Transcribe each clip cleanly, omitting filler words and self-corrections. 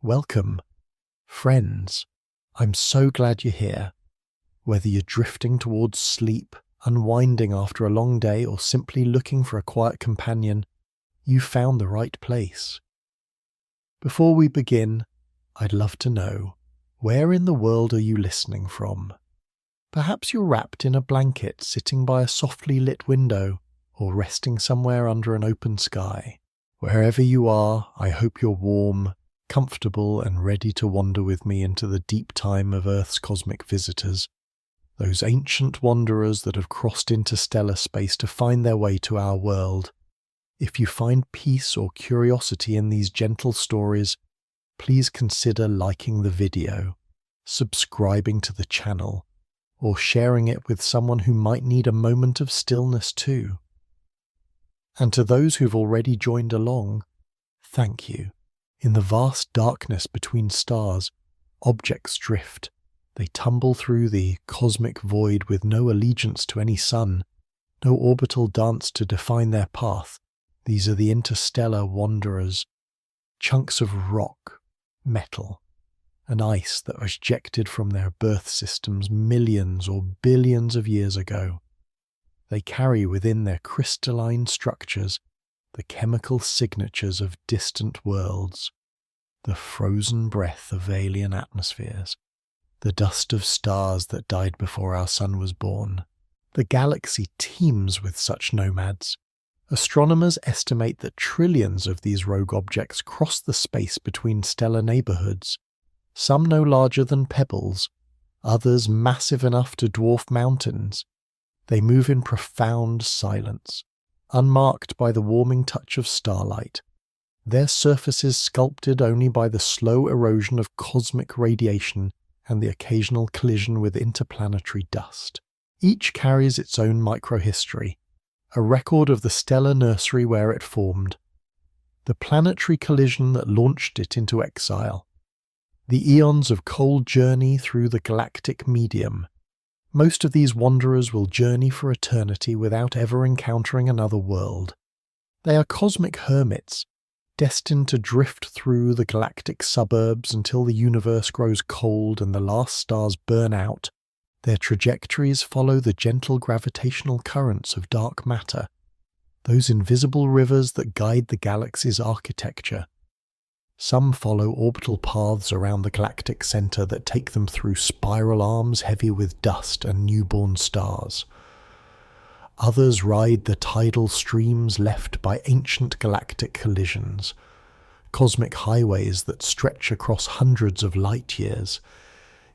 Welcome, friends. I'm so glad you're here. Whether you're drifting towards sleep, unwinding after a long day, or simply looking for a quiet companion, you've found the right place. Before we begin, I'd love to know, where in the world are you listening from? Perhaps you're wrapped in a blanket sitting by a softly lit window, or resting somewhere under an open sky. Wherever you are, I hope you're warm, comfortable and ready to wander with me into the deep time of Earth's cosmic visitors, those ancient wanderers that have crossed interstellar space to find their way to our world. If you find peace or curiosity in these gentle stories, please consider liking the video, subscribing to the channel, or sharing it with someone who might need a moment of stillness too. And to those who've already joined along, thank you. In the vast darkness between stars, objects drift. They tumble through the cosmic void with no allegiance to any sun, no orbital dance to define their path. These are the interstellar wanderers, chunks of rock, metal, and ice that was ejected from their birth systems millions or billions of years ago. They carry within their crystalline structures the chemical signatures of distant worlds, the frozen breath of alien atmospheres, the dust of stars that died before our sun was born. The galaxy teems with such nomads. Astronomers estimate that trillions of these rogue objects cross the space between stellar neighborhoods, some no larger than pebbles, others massive enough to dwarf mountains. They move in profound silence, unmarked by the warming touch of starlight, their surfaces sculpted only by the slow erosion of cosmic radiation and the occasional collision with interplanetary dust. Each carries its own microhistory, a record of the stellar nursery where it formed, the planetary collision that launched it into exile, the eons of cold journey through the galactic medium. Most of these wanderers will journey for eternity without ever encountering another world. They are cosmic hermits, destined to drift through the galactic suburbs until the universe grows cold and the last stars burn out. Their trajectories follow the gentle gravitational currents of dark matter, those invisible rivers that guide the galaxy's architecture. Some follow orbital paths around the galactic center that take them through spiral arms heavy with dust and newborn stars. Others ride the tidal streams left by ancient galactic collisions, cosmic highways that stretch across hundreds of light years.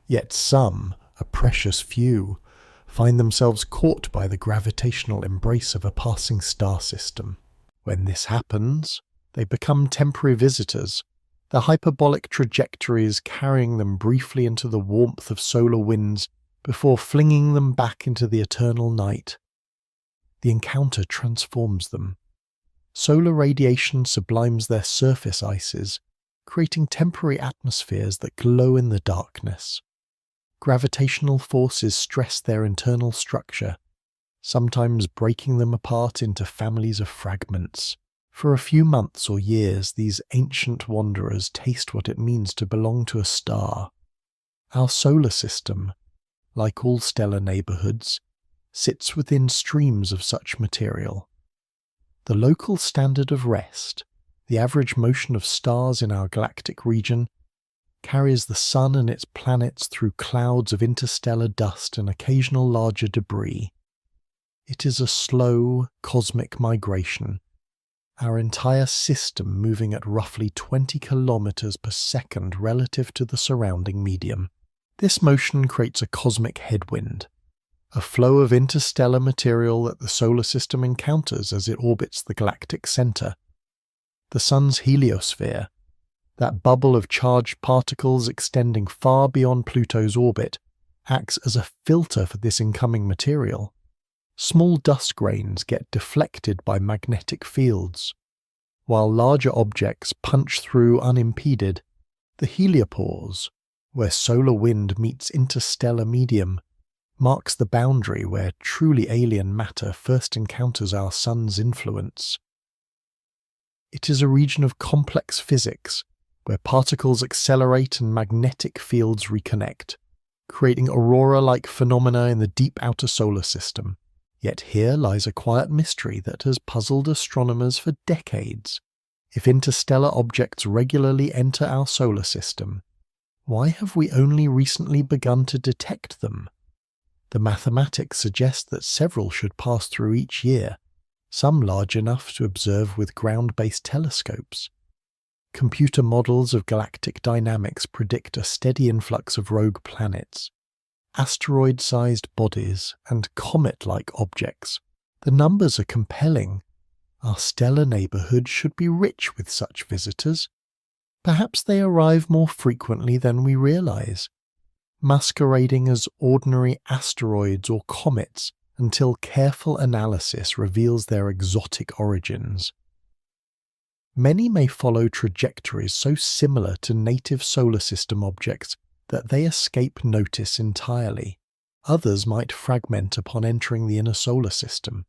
Yet some, a precious few, find themselves caught by the gravitational embrace of a passing star system. When this happens, they become temporary visitors, the hyperbolic trajectories carrying them briefly into the warmth of solar winds before flinging them back into the eternal night. The encounter transforms them. Solar radiation sublimes their surface ices, creating temporary atmospheres that glow in the darkness. Gravitational forces stress their internal structure, sometimes breaking them apart into families of fragments. For a few months or years, these ancient wanderers taste what it means to belong to a star. Our solar system, like all stellar neighborhoods, sits within streams of such material. The local standard of rest, the average motion of stars in our galactic region, carries the sun and its planets through clouds of interstellar dust and occasional larger debris. It is a slow, cosmic migration, our entire system moving at roughly 20 kilometers per second relative to the surrounding medium. This motion creates a cosmic headwind, a flow of interstellar material that the solar system encounters as it orbits the galactic center. The sun's heliosphere, that bubble of charged particles extending far beyond Pluto's orbit, acts as a filter for this incoming material. Small dust grains get deflected by magnetic fields, while larger objects punch through unimpeded. The heliopause, where solar wind meets interstellar medium, marks the boundary where truly alien matter first encounters our sun's influence. It is a region of complex physics, where particles accelerate and magnetic fields reconnect, creating aurora-like phenomena in the deep outer solar system. Yet here lies a quiet mystery that has puzzled astronomers for decades. If interstellar objects regularly enter our solar system, why have we only recently begun to detect them? The mathematics suggest that several should pass through each year, some large enough to observe with ground-based telescopes. Computer models of galactic dynamics predict a steady influx of rogue planets, asteroid-sized bodies, and comet-like objects. The numbers are compelling. Our stellar neighbourhood should be rich with such visitors. Perhaps they arrive more frequently than we realise, masquerading as ordinary asteroids or comets until careful analysis reveals their exotic origins. Many may follow trajectories so similar to native solar system objects that they escape notice entirely. Others might fragment upon entering the inner solar system,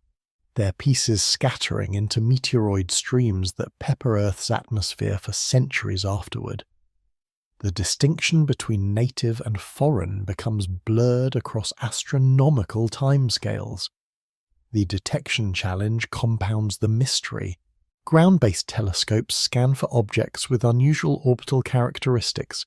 their pieces scattering into meteoroid streams that pepper Earth's atmosphere for centuries afterward. The distinction between native and foreign becomes blurred across astronomical timescales. The detection challenge compounds the mystery. Ground-based telescopes scan for objects with unusual orbital characteristics,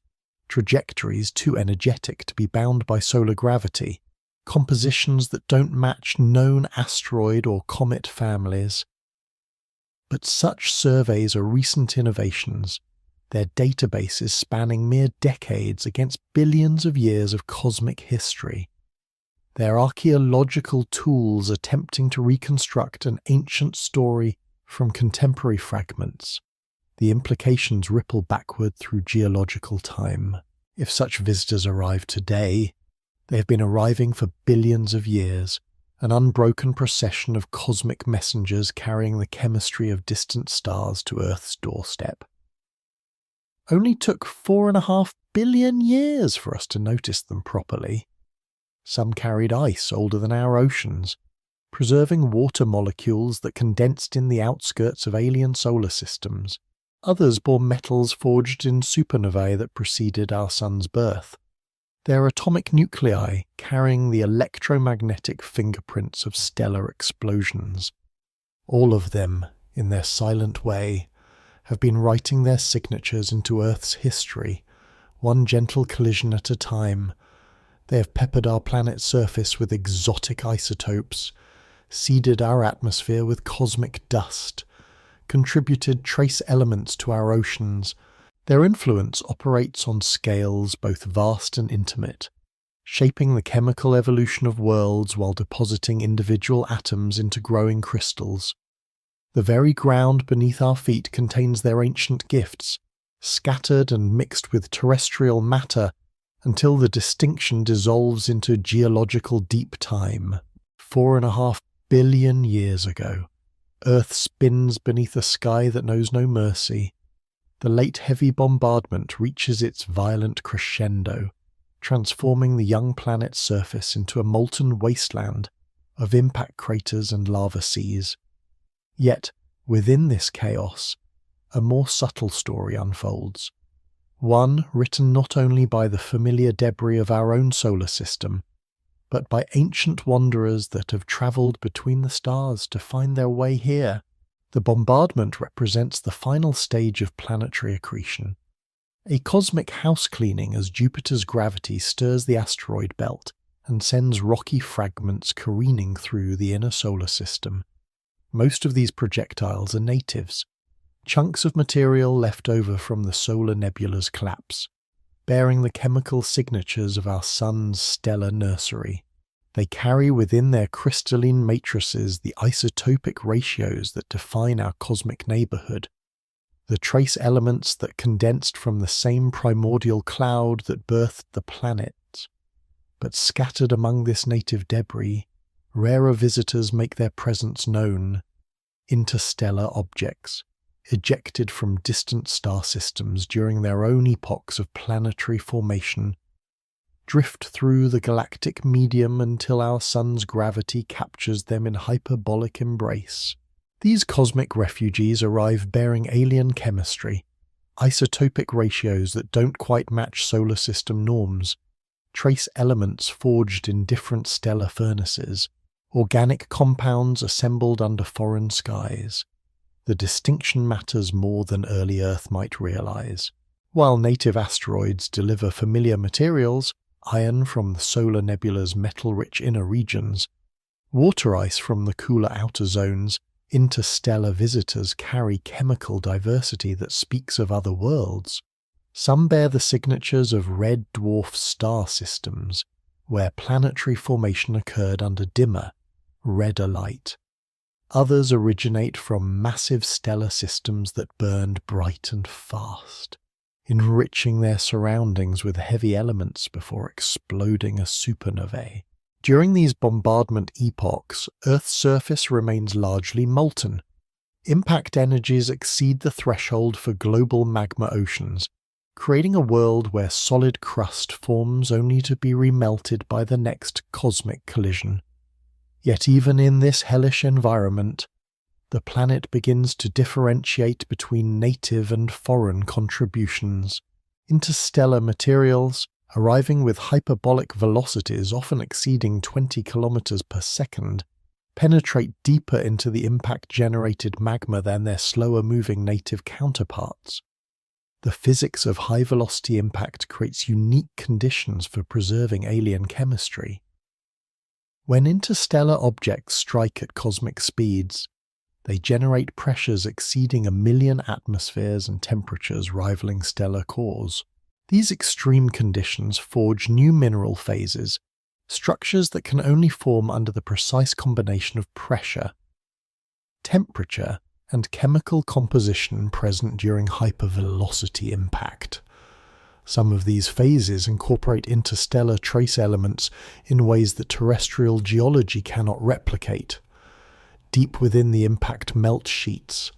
trajectories too energetic to be bound by solar gravity, compositions that don't match known asteroid or comet families. But such surveys are recent innovations, their databases spanning mere decades against billions of years of cosmic history. They're archaeological tools attempting to reconstruct an ancient story from contemporary fragments. The implications ripple backward through geological time. If such visitors arrive today, they have been arriving for billions of years, an unbroken procession of cosmic messengers carrying the chemistry of distant stars to Earth's doorstep. Only took 4.5 billion years for us to notice them properly. Some carried ice older than our oceans, preserving water molecules that condensed in the outskirts of alien solar systems. Others bore metals forged in supernovae that preceded our sun's birth, their atomic nuclei carrying the electromagnetic fingerprints of stellar explosions. All of them, in their silent way, have been writing their signatures into Earth's history, one gentle collision at a time. They have peppered our planet's surface with exotic isotopes, seeded our atmosphere with cosmic dust, contributed trace elements to our oceans. Their influence operates on scales both vast and intimate, shaping the chemical evolution of worlds while depositing individual atoms into growing crystals. The very ground beneath our feet contains their ancient gifts, scattered and mixed with terrestrial matter until the distinction dissolves into geological deep time. 4.5 billion years ago, Earth spins beneath a sky that knows no mercy. The late heavy bombardment reaches its violent crescendo, transforming the young planet's surface into a molten wasteland of impact craters and lava seas. Yet, within this chaos, a more subtle story unfolds. One written not only by the familiar debris of our own solar system, but by ancient wanderers that have travelled between the stars to find their way here. The bombardment represents the final stage of planetary accretion, a cosmic house-cleaning as Jupiter's gravity stirs the asteroid belt and sends rocky fragments careening through the inner solar system. Most of these projectiles are natives, chunks of material left over from the solar nebula's collapse, bearing the chemical signatures of our sun's stellar nursery. They carry within their crystalline matrices the isotopic ratios that define our cosmic neighbourhood, the trace elements that condensed from the same primordial cloud that birthed the planet. But scattered among this native debris, rarer visitors make their presence known. Interstellar objects, ejected from distant star systems during their own epochs of planetary formation, drift through the galactic medium until our sun's gravity captures them in hyperbolic embrace. These cosmic refugees arrive bearing alien chemistry, Isotopic ratios that don't quite match solar system norms, trace elements forged in different stellar furnaces, organic compounds assembled under foreign skies. The distinction matters more than early Earth might realize. While native asteroids deliver familiar materials, iron from the solar nebula's metal-rich inner regions, water ice from the cooler outer zones, interstellar visitors carry chemical diversity that speaks of other worlds. Some bear the signatures of red dwarf star systems, where planetary formation occurred under dimmer, redder light. Others originate from massive stellar systems that burned bright and fast, enriching their surroundings with heavy elements before exploding as supernovae. During these bombardment epochs, Earth's surface remains largely molten. Impact energies exceed the threshold for global magma oceans, creating a world where solid crust forms only to be remelted by the next cosmic collision. Yet even in this hellish environment, the planet begins to differentiate between native and foreign contributions. Interstellar materials, arriving with hyperbolic velocities often exceeding 20 kilometers per second, penetrate deeper into the impact-generated magma than their slower-moving native counterparts. The physics of high-velocity impact creates unique conditions for preserving alien chemistry. When interstellar objects strike at cosmic speeds, they generate pressures exceeding 1 million atmospheres and temperatures rivaling stellar cores. These extreme conditions forge new mineral phases, structures that can only form under the precise combination of pressure, temperature, and chemical composition present during hypervelocity impact. Some of these phases incorporate interstellar trace elements in ways that terrestrial geology cannot replicate. Deep within the impact melt sheets,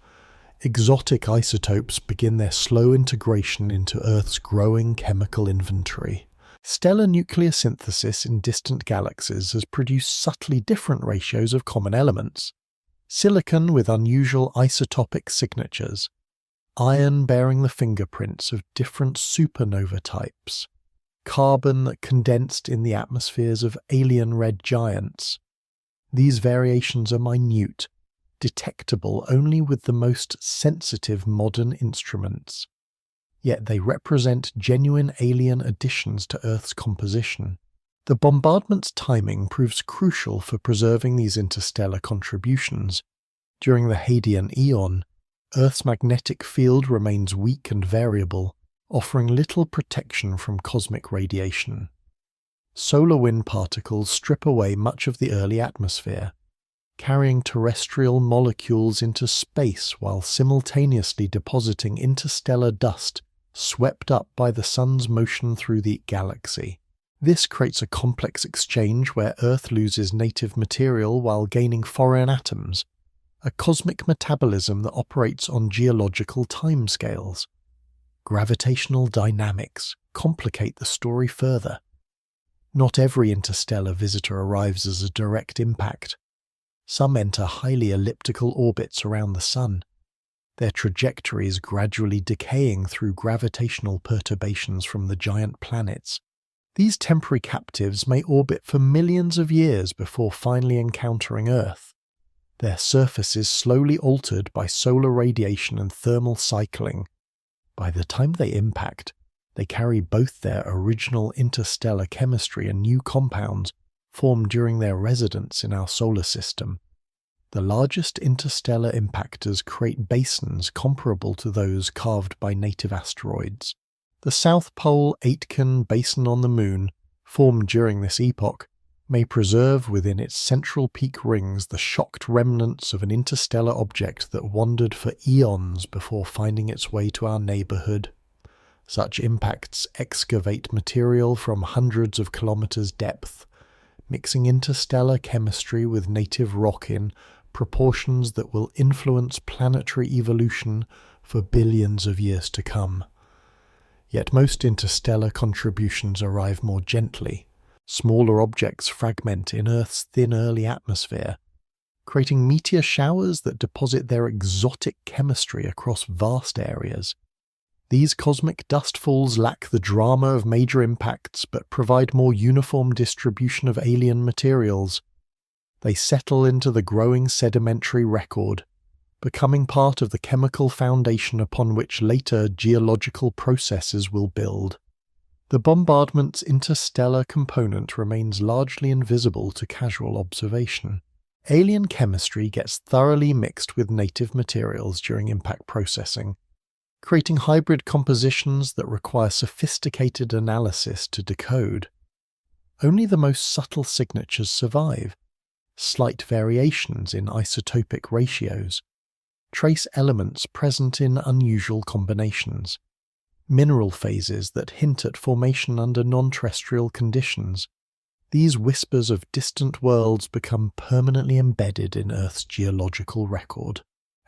exotic isotopes begin their slow integration into Earth's growing chemical inventory. Stellar nucleosynthesis in distant galaxies has produced subtly different ratios of common elements. Silicon with unusual isotopic signatures, iron bearing the fingerprints of different supernova types, carbon that condensed in the atmospheres of alien red giants. These variations are minute, detectable only with the most sensitive modern instruments. Yet they represent genuine alien additions to Earth's composition. The bombardment's timing proves crucial for preserving these interstellar contributions. During the Hadean Eon, Earth's magnetic field remains weak and variable, offering little protection from cosmic radiation. Solar wind particles strip away much of the early atmosphere, carrying terrestrial molecules into space while simultaneously depositing interstellar dust swept up by the sun's motion through the galaxy. This creates a complex exchange where Earth loses native material while gaining foreign atoms, a cosmic metabolism that operates on geological timescales. Gravitational dynamics complicate the story further. Not every interstellar visitor arrives as a direct impact. Some enter highly elliptical orbits around the Sun, their trajectories gradually decaying through gravitational perturbations from the giant planets. These temporary captives may orbit for millions of years before finally encountering Earth, their surfaces slowly altered by solar radiation and thermal cycling. By the time they impact, they carry both their original interstellar chemistry and new compounds formed during their residence in our solar system. The largest interstellar impactors create basins comparable to those carved by native asteroids. The South Pole Aitken Basin on the Moon, formed during this epoch, may preserve within its central peak rings the shocked remnants of an interstellar object that wandered for eons before finding its way to our neighborhood. Such impacts excavate material from hundreds of kilometers depth, mixing interstellar chemistry with native rock in proportions that will influence planetary evolution for billions of years to come. Yet most interstellar contributions arrive more gently. Smaller objects fragment in Earth's thin early atmosphere, creating meteor showers that deposit their exotic chemistry across vast areas. These cosmic dustfalls lack the drama of major impacts but provide more uniform distribution of alien materials. They settle into the growing sedimentary record, becoming part of the chemical foundation upon which later geological processes will build. The bombardment's interstellar component remains largely invisible to casual observation. Alien chemistry gets thoroughly mixed with native materials during impact processing, creating hybrid compositions that require sophisticated analysis to decode. Only the most subtle signatures survive: slight variations in isotopic ratios, trace elements present in unusual combinations, mineral phases that hint at formation under non-terrestrial conditions. These whispers of distant worlds become permanently embedded in Earth's geological record.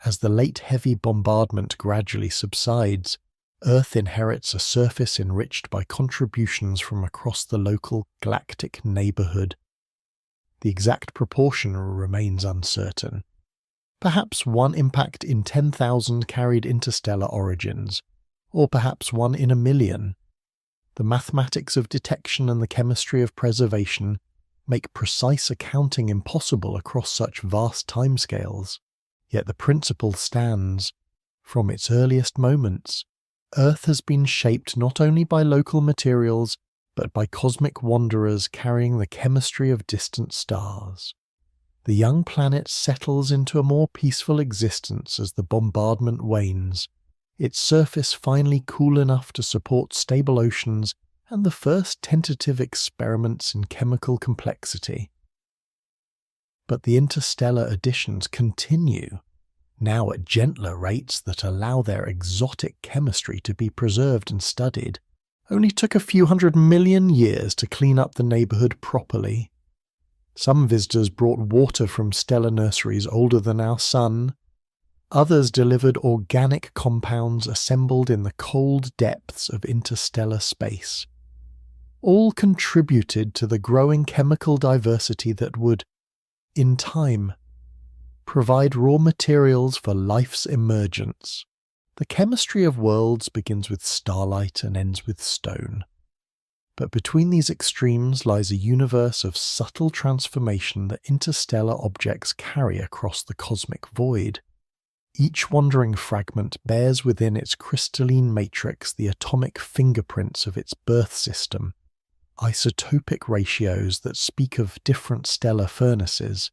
As the late heavy bombardment gradually subsides, Earth inherits a surface enriched by contributions from across the local galactic neighborhood. The exact proportion remains uncertain. Perhaps one impact in 10,000 carried interstellar origins, or perhaps one in a million. The mathematics of detection and the chemistry of preservation make precise accounting impossible across such vast timescales. Yet the principle stands. From its earliest moments, Earth has been shaped not only by local materials, but by cosmic wanderers carrying the chemistry of distant stars. The young planet settles into a more peaceful existence as the bombardment wanes, its surface finally cool enough to support stable oceans and the first tentative experiments in chemical complexity. But the interstellar additions continue, now at gentler rates that allow their exotic chemistry to be preserved and studied. Only took a few 100 million years to clean up the neighborhood properly. Some visitors brought water from stellar nurseries older than our sun. Others delivered organic compounds assembled in the cold depths of interstellar space. All contributed to the growing chemical diversity that would, in time, provide raw materials for life's emergence. The chemistry of worlds begins with starlight and ends with stone. But between these extremes lies a universe of subtle transformation that interstellar objects carry across the cosmic void. Each wandering fragment bears within its crystalline matrix the atomic fingerprints of its birth system, isotopic ratios that speak of different stellar furnaces,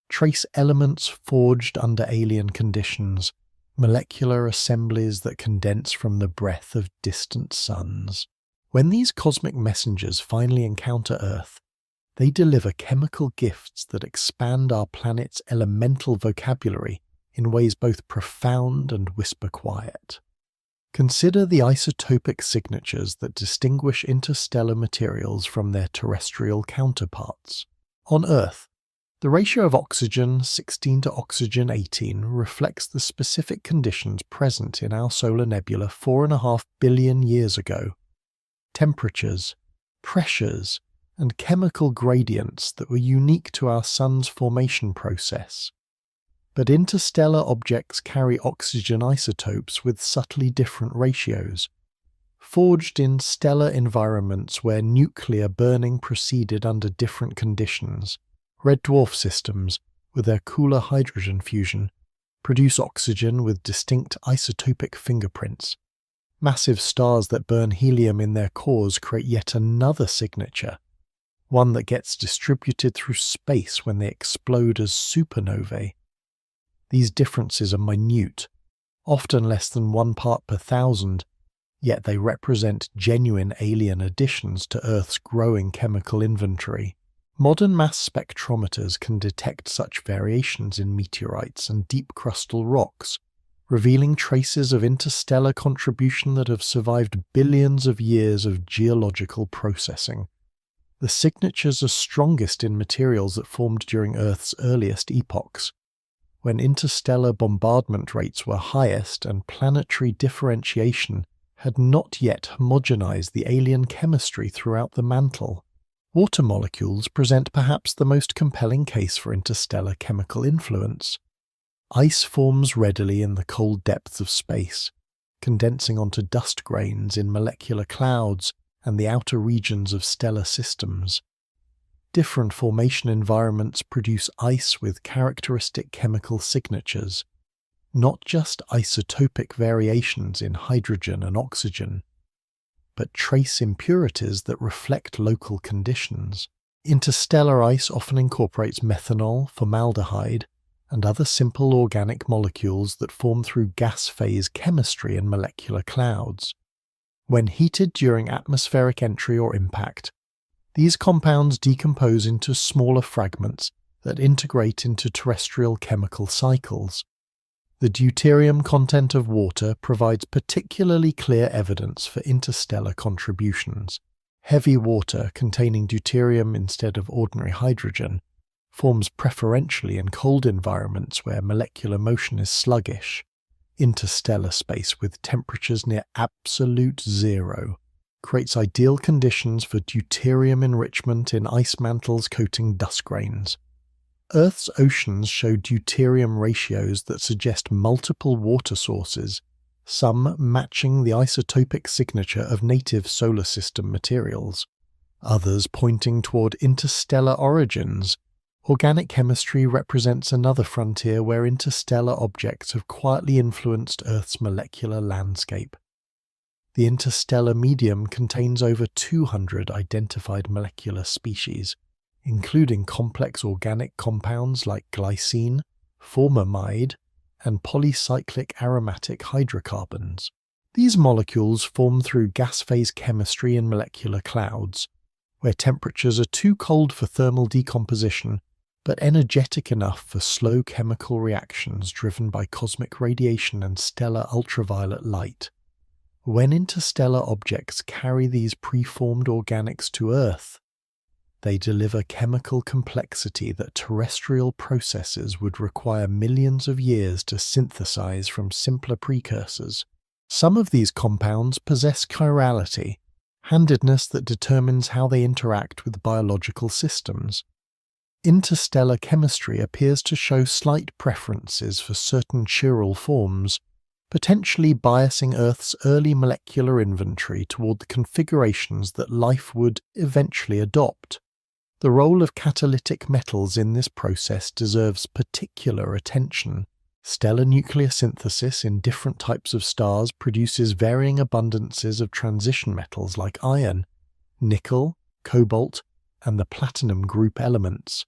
trace elements forged under alien conditions, molecular assemblies that condense from the breath of distant suns. When these cosmic messengers finally encounter Earth, they deliver chemical gifts that expand our planet's elemental vocabulary in ways both profound and whisper quiet. Consider the isotopic signatures that distinguish interstellar materials from their terrestrial counterparts. On Earth, the ratio of oxygen 16 to oxygen 18 reflects the specific conditions present in our solar nebula 4.5 billion years ago. Temperatures, pressures, and chemical gradients that were unique to our Sun's formation process. But interstellar objects carry oxygen isotopes with subtly different ratios, forged in stellar environments where nuclear burning proceeded under different conditions. Red dwarf systems, with their cooler hydrogen fusion, produce oxygen with distinct isotopic fingerprints. Massive stars that burn helium in their cores create yet another signature, one that gets distributed through space when they explode as supernovae. These differences are minute, often less than 1 part per thousand, yet they represent genuine alien additions to Earth's growing chemical inventory. Modern mass spectrometers can detect such variations in meteorites and deep crustal rocks, revealing traces of interstellar contribution that have survived billions of years of geological processing. The signatures are strongest in materials that formed during Earth's earliest epochs, when interstellar bombardment rates were highest and planetary differentiation had not yet homogenized the alien chemistry throughout the mantle. Water molecules present perhaps the most compelling case for interstellar chemical influence. Ice forms readily in the cold depths of space, condensing onto dust grains in molecular clouds and the outer regions of stellar systems. Different formation environments produce ice with characteristic chemical signatures, not just isotopic variations in hydrogen and oxygen, but trace impurities that reflect local conditions. Interstellar ice often incorporates methanol, formaldehyde, and other simple organic molecules that form through gas phase chemistry in molecular clouds. When heated during atmospheric entry or impact, these compounds decompose into smaller fragments that integrate into terrestrial chemical cycles. The deuterium content of water provides particularly clear evidence for interstellar contributions. Heavy water containing deuterium instead of ordinary hydrogen forms preferentially in cold environments where molecular motion is sluggish. Interstellar space with temperatures near absolute zero creates ideal conditions for deuterium enrichment in ice mantles coating dust grains. Earth's oceans show deuterium ratios that suggest multiple water sources, some matching the isotopic signature of native solar system materials, others pointing toward interstellar origins. Organic chemistry represents another frontier where interstellar objects have quietly influenced Earth's molecular landscape. The interstellar medium contains over 200 identified molecular species, including complex organic compounds like glycine, formamide, and polycyclic aromatic hydrocarbons. These molecules form through gas phase chemistry in molecular clouds, where temperatures are too cold for thermal decomposition but energetic enough for slow chemical reactions driven by cosmic radiation and stellar ultraviolet light. When interstellar objects carry these preformed organics to Earth, they deliver chemical complexity that terrestrial processes would require millions of years to synthesize from simpler precursors. Some of these compounds possess chirality, handedness that determines how they interact with biological systems. Interstellar chemistry appears to show slight preferences for certain chiral forms, potentially biasing Earth's early molecular inventory toward the configurations that life would eventually adopt. The role of catalytic metals in this process deserves particular attention. Stellar nuclear synthesis in different types of stars produces varying abundances of transition metals like iron, nickel, cobalt, and the platinum group elements.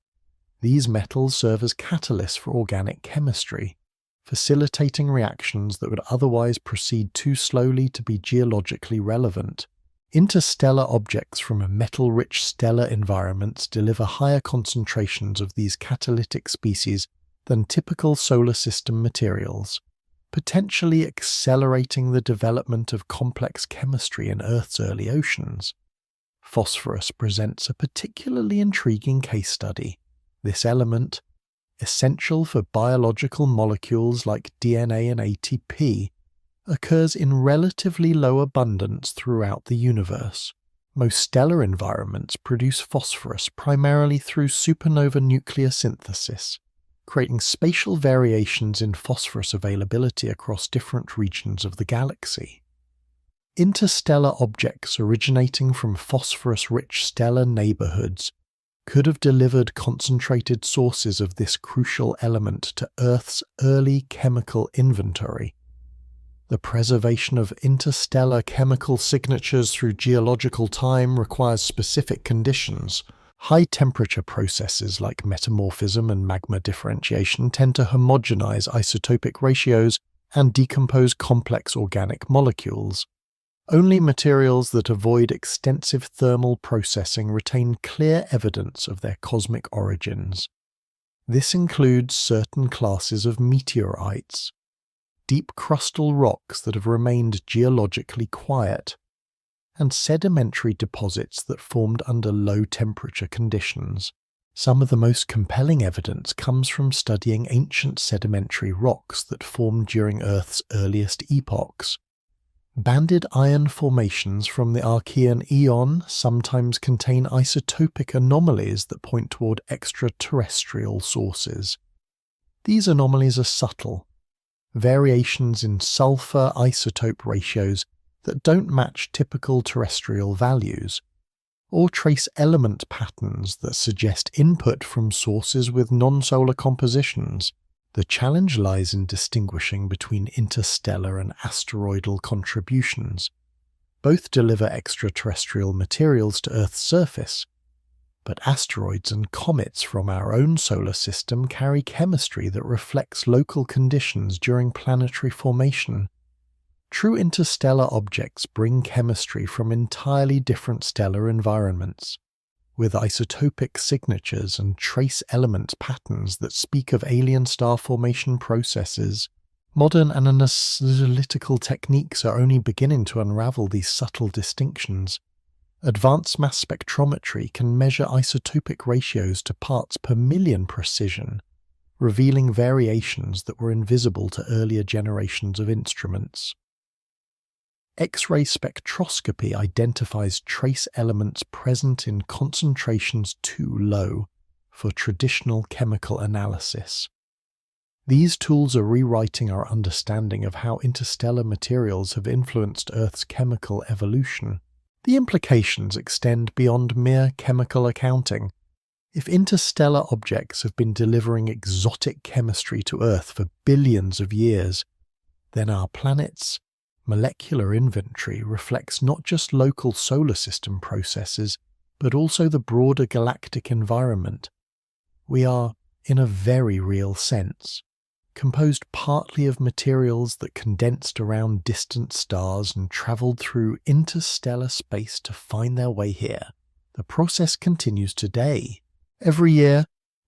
These metals serve as catalysts for organic chemistry, facilitating reactions that would otherwise proceed too slowly to be geologically relevant. Interstellar objects from metal-rich stellar environments deliver higher concentrations of these catalytic species than typical solar system materials, potentially accelerating the development of complex chemistry in Earth's early oceans. Phosphorus presents a particularly intriguing case study. This element, essential for biological molecules like DNA and ATP, occurs in relatively low abundance throughout the universe. Most stellar environments produce phosphorus primarily through supernova nuclear synthesis, creating spatial variations in phosphorus availability across different regions of the galaxy. Interstellar objects originating from phosphorus-rich stellar neighborhoods could have delivered concentrated sources of this crucial element to Earth's early chemical inventory. The preservation of interstellar chemical signatures through geological time requires specific conditions. High-temperature processes like metamorphism and magma differentiation tend to homogenize isotopic ratios and decompose complex organic molecules. Only materials that avoid extensive thermal processing retain clear evidence of their cosmic origins. This includes certain classes of meteorites, deep crustal rocks that have remained geologically quiet, and sedimentary deposits that formed under low-temperature conditions. Some of the most compelling evidence comes from studying ancient sedimentary rocks that formed during Earth's earliest epochs. Banded iron formations from the Archean Eon sometimes contain isotopic anomalies that point toward extraterrestrial sources. These anomalies are subtle, variations in sulfur isotope ratios that don't match typical terrestrial values, or trace element patterns that suggest input from sources with non-solar compositions. The challenge lies in distinguishing between interstellar and asteroidal contributions. Both deliver extraterrestrial materials to Earth's surface, but asteroids and comets from our own solar system carry chemistry that reflects local conditions during planetary formation. True interstellar objects bring chemistry from entirely different stellar environments, with isotopic signatures and trace element patterns that speak of alien star formation processes. Modern analytical techniques are only beginning to unravel these subtle distinctions. Advanced mass spectrometry can measure isotopic ratios to parts per million precision, revealing variations that were invisible to earlier generations of instruments. X-ray spectroscopy identifies trace elements present in concentrations too low for traditional chemical analysis. These tools are rewriting our understanding of how interstellar materials have influenced Earth's chemical evolution. The implications extend beyond mere chemical accounting. If interstellar objects have been delivering exotic chemistry to Earth for billions of years, then our planet's molecular inventory reflects not just local solar system processes, but also the broader galactic environment. We are, in a very real sense, composed partly of materials that condensed around distant stars and travelled through interstellar space to find their way here. The process continues today. Every year,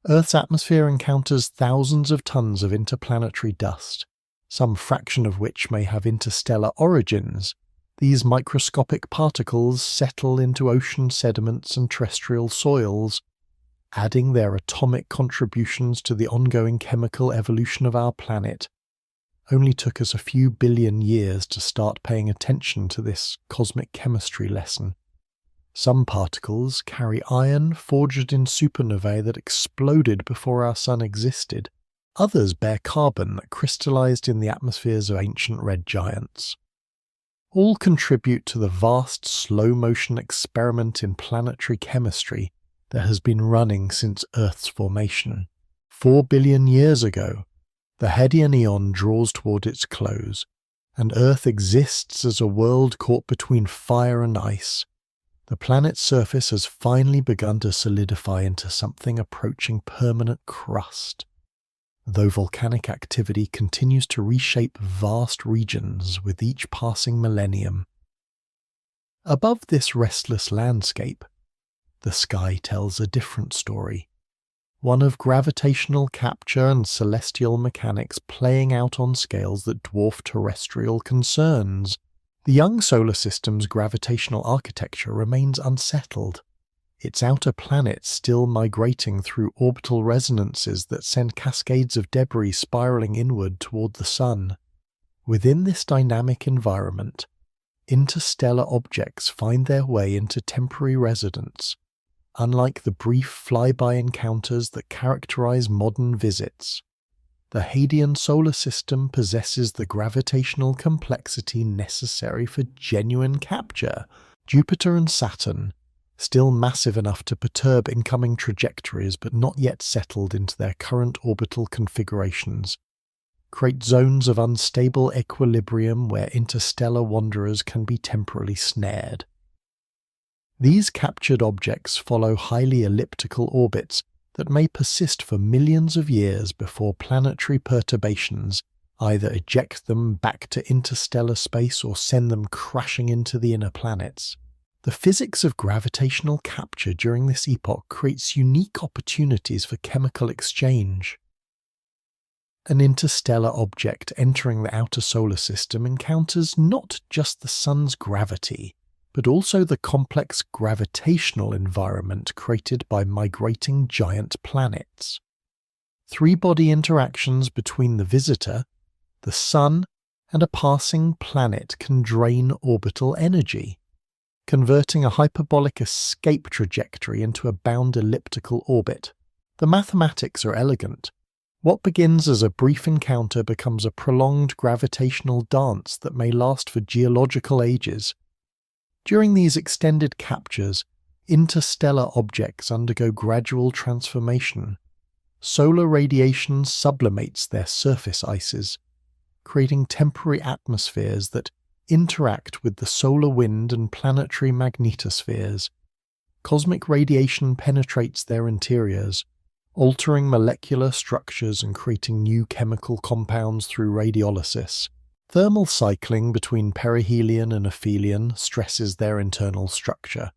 Earth's atmosphere encounters thousands of tons of interplanetary dust, some fraction of which may have interstellar origins. These microscopic particles settle into ocean sediments and terrestrial soils, adding their atomic contributions to the ongoing chemical evolution of our planet. Only took us a few billion years to start paying attention to this cosmic chemistry lesson. Some particles carry iron forged in supernovae that exploded before our sun existed. Others bear carbon that crystallized in the atmospheres of ancient red giants. All contribute to the vast slow-motion experiment in planetary chemistry that has been running since Earth's formation. 4 billion years ago, the Hadean Eon draws toward its close, and Earth exists as a world caught between fire and ice. The planet's surface has finally begun to solidify into something approaching permanent crust, though volcanic activity continues to reshape vast regions with each passing millennium. Above this restless landscape, the sky tells a different story, one of gravitational capture and celestial mechanics playing out on scales that dwarf terrestrial concerns. The young solar system's gravitational architecture remains unsettled, its outer planets still migrating through orbital resonances that send cascades of debris spiraling inward toward the Sun. Within this dynamic environment, interstellar objects find their way into temporary residence, unlike the brief flyby encounters that characterize modern visits. The Hadean solar system possesses the gravitational complexity necessary for genuine capture. Jupiter and Saturn, still massive enough to perturb incoming trajectories but not yet settled into their current orbital configurations, create zones of unstable equilibrium where interstellar wanderers can be temporarily snared. These captured objects follow highly elliptical orbits that may persist for millions of years before planetary perturbations either eject them back to interstellar space or send them crashing into the inner planets. The physics of gravitational capture during this epoch creates unique opportunities for chemical exchange. An interstellar object entering the outer solar system encounters not just the Sun's gravity, but also the complex gravitational environment created by migrating giant planets. Three-body interactions between the visitor, the Sun, and a passing planet can drain orbital energy, converting a hyperbolic escape trajectory into a bound elliptical orbit. The mathematics are elegant. What begins as a brief encounter becomes a prolonged gravitational dance that may last for geological ages. During these extended captures, interstellar objects undergo gradual transformation. Solar radiation sublimates their surface ices, creating temporary atmospheres that interact with the solar wind and planetary magnetospheres. Cosmic radiation penetrates their interiors, altering molecular structures and creating new chemical compounds through radiolysis. Thermal cycling between perihelion and aphelion stresses their internal structure,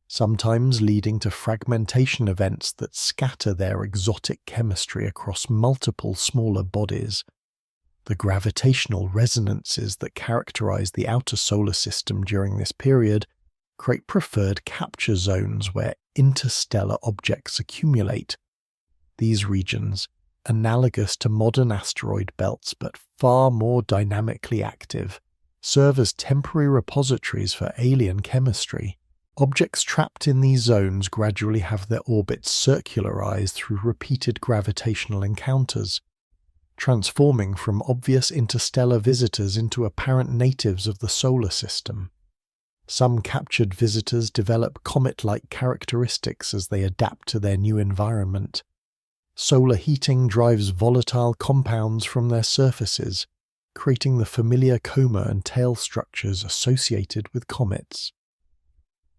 sometimes leading to fragmentation events that scatter their exotic chemistry across multiple smaller bodies. The gravitational resonances that characterize the outer solar system during this period create preferred capture zones where interstellar objects accumulate. These regions, analogous to modern asteroid belts but far more dynamically active, serve as temporary repositories for alien chemistry. Objects trapped in these zones gradually have their orbits circularized through repeated gravitational encounters, transforming from obvious interstellar visitors into apparent natives of the solar system. Some captured visitors develop comet-like characteristics as they adapt to their new environment. Solar heating drives volatile compounds from their surfaces, creating the familiar coma and tail structures associated with comets.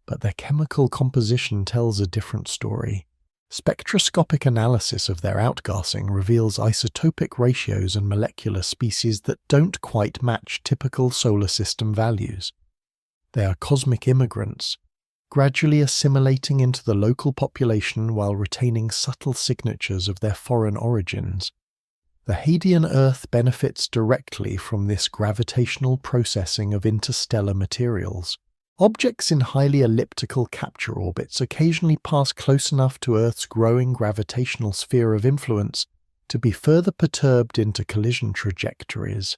But their chemical composition tells a different story. Spectroscopic analysis of their outgassing reveals isotopic ratios and molecular species that don't quite match typical solar system values. They are cosmic immigrants, gradually assimilating into the local population while retaining subtle signatures of their foreign origins. The Hadean Earth benefits directly from this gravitational processing of interstellar materials. Objects in highly elliptical capture orbits occasionally pass close enough to Earth's growing gravitational sphere of influence to be further perturbed into collision trajectories.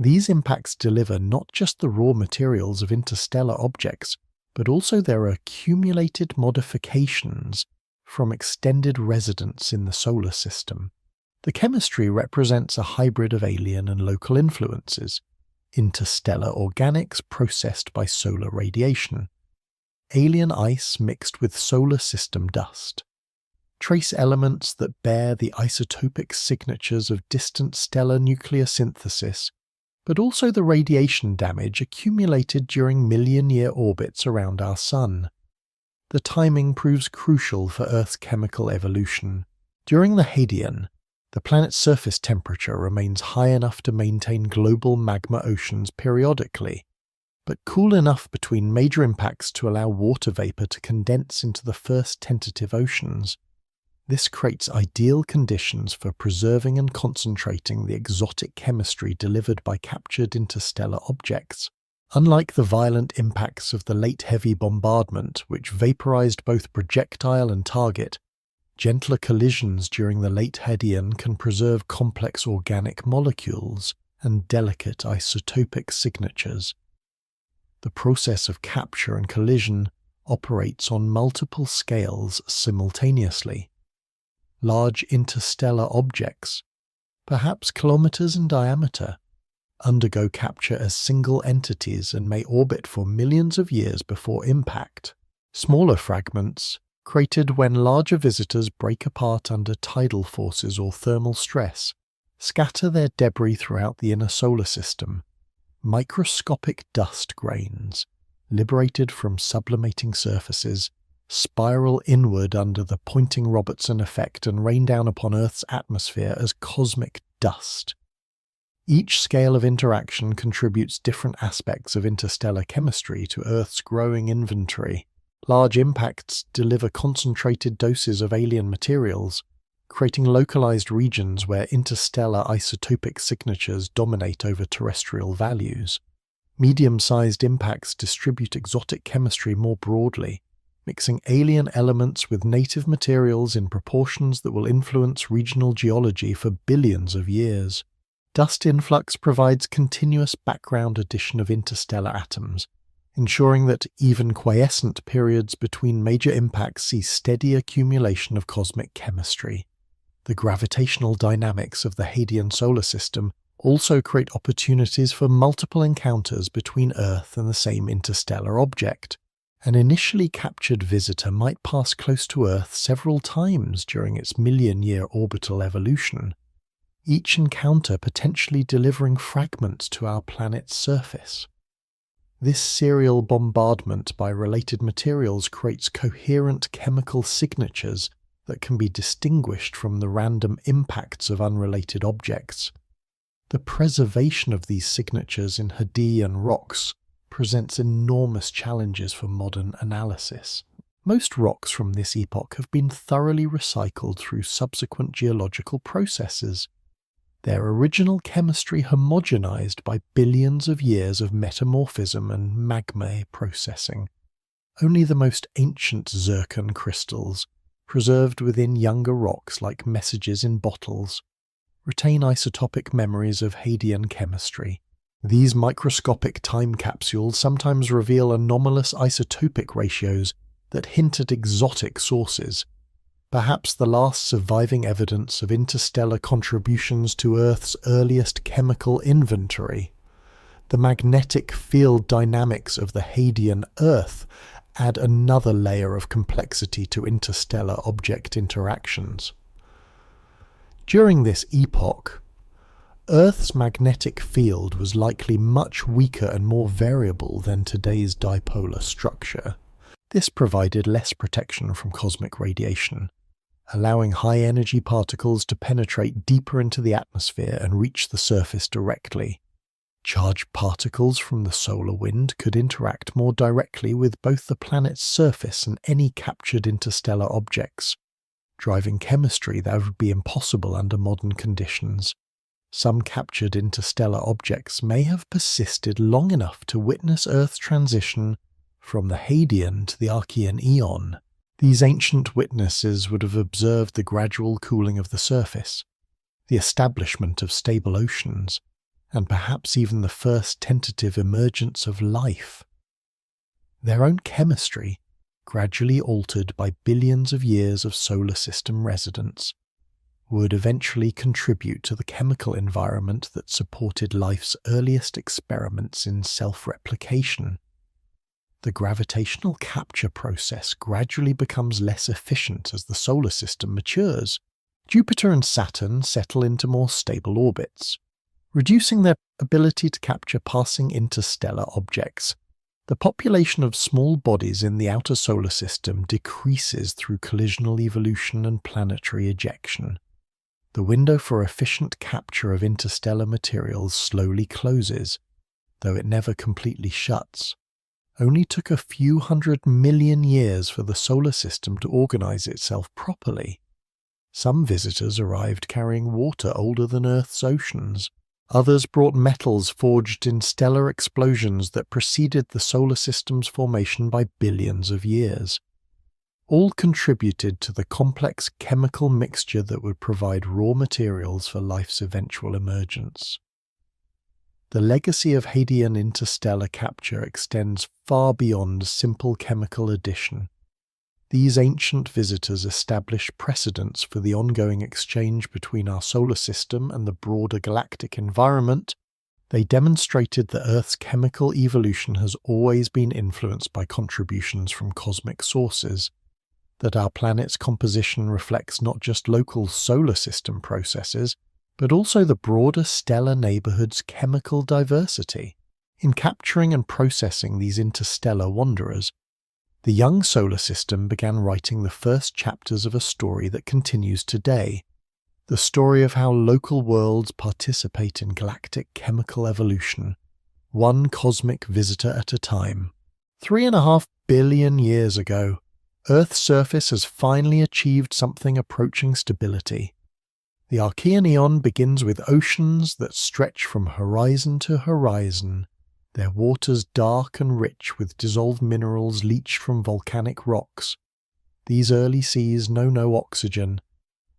These impacts deliver not just the raw materials of interstellar objects, but also their accumulated modifications from extended residence in the solar system. The chemistry represents a hybrid of alien and local influences: interstellar organics processed by solar radiation, alien ice mixed with solar system dust, trace elements that bear the isotopic signatures of distant stellar nucleosynthesis, but also the radiation damage accumulated during million-year orbits around our Sun. The timing proves crucial for Earth's chemical evolution. During the Hadean, the planet's surface temperature remains high enough to maintain global magma oceans periodically, but cool enough between major impacts to allow water vapor to condense into the first tentative oceans. This creates ideal conditions for preserving and concentrating the exotic chemistry delivered by captured interstellar objects. Unlike the violent impacts of the late heavy bombardment, which vaporized both projectile and target, gentler collisions during the late Hadean can preserve complex organic molecules and delicate isotopic signatures. The process of capture and collision operates on multiple scales simultaneously. Large interstellar objects, perhaps kilometers in diameter, undergo capture as single entities and may orbit for millions of years before impact. Smaller fragments, created when larger visitors break apart under tidal forces or thermal stress, scatter their debris throughout the inner solar system. Microscopic dust grains, liberated from sublimating surfaces, spiral inward under the Poynting-Robertson effect and rain down upon Earth's atmosphere as cosmic dust. Each scale of interaction contributes different aspects of interstellar chemistry to Earth's growing inventory. Large impacts deliver concentrated doses of alien materials, creating localized regions where interstellar isotopic signatures dominate over terrestrial values. Medium-sized impacts distribute exotic chemistry more broadly, mixing alien elements with native materials in proportions that will influence regional geology for billions of years. Dust influx provides continuous background addition of interstellar atoms, ensuring that even quiescent periods between major impacts see steady accumulation of cosmic chemistry. The gravitational dynamics of the Hadean solar system also create opportunities for multiple encounters between Earth and the same interstellar object. An initially captured visitor might pass close to Earth several times during its million-year orbital evolution, each encounter potentially delivering fragments to our planet's surface. This serial bombardment by related materials creates coherent chemical signatures that can be distinguished from the random impacts of unrelated objects. The preservation of these signatures in Hadean rocks presents enormous challenges for modern analysis. Most rocks from this epoch have been thoroughly recycled through subsequent geological processes, their original chemistry homogenized by billions of years of metamorphism and magma processing. Only the most ancient zircon crystals, preserved within younger rocks like messages in bottles, retain isotopic memories of Hadean chemistry. These microscopic time capsules sometimes reveal anomalous isotopic ratios that hint at exotic sources, perhaps the last surviving evidence of interstellar contributions to Earth's earliest chemical inventory. The magnetic field dynamics of the Hadean Earth add another layer of complexity to interstellar object interactions. During this epoch, Earth's magnetic field was likely much weaker and more variable than today's dipolar structure. This provided less protection from cosmic radiation, allowing high-energy particles to penetrate deeper into the atmosphere and reach the surface directly. Charged particles from the solar wind could interact more directly with both the planet's surface and any captured interstellar objects, driving chemistry that would be impossible under modern conditions. Some captured interstellar objects may have persisted long enough to witness Earth's transition from the Hadean to the Archean eon. These ancient witnesses would have observed the gradual cooling of the surface, the establishment of stable oceans, and perhaps even the first tentative emergence of life. Their own chemistry, gradually altered by billions of years of solar system residence, would eventually contribute to the chemical environment that supported life's earliest experiments in self-replication. The gravitational capture process gradually becomes less efficient as the solar system matures. Jupiter and Saturn settle into more stable orbits, reducing their ability to capture passing interstellar objects. The population of small bodies in the outer solar system decreases through collisional evolution and planetary ejection. The window for efficient capture of interstellar materials slowly closes, though it never completely shuts. Only took a few 100 million years for the solar system to organize itself properly. Some visitors arrived carrying water older than Earth's oceans. Others brought metals forged in stellar explosions that preceded the solar system's formation by billions of years. All contributed to the complex chemical mixture that would provide raw materials for life's eventual emergence. The legacy of Hadean interstellar capture extends far beyond simple chemical addition. These ancient visitors established precedents for the ongoing exchange between our solar system and the broader galactic environment. They demonstrated that Earth's chemical evolution has always been influenced by contributions from cosmic sources, that our planet's composition reflects not just local solar system processes, but also the broader stellar neighborhood's chemical diversity. In capturing and processing these interstellar wanderers, the young solar system began writing the first chapters of a story that continues today, the story of how local worlds participate in galactic chemical evolution, one cosmic visitor at a time. 3.5 billion years ago, Earth's surface has finally achieved something approaching stability. The Archean eon begins with oceans that stretch from horizon to horizon, their waters dark and rich with dissolved minerals leached from volcanic rocks. These early seas know no oxygen.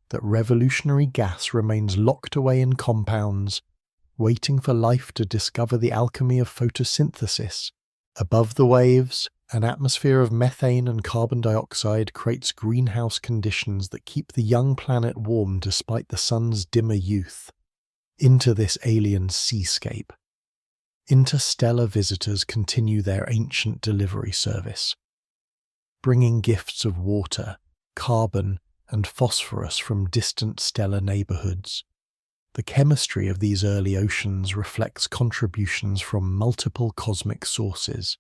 That revolutionary gas remains locked away in compounds, waiting for life to discover the alchemy of photosynthesis. Above the waves, An atmosphere of methane and carbon dioxide creates greenhouse conditions that keep the young planet warm despite the sun's dimmer youth. Into this alien seascape, interstellar visitors continue their ancient delivery service, bringing gifts of water, carbon, and phosphorus from distant stellar neighborhoods. The chemistry of these early oceans reflects contributions from multiple cosmic sources.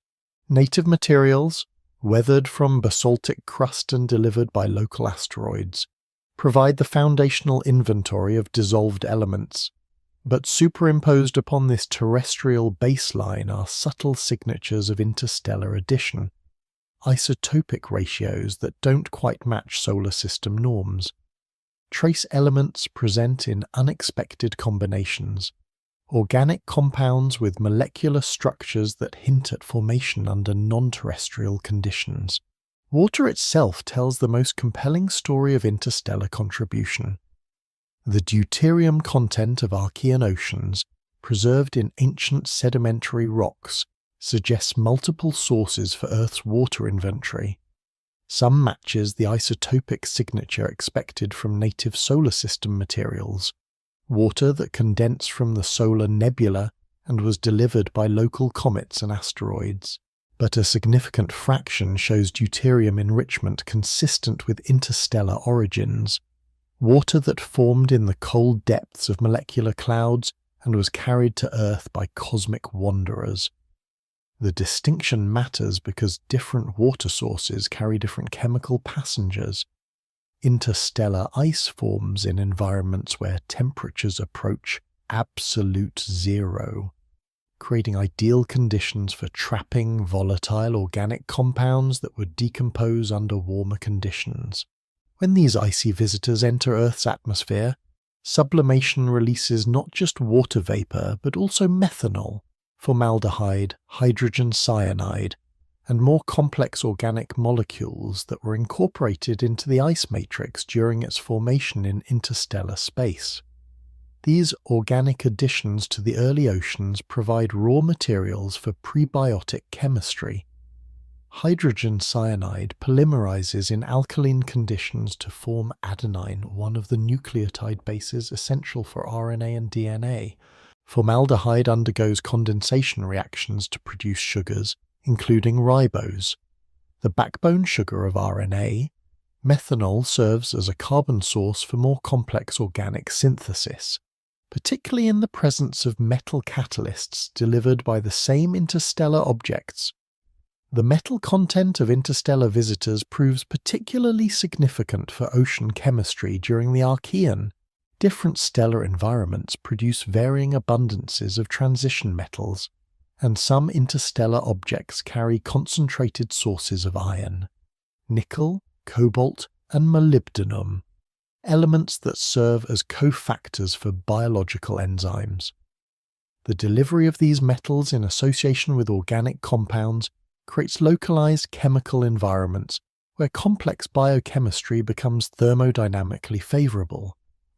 Native materials, weathered from basaltic crust and delivered by local asteroids, provide the foundational inventory of dissolved elements, but superimposed upon this terrestrial baseline are subtle signatures of interstellar addition, isotopic ratios that don't quite match solar system norms. Trace elements present in unexpected combinations, organic compounds with molecular structures that hint at formation under non-terrestrial conditions. Water itself tells the most compelling story of interstellar contribution. The deuterium content of Archean oceans, preserved in ancient sedimentary rocks, suggests multiple sources for Earth's water inventory. Some matches the isotopic signature expected from native solar system materials, water that condensed from the solar nebula and was delivered by local comets and asteroids. But a significant fraction shows deuterium enrichment consistent with interstellar origins, water that formed in the cold depths of molecular clouds and was carried to Earth by cosmic wanderers. The distinction matters because different water sources carry different chemical passengers. Interstellar ice forms in environments where temperatures approach absolute zero, creating ideal conditions for trapping volatile organic compounds that would decompose under warmer conditions. When these icy visitors enter Earth's atmosphere, sublimation releases not just water vapor but also methanol, formaldehyde, hydrogen cyanide, and more complex organic molecules that were incorporated into the ice matrix during its formation in interstellar space. These organic additions to the early oceans provide raw materials for prebiotic chemistry. Hydrogen cyanide polymerizes in alkaline conditions to form adenine, one of the nucleotide bases essential for RNA and DNA. Formaldehyde undergoes condensation reactions to produce sugars, including ribose, the backbone sugar of RNA. Methanol serves as a carbon source for more complex organic synthesis, particularly in the presence of metal catalysts delivered by the same interstellar objects. The metal content of interstellar visitors proves particularly significant for ocean chemistry during the Archean. Different stellar environments produce varying abundances of transition metals, and some interstellar objects carry concentrated sources of iron, nickel, cobalt, and molybdenum, elements that serve as cofactors for biological enzymes. The delivery of these metals in association with organic compounds creates localized chemical environments where complex biochemistry becomes thermodynamically favorable.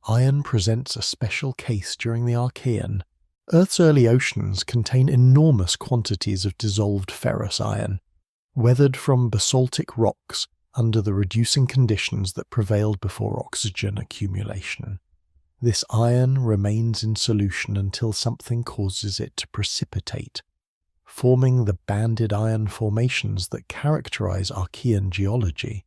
Iron presents a special case during the Archean. Earth's early oceans contain enormous quantities of dissolved ferrous iron, weathered from basaltic rocks under the reducing conditions that prevailed before oxygen accumulation. This iron remains in solution until something causes it to precipitate, forming the banded iron formations that characterize Archean geology.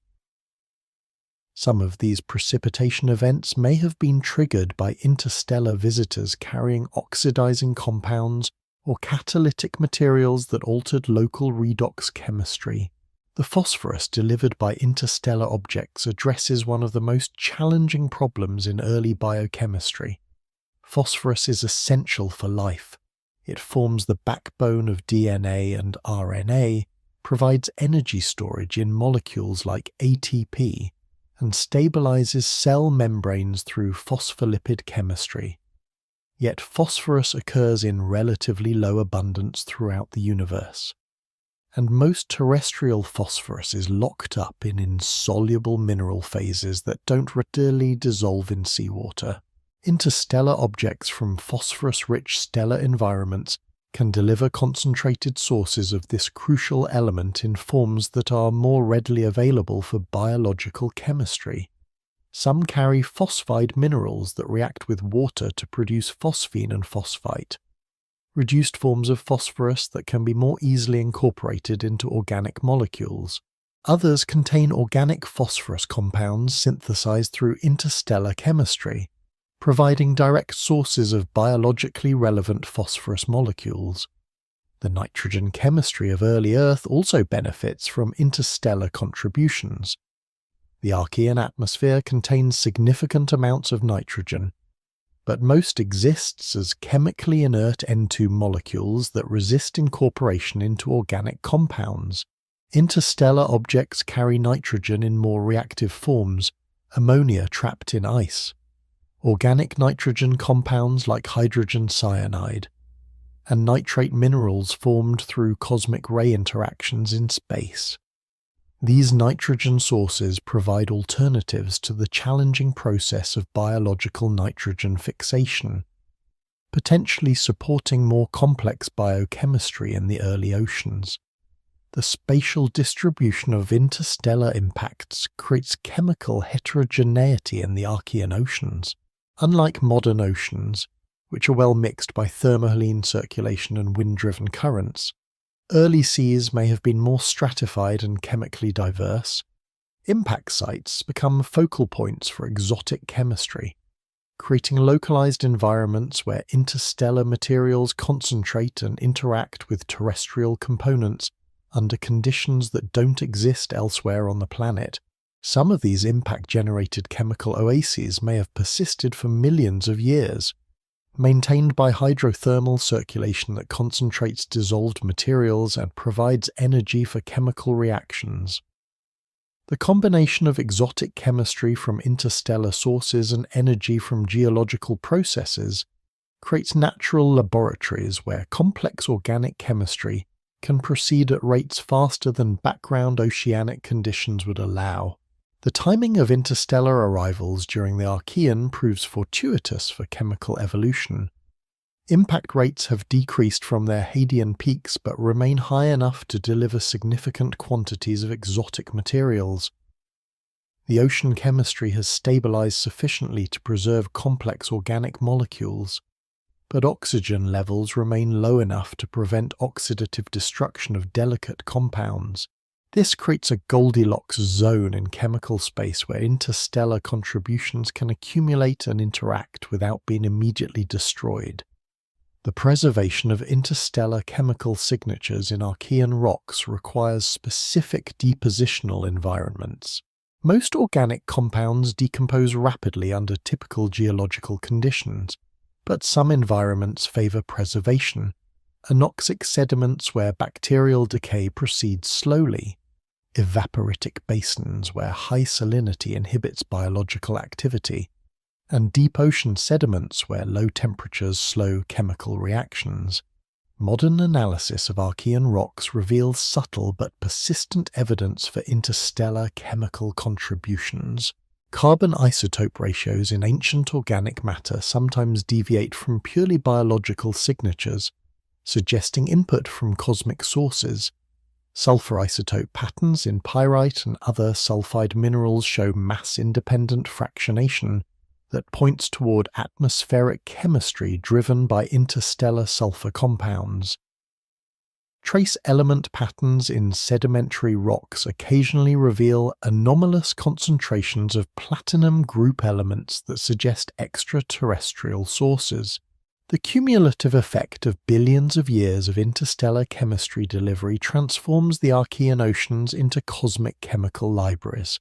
Some of these precipitation events may have been triggered by interstellar visitors carrying oxidizing compounds or catalytic materials that altered local redox chemistry. The phosphorus delivered by interstellar objects addresses one of the most challenging problems in early biochemistry. Phosphorus is essential for life. It forms the backbone of DNA and RNA, provides energy storage in molecules like ATP, and stabilizes cell membranes through phospholipid chemistry. Yet phosphorus occurs in relatively low abundance throughout the universe, and most terrestrial phosphorus is locked up in insoluble mineral phases that don't readily dissolve in seawater. Interstellar objects from phosphorus-rich stellar environments can deliver concentrated sources of this crucial element in forms that are more readily available for biological chemistry. Some carry phosphide minerals that react with water to produce phosphine and phosphite, reduced forms of phosphorus that can be more easily incorporated into organic molecules. Others contain organic phosphorus compounds synthesized through interstellar chemistry, providing direct sources of biologically relevant phosphorus molecules. The nitrogen chemistry of early Earth also benefits from interstellar contributions. The Archean atmosphere contains significant amounts of nitrogen, but most exists as chemically inert N2 molecules that resist incorporation into organic compounds. Interstellar objects carry nitrogen in more reactive forms, ammonia trapped in ice, organic nitrogen compounds like hydrogen cyanide, and nitrate minerals formed through cosmic ray interactions in space. These nitrogen sources provide alternatives to the challenging process of biological nitrogen fixation, potentially supporting more complex biochemistry in the early oceans. The spatial distribution of interstellar impacts creates chemical heterogeneity in the Archean oceans. Unlike modern oceans, which are well mixed by thermohaline circulation and wind-driven currents, early seas may have been more stratified and chemically diverse. Impact sites become focal points for exotic chemistry, creating localized environments where interstellar materials concentrate and interact with terrestrial components under conditions that don't exist elsewhere on the planet. Some of these impact-generated chemical oases may have persisted for millions of years, maintained by hydrothermal circulation that concentrates dissolved materials and provides energy for chemical reactions. The combination of exotic chemistry from interstellar sources and energy from geological processes creates natural laboratories where complex organic chemistry can proceed at rates faster than background oceanic conditions would allow. The timing of interstellar arrivals during the Archean proves fortuitous for chemical evolution. Impact rates have decreased from their Hadean peaks but remain high enough to deliver significant quantities of exotic materials. The ocean chemistry has stabilized sufficiently to preserve complex organic molecules, but oxygen levels remain low enough to prevent oxidative destruction of delicate compounds. This creates a Goldilocks zone in chemical space where interstellar contributions can accumulate and interact without being immediately destroyed. The preservation of interstellar chemical signatures in Archean rocks requires specific depositional environments. Most organic compounds decompose rapidly under typical geological conditions, but some environments favor preservation, anoxic sediments where bacterial decay proceeds slowly, evaporitic basins where high salinity inhibits biological activity, and deep ocean sediments where low temperatures slow chemical reactions. Modern analysis of Archean rocks reveals subtle but persistent evidence for interstellar chemical contributions. Carbon isotope ratios in ancient organic matter sometimes deviate from purely biological signatures, suggesting input from cosmic sources. Sulfur isotope patterns in pyrite and other sulfide minerals show mass-independent fractionation that points toward atmospheric chemistry driven by interstellar sulfur compounds. Trace element patterns in sedimentary rocks occasionally reveal anomalous concentrations of platinum group elements that suggest extraterrestrial sources. The cumulative effect of billions of years of interstellar chemistry delivery transforms the Archean oceans into cosmic chemical libraries.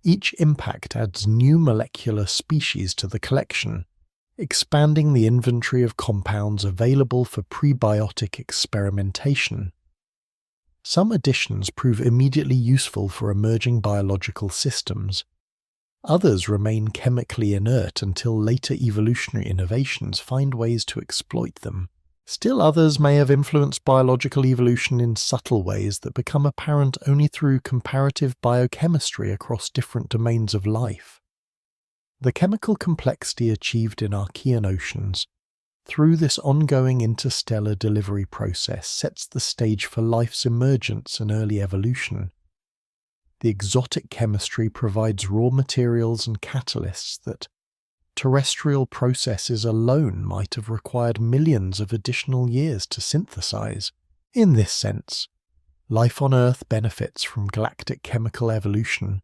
Each impact adds new molecular species to the collection, expanding the inventory of compounds available for prebiotic experimentation. Some additions prove immediately useful for emerging biological systems. Others remain chemically inert until later evolutionary innovations find ways to exploit them. Still others may have influenced biological evolution in subtle ways that become apparent only through comparative biochemistry across different domains of life. The chemical complexity achieved in Archean oceans through this ongoing interstellar delivery process sets the stage for life's emergence and early evolution. The exotic chemistry provides raw materials and catalysts that terrestrial processes alone might have required millions of additional years to synthesize. In this sense, life on Earth benefits from galactic chemical evolution.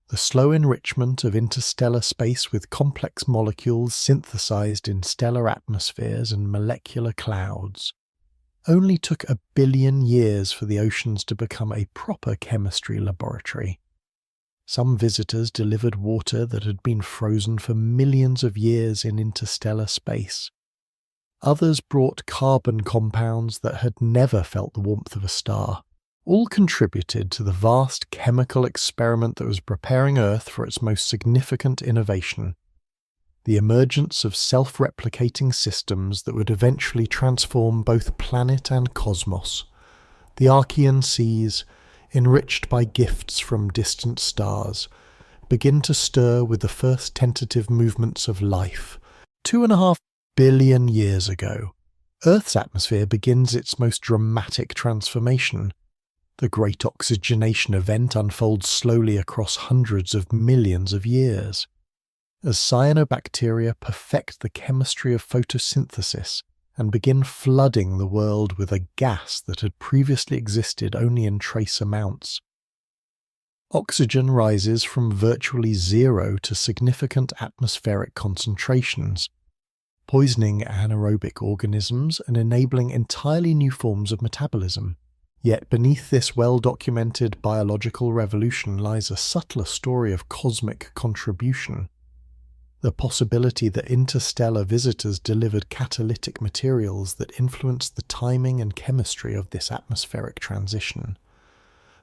The slow enrichment of interstellar space with complex molecules synthesized in stellar atmospheres and molecular clouds only took 1 billion years for the oceans to become a proper chemistry laboratory. Some visitors delivered water that had been frozen for millions of years in interstellar space. Others brought carbon compounds that had never felt the warmth of a star. All contributed to the vast chemical experiment that was preparing Earth for its most significant innovation, the emergence of self-replicating systems that would eventually transform both planet and cosmos. The Archean seas, enriched by gifts from distant stars, begin to stir with the first tentative movements of life. 2.5 billion years ago, Earth's atmosphere begins its most dramatic transformation. The Great Oxygenation Event unfolds slowly across hundreds of millions of years. As cyanobacteria perfect the chemistry of photosynthesis and begin flooding the world with a gas that had previously existed only in trace amounts. Oxygen rises from virtually zero to significant atmospheric concentrations, poisoning anaerobic organisms and enabling entirely new forms of metabolism. Yet beneath this well-documented biological revolution lies a subtler story of cosmic contribution. The possibility that interstellar visitors delivered catalytic materials that influenced the timing and chemistry of this atmospheric transition.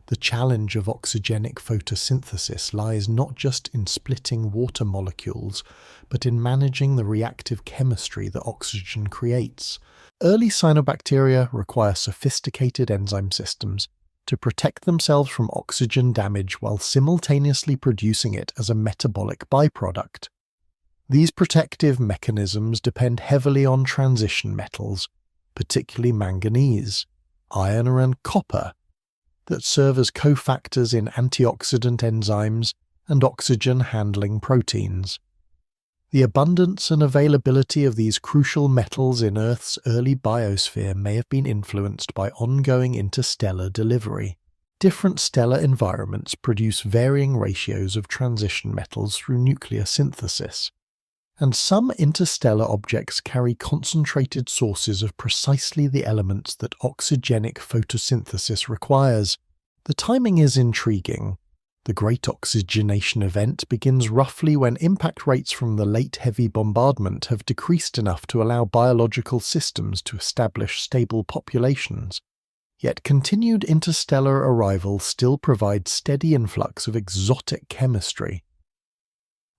The challenge of oxygenic photosynthesis lies not just in splitting water molecules, but in managing the reactive chemistry that oxygen creates. Early cyanobacteria require sophisticated enzyme systems to protect themselves from oxygen damage while simultaneously producing it as a metabolic byproduct. These protective mechanisms depend heavily on transition metals, particularly manganese, iron and copper, that serve as cofactors in antioxidant enzymes and oxygen-handling proteins. The abundance and availability of these crucial metals in Earth's early biosphere may have been influenced by ongoing interstellar delivery. Different stellar environments produce varying ratios of transition metals through nuclear synthesis, and some interstellar objects carry concentrated sources of precisely the elements that oxygenic photosynthesis requires. The timing is intriguing. The Great Oxygenation Event begins roughly when impact rates from the late heavy bombardment have decreased enough to allow biological systems to establish stable populations. Yet continued interstellar arrival still provides steady influx of exotic chemistry.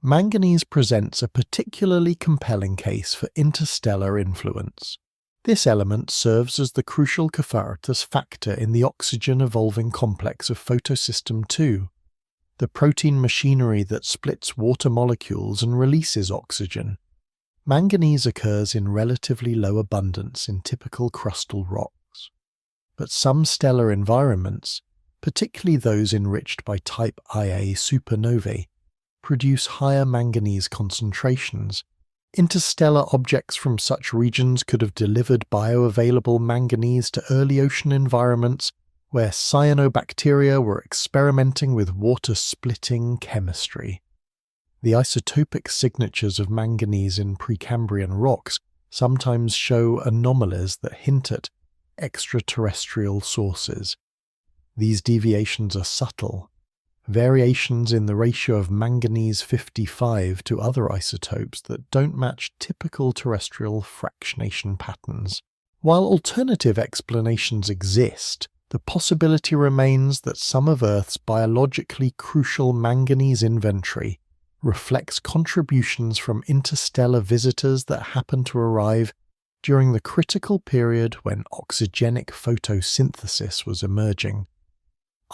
Manganese presents a particularly compelling case for interstellar influence. This element serves as the crucial cofactors factor in the oxygen-evolving complex of photosystem II, the protein machinery that splits water molecules and releases oxygen. Manganese occurs in relatively low abundance in typical crustal rocks, but some stellar environments, particularly those enriched by type Ia supernovae, produce higher manganese concentrations. Interstellar objects from such regions could have delivered bioavailable manganese to early ocean environments where cyanobacteria were experimenting with water-splitting chemistry. The isotopic signatures of manganese in Precambrian rocks sometimes show anomalies that hint at extraterrestrial sources. These deviations are subtle, variations in the ratio of manganese 55 to other isotopes that don't match typical terrestrial fractionation patterns. While alternative explanations exist, the possibility remains that some of Earth's biologically crucial manganese inventory reflects contributions from interstellar visitors that happen to arrive during the critical period when oxygenic photosynthesis was emerging.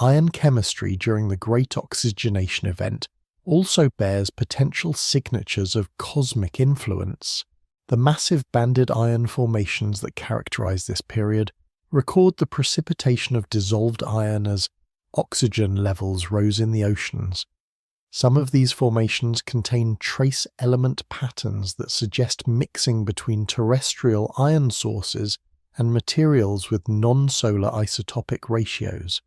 Iron chemistry during the Great Oxygenation Event also bears potential signatures of cosmic influence. The massive banded iron formations that characterize this period record the precipitation of dissolved iron as oxygen levels rose in the oceans. Some of these formations contain trace element patterns that suggest mixing between terrestrial iron sources and materials with non-solar isotopic ratios.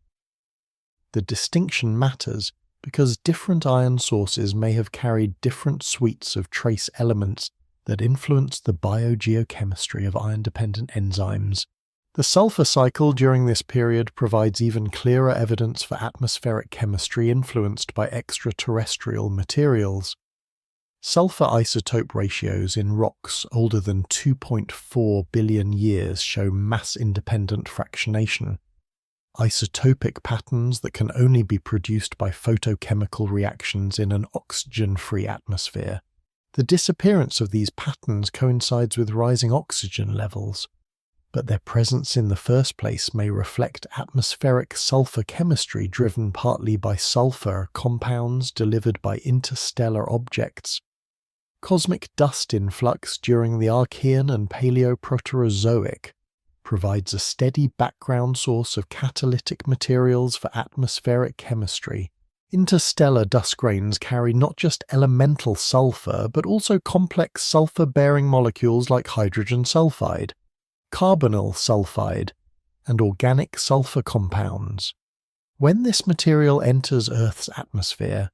The distinction matters because different iron sources may have carried different suites of trace elements that influence the biogeochemistry of iron-dependent enzymes. The sulfur cycle during this period provides even clearer evidence for atmospheric chemistry influenced by extraterrestrial materials. Sulfur isotope ratios in rocks older than 2.4 billion years show mass-independent fractionation, isotopic patterns that can only be produced by photochemical reactions in an oxygen-free atmosphere. The disappearance of these patterns coincides with rising oxygen levels, but their presence in the first place may reflect atmospheric sulfur chemistry driven partly by sulfur compounds delivered by interstellar objects. Cosmic dust influx during the Archean and Paleoproterozoic provides a steady background source of catalytic materials for atmospheric chemistry. Interstellar dust grains carry not just elemental sulfur, but also complex sulfur-bearing molecules like hydrogen sulfide, carbonyl sulfide, and organic sulfur compounds. When this material enters Earth's atmosphere,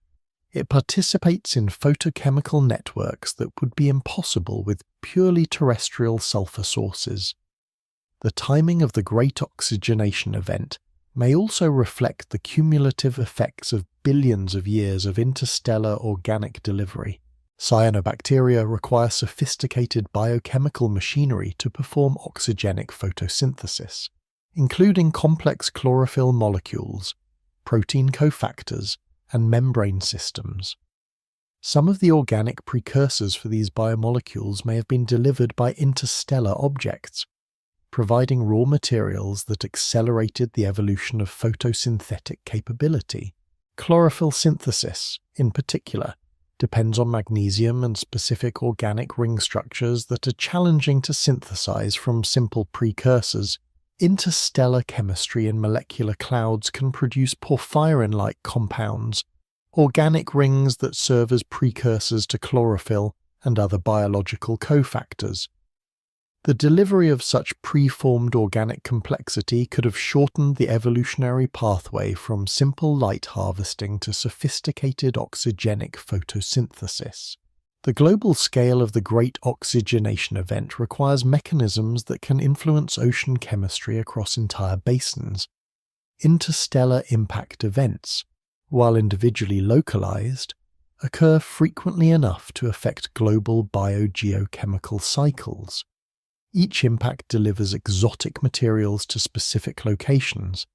it participates in photochemical networks that would be impossible with purely terrestrial sulfur sources. The timing of the Great Oxygenation Event may also reflect the cumulative effects of billions of years of interstellar organic delivery. Cyanobacteria require sophisticated biochemical machinery to perform oxygenic photosynthesis, including complex chlorophyll molecules, protein cofactors, and membrane systems. Some of the organic precursors for these biomolecules may have been delivered by interstellar objects, providing raw materials that accelerated the evolution of photosynthetic capability. Chlorophyll synthesis, in particular, depends on magnesium and specific organic ring structures that are challenging to synthesize from simple precursors. Interstellar chemistry in molecular clouds can produce porphyrin-like compounds, organic rings that serve as precursors to chlorophyll and other biological cofactors. The delivery of such preformed organic complexity could have shortened the evolutionary pathway from simple light harvesting to sophisticated oxygenic photosynthesis. The global scale of the Great Oxygenation Event requires mechanisms that can influence ocean chemistry across entire basins. Interstellar impact events, while individually localized, occur frequently enough to affect global biogeochemical cycles. Each impact delivers exotic materials to specific locations,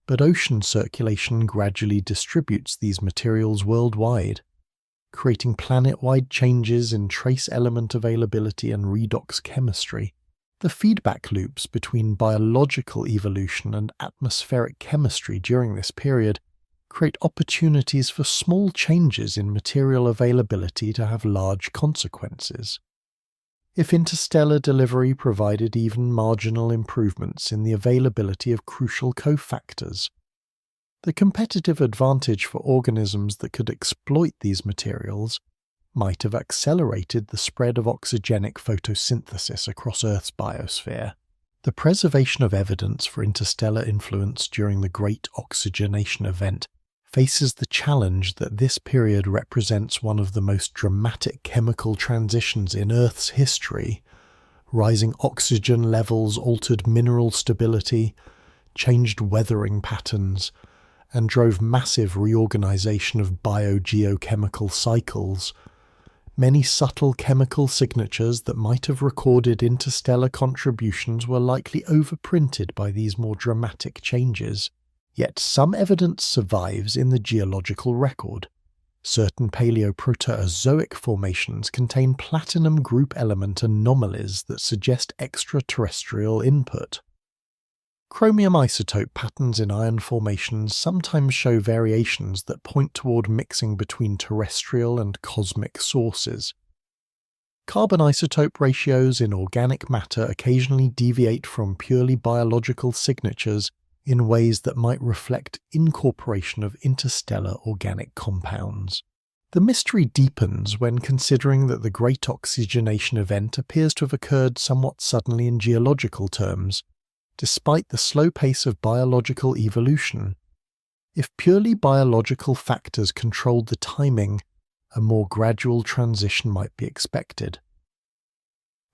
but ocean circulation gradually distributes these materials worldwide, creating planet-wide changes in trace element availability and redox chemistry. The feedback loops between biological evolution and atmospheric chemistry during this period create opportunities for small changes in material availability to have large consequences. If interstellar delivery provided even marginal improvements in the availability of crucial cofactors, the competitive advantage for organisms that could exploit these materials might have accelerated the spread of oxygenic photosynthesis across Earth's biosphere. The preservation of evidence for interstellar influence during the Great Oxygenation Event faces the challenge that this period represents one of the most dramatic chemical transitions in Earth's history. Rising oxygen levels altered mineral stability, changed weathering patterns, and drove massive reorganization of biogeochemical cycles. Many subtle chemical signatures that might have recorded interstellar contributions were likely overprinted by these more dramatic changes. Yet some evidence survives in the geological record. Certain Paleoproterozoic formations contain platinum group element anomalies that suggest extraterrestrial input. Chromium isotope patterns in iron formations sometimes show variations that point toward mixing between terrestrial and cosmic sources. Carbon isotope ratios in organic matter occasionally deviate from purely biological signatures in ways that might reflect incorporation of interstellar organic compounds. The mystery deepens when considering that the Great Oxygenation event appears to have occurred somewhat suddenly in geological terms, despite the slow pace of biological evolution. If purely biological factors controlled the timing, a more gradual transition might be expected.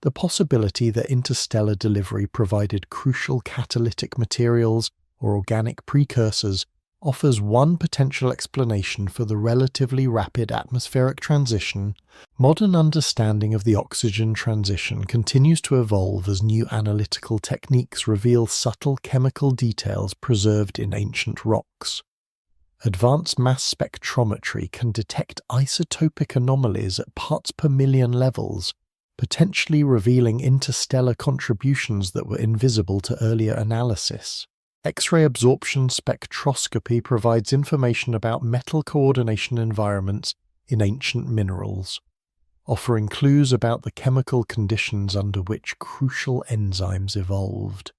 The possibility that interstellar delivery provided crucial catalytic materials or organic precursors offers one potential explanation for the relatively rapid atmospheric transition. Modern understanding of the oxygen transition continues to evolve as new analytical techniques reveal subtle chemical details preserved in ancient rocks. Advanced mass spectrometry can detect isotopic anomalies at parts per million levels, potentially revealing interstellar contributions that were invisible to earlier analysis. X-ray absorption spectroscopy provides information about metal coordination environments in ancient minerals, offering clues about the chemical conditions under which crucial enzymes evolved.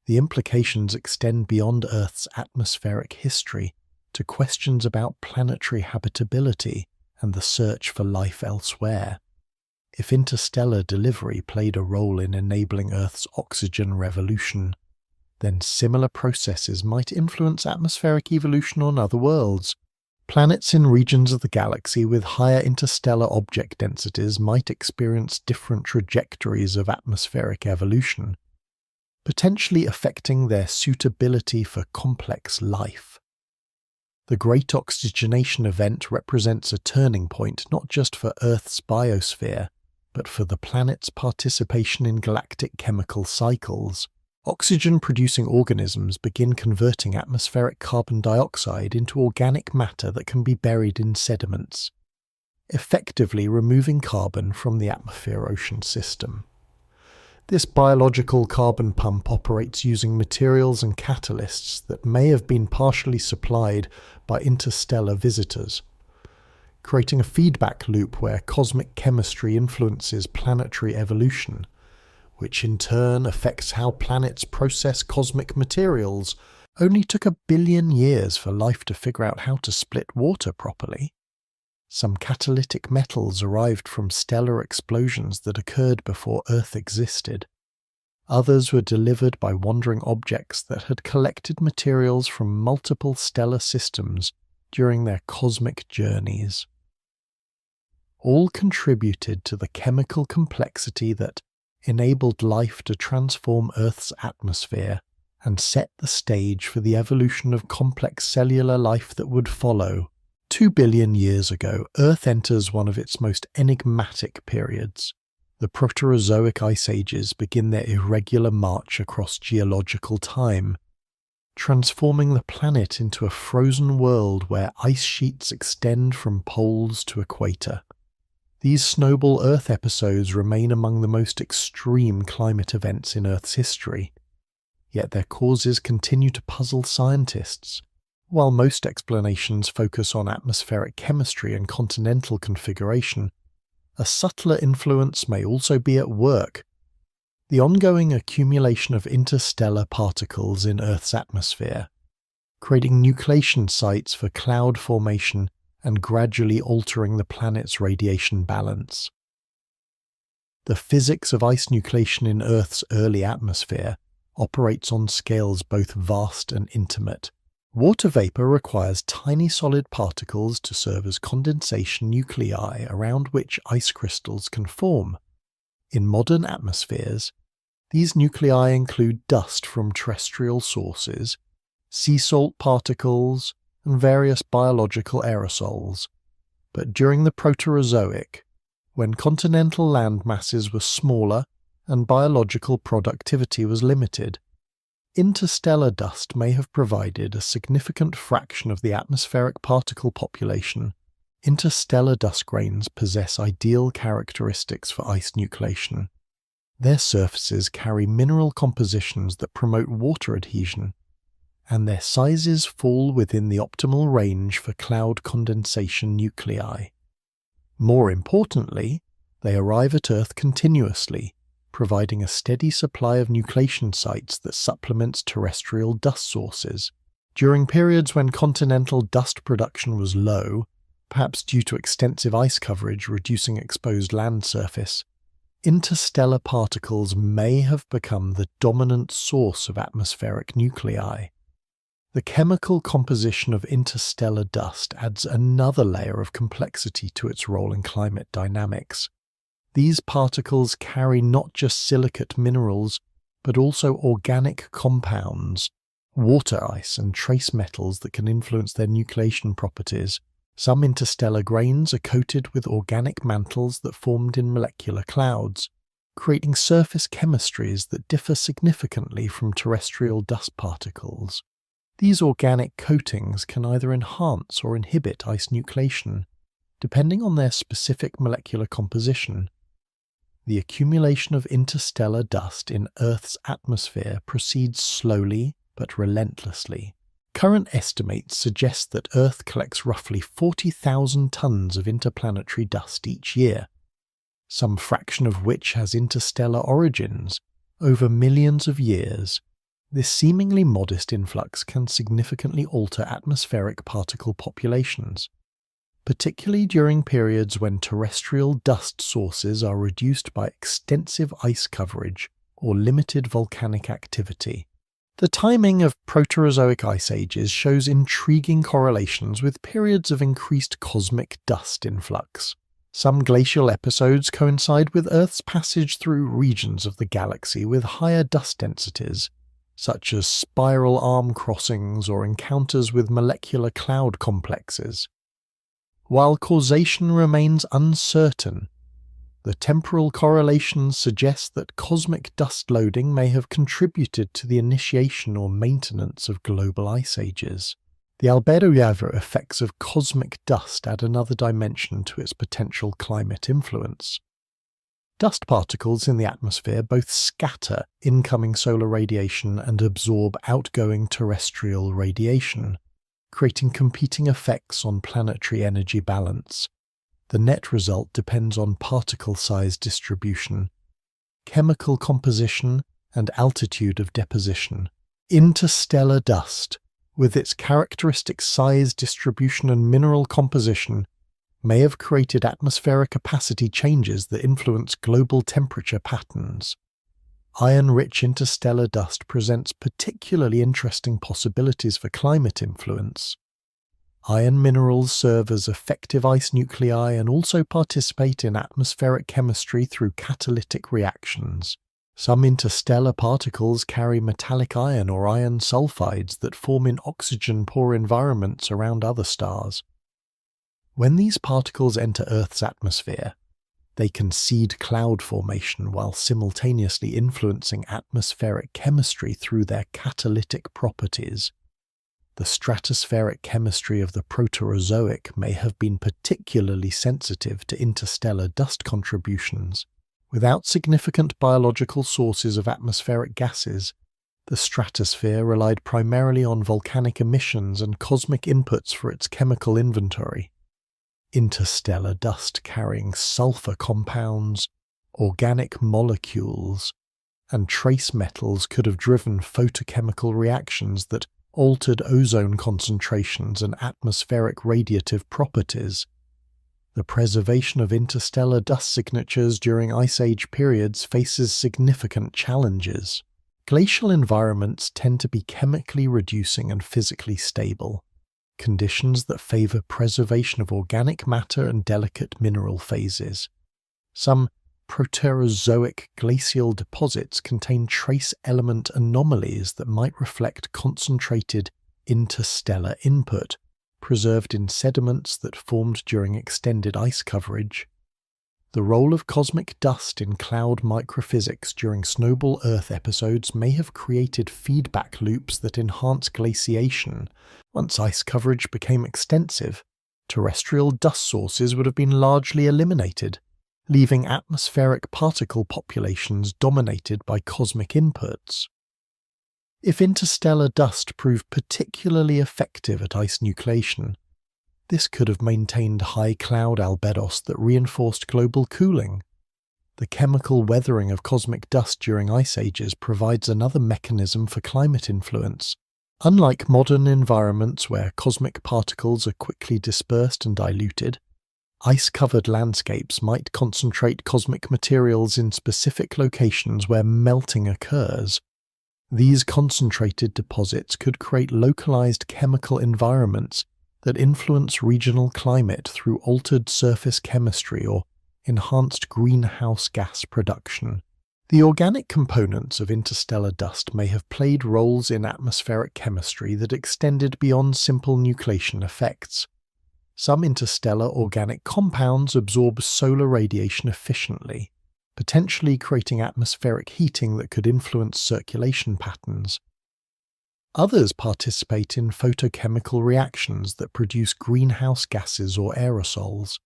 The implications extend beyond Earth's atmospheric history to questions about planetary habitability and the search for life elsewhere. If interstellar delivery played a role in enabling Earth's oxygen revolution, then similar processes might influence atmospheric evolution on other worlds. Planets in regions of the galaxy with higher interstellar object densities might experience different trajectories of atmospheric evolution, potentially affecting their suitability for complex life. The Great Oxygenation event represents a turning point not just for Earth's biosphere, but for the planet's participation in galactic chemical cycles. Oxygen-producing organisms begin converting atmospheric carbon dioxide into organic matter that can be buried in sediments, effectively removing carbon from the atmosphere-ocean system. This biological carbon pump operates using materials and catalysts that may have been partially supplied by interstellar visitors, creating a feedback loop where cosmic chemistry influences planetary evolution, which in turn affects how planets process cosmic materials. Only took 1 billion years for life to figure out how to split water properly. Some catalytic metals arrived from stellar explosions that occurred before Earth existed. Others were delivered by wandering objects that had collected materials from multiple stellar systems during their cosmic journeys. All contributed to the chemical complexity that enabled life to transform Earth's atmosphere and set the stage for the evolution of complex cellular life that would follow. 2 billion years ago, Earth enters one of its most enigmatic periods. The Proterozoic ice ages begin their irregular march across geological time, transforming the planet into a frozen world where ice sheets extend from poles to equator. These snowball Earth episodes remain among the most extreme climate events in Earth's history, yet their causes continue to puzzle scientists. While most explanations focus on atmospheric chemistry and continental configuration, a subtler influence may also be at work. The ongoing accumulation of interstellar particles in Earth's atmosphere, creating nucleation sites for cloud formation and gradually altering the planet's radiation balance. The physics of ice nucleation in Earth's early atmosphere operates on scales both vast and intimate. Water vapor requires tiny solid particles to serve as condensation nuclei around which ice crystals can form. In modern atmospheres, these nuclei include dust from terrestrial sources, sea salt particles, and various biological aerosols. But during the Proterozoic, when continental land masses were smaller and biological productivity was limited, interstellar dust may have provided a significant fraction of the atmospheric particle population. Interstellar dust grains possess ideal characteristics for ice nucleation. Their surfaces carry mineral compositions that promote water adhesion, and their sizes fall within the optimal range for cloud condensation nuclei. More importantly, They arrive at Earth continuously, providing a steady supply of nucleation sites that supplements terrestrial dust sources. During periods when continental dust production was low, perhaps due to extensive ice coverage reducing exposed land surface, interstellar particles may have become the dominant source of atmospheric nuclei. The chemical composition of interstellar dust adds another layer of complexity to its role in climate dynamics. These particles carry not just silicate minerals, but also organic compounds, water ice and trace metals that can influence their nucleation properties. Some interstellar grains are coated with organic mantles that formed in molecular clouds, creating surface chemistries that differ significantly from terrestrial dust particles. These organic coatings can either enhance or inhibit ice nucleation, depending on their specific molecular composition. The accumulation of interstellar dust in Earth's atmosphere proceeds slowly but relentlessly. Current estimates suggest that Earth collects roughly 40,000 tons of interplanetary dust each year, some fraction of which has interstellar origins. Over millions of years, this seemingly modest influx can significantly alter atmospheric particle populations, particularly during periods when terrestrial dust sources are reduced by extensive ice coverage or limited volcanic activity. The timing of Proterozoic ice ages shows intriguing correlations with periods of increased cosmic dust influx. Some glacial episodes coincide with Earth's passage through regions of the galaxy with higher dust densities, such as spiral arm crossings or encounters with molecular cloud complexes. While causation remains uncertain, the temporal correlations suggest that cosmic dust loading may have contributed to the initiation or maintenance of global ice ages. The albedo-Yavor effects of cosmic dust add another dimension to its potential climate influence. Dust particles in the atmosphere both scatter incoming solar radiation and absorb outgoing terrestrial radiation, creating competing effects on planetary energy balance. The net result depends on particle size distribution, chemical composition, and altitude of deposition. Interstellar dust, with its characteristic size distribution and mineral composition, may have created atmospheric opacity changes that influence global temperature patterns. Iron-rich interstellar dust presents particularly interesting possibilities for climate influence. Iron minerals serve as effective ice nuclei and also participate in atmospheric chemistry through catalytic reactions. Some interstellar particles carry metallic iron or iron sulfides that form in oxygen-poor environments around other stars. When these particles enter Earth's atmosphere, they can seed cloud formation while simultaneously influencing atmospheric chemistry through their catalytic properties. The stratospheric chemistry of the Proterozoic may have been particularly sensitive to interstellar dust contributions. Without significant biological sources of atmospheric gases, the stratosphere relied primarily on volcanic emissions and cosmic inputs for its chemical inventory. Interstellar dust carrying sulfur compounds, organic molecules, and trace metals could have driven photochemical reactions that altered ozone concentrations and atmospheric radiative properties. The preservation of interstellar dust signatures during Ice Age periods faces significant challenges. Glacial environments tend to be chemically reducing and physically stable, conditions that favor preservation of organic matter and delicate mineral phases. Some Proterozoic glacial deposits contain trace element anomalies that might reflect concentrated interstellar input, preserved in sediments that formed during extended ice coverage. The role of cosmic dust in cloud microphysics during snowball Earth episodes may have created feedback loops that enhance glaciation. Once ice coverage became extensive, terrestrial dust sources would have been largely eliminated, leaving atmospheric particle populations dominated by cosmic inputs. If interstellar dust proved particularly effective at ice nucleation, this could have maintained high cloud albedos that reinforced global cooling. The chemical weathering of cosmic dust during ice ages provides another mechanism for climate influence. Unlike modern environments where cosmic particles are quickly dispersed and diluted, ice-covered landscapes might concentrate cosmic materials in specific locations where melting occurs. These concentrated deposits could create localized chemical environments that influence regional climate through altered surface chemistry or enhanced greenhouse gas production. The organic components of interstellar dust may have played roles in atmospheric chemistry that extended beyond simple nucleation effects. Some interstellar organic compounds absorb solar radiation efficiently, potentially creating atmospheric heating that could influence circulation patterns. Others participate in photochemical reactions that produce greenhouse gases or aerosols,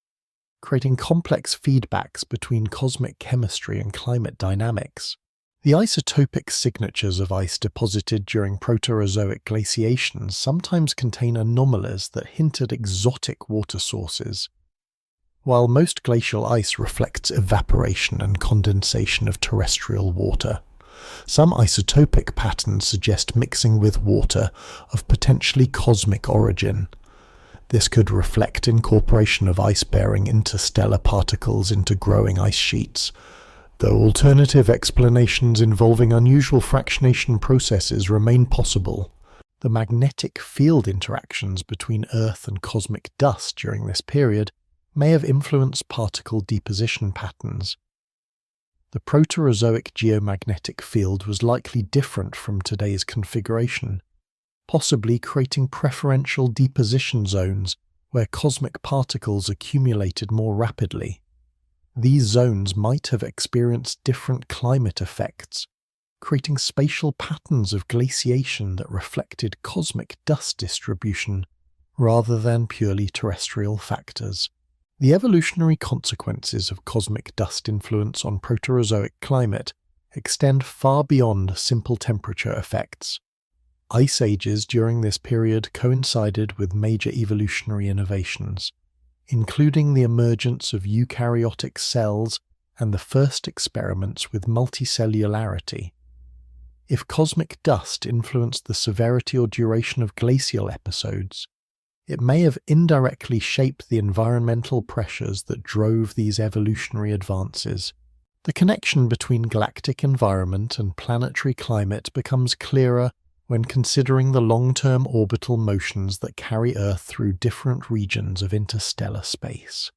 creating complex feedbacks between cosmic chemistry and climate dynamics. The isotopic signatures of ice deposited during Proterozoic glaciations sometimes contain anomalies that hint at exotic water sources. While most glacial ice reflects evaporation and condensation of terrestrial water, some isotopic patterns suggest mixing with water of potentially cosmic origin. This could reflect incorporation of ice-bearing interstellar particles into growing ice sheets, though alternative explanations involving unusual fractionation processes remain possible. The magnetic field interactions between Earth and cosmic dust during this period may have influenced particle deposition patterns. The Proterozoic geomagnetic field was likely different from today's configuration, possibly creating preferential deposition zones where cosmic particles accumulated more rapidly. These zones might have experienced different climate effects, creating spatial patterns of glaciation that reflected cosmic dust distribution rather than purely terrestrial factors. The evolutionary consequences of cosmic dust influence on Proterozoic climate extend far beyond simple temperature effects. Ice ages during this period coincided with major evolutionary innovations, including the emergence of eukaryotic cells and the first experiments with multicellularity. If cosmic dust influenced the severity or duration of glacial episodes, it may have indirectly shaped the environmental pressures that drove these evolutionary advances. The connection between galactic environment and planetary climate becomes clearer when considering the long-term orbital motions that carry Earth through different regions of interstellar space.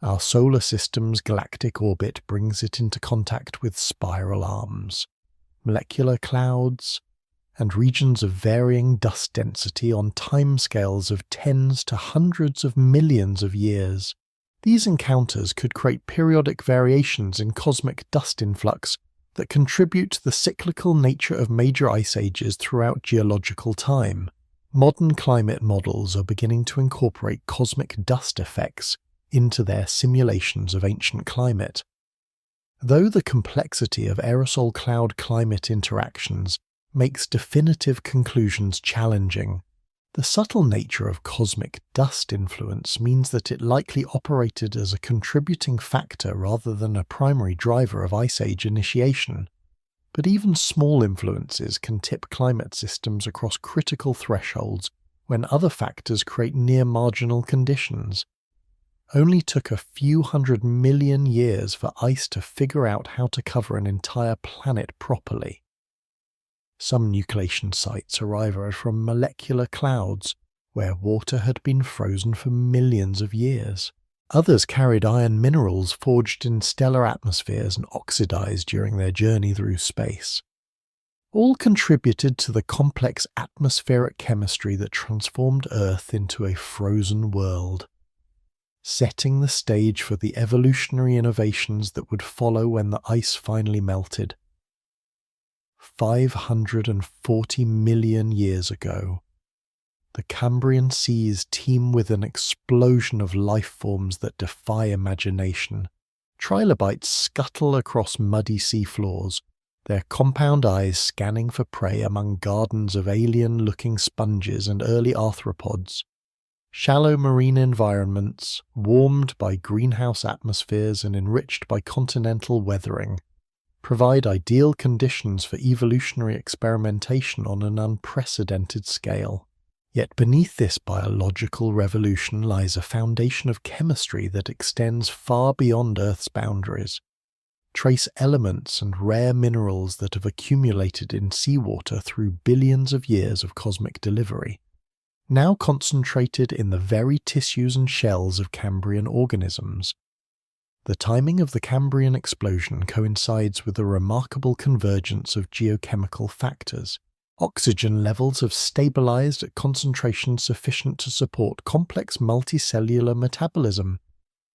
Our solar system's galactic orbit brings it into contact with spiral arms, molecular clouds, and regions of varying dust density on timescales of tens to hundreds of millions of years. These encounters could create periodic variations in cosmic dust influx that contribute to the cyclical nature of major ice ages throughout geological time. Modern climate models are beginning to incorporate cosmic dust effects into their simulations of ancient climate. Though the complexity of aerosol cloud-climate interactions makes definitive conclusions challenging, the subtle nature of cosmic dust influence means that it likely operated as a contributing factor rather than a primary driver of ice age initiation. But even small influences can tip climate systems across critical thresholds when other factors create near-marginal conditions. Only took a few 100 million years for ice to figure out how to cover an entire planet properly. Some nucleation sites arrive from molecular clouds, where water had been frozen for millions of years. Others carried iron minerals forged in stellar atmospheres and oxidized during their journey through space. All contributed to the complex atmospheric chemistry that transformed Earth into a frozen world, setting the stage for the evolutionary innovations that would follow when the ice finally melted. 540 million years ago, the Cambrian seas teem with an explosion of life forms that defy imagination. Trilobites scuttle across muddy seafloors, their compound eyes scanning for prey among gardens of alien-looking sponges and early arthropods. Shallow marine environments, warmed by greenhouse atmospheres and enriched by continental weathering, provide ideal conditions for evolutionary experimentation on an unprecedented scale. Yet beneath this biological revolution lies a foundation of chemistry that extends far beyond Earth's boundaries. Trace elements and rare minerals that have accumulated in seawater through billions of years of cosmic delivery, now concentrated in the very tissues and shells of Cambrian organisms. The timing of the Cambrian explosion coincides with a remarkable convergence of geochemical factors. Oxygen levels have stabilized at concentrations sufficient to support complex multicellular metabolism,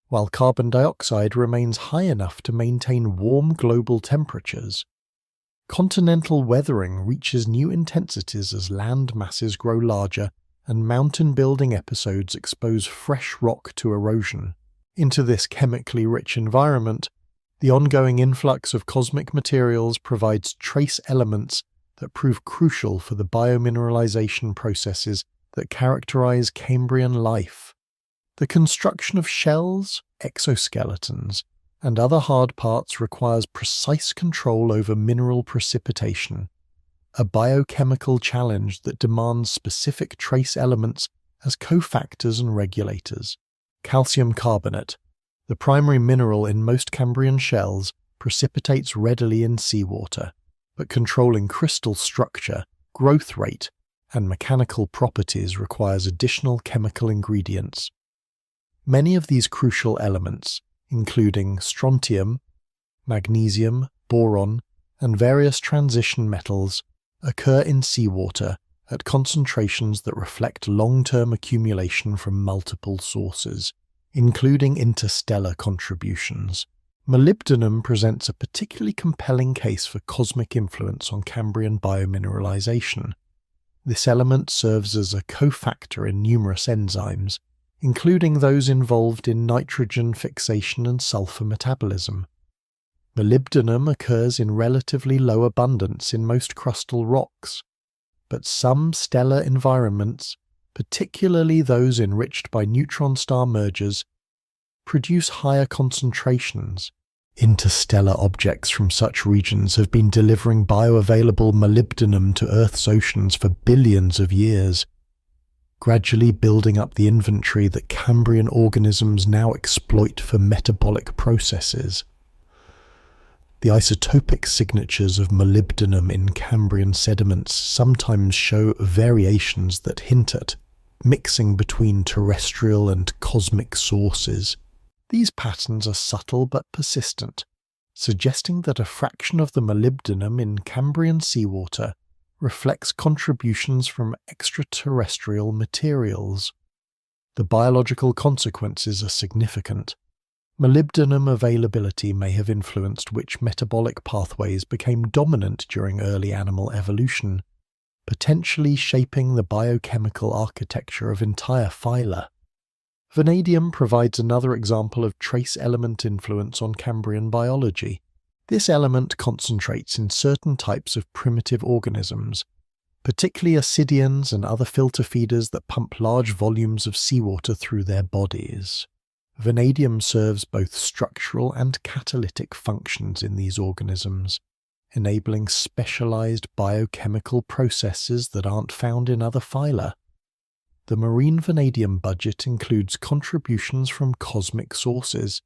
while carbon dioxide remains high enough to maintain warm global temperatures. Continental weathering reaches new intensities as land masses grow larger and mountain-building episodes expose fresh rock to erosion. Into this chemically rich environment, the ongoing influx of cosmic materials provides trace elements that prove crucial for the biomineralization processes that characterize Cambrian life. The construction of shells, exoskeletons, and other hard parts requires precise control over mineral precipitation, a biochemical challenge that demands specific trace elements as cofactors and regulators. Calcium carbonate, the primary mineral in most Cambrian shells, precipitates readily in seawater, but controlling crystal structure, growth rate, and mechanical properties requires additional chemical ingredients. Many of these crucial elements, including strontium, magnesium, boron, and various transition metals, occur in seawater at concentrations that reflect long-term accumulation from multiple sources, including interstellar contributions. Molybdenum presents a particularly compelling case for cosmic influence on Cambrian biomineralization. This element serves as a cofactor in numerous enzymes, including those involved in nitrogen fixation and sulfur metabolism. Molybdenum occurs in relatively low abundance in most crustal rocks, but some stellar environments, particularly those enriched by neutron star mergers, produce higher concentrations. Interstellar objects from such regions have been delivering bioavailable molybdenum to Earth's oceans for billions of years, gradually building up the inventory that Cambrian organisms now exploit for metabolic processes. The isotopic signatures of molybdenum in Cambrian sediments sometimes show variations that hint at mixing between terrestrial and cosmic sources. These patterns are subtle but persistent, suggesting that a fraction of the molybdenum in Cambrian seawater reflects contributions from extraterrestrial materials. The biological consequences are significant. Molybdenum availability may have influenced which metabolic pathways became dominant during early animal evolution, potentially shaping the biochemical architecture of entire phyla. Vanadium provides another example of trace element influence on Cambrian biology. This element concentrates in certain types of primitive organisms, particularly ascidians and other filter feeders that pump large volumes of seawater through their bodies. Vanadium serves both structural and catalytic functions in these organisms, enabling specialized biochemical processes that aren't found in other phyla. The marine vanadium budget includes contributions from cosmic sources,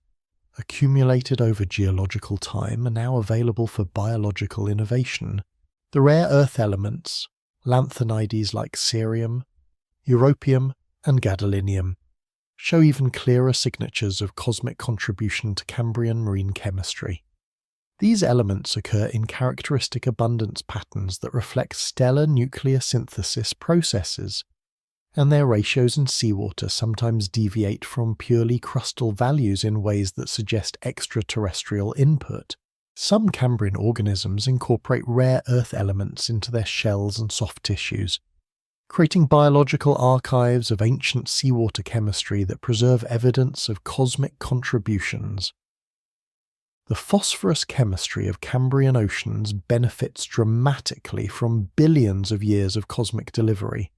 accumulated over geological time and now available for biological innovation. The rare earth elements, lanthanides like cerium, europium, and gadolinium, show even clearer signatures of cosmic contribution to Cambrian marine chemistry. These elements occur in characteristic abundance patterns that reflect stellar nuclear synthesis processes, and their ratios in seawater sometimes deviate from purely crustal values in ways that suggest extraterrestrial input. Some Cambrian organisms incorporate rare earth elements into their shells and soft tissues, creating biological archives of ancient seawater chemistry that preserve evidence of cosmic contributions. The phosphorus chemistry of Cambrian oceans benefits dramatically from billions of years of cosmic delivery.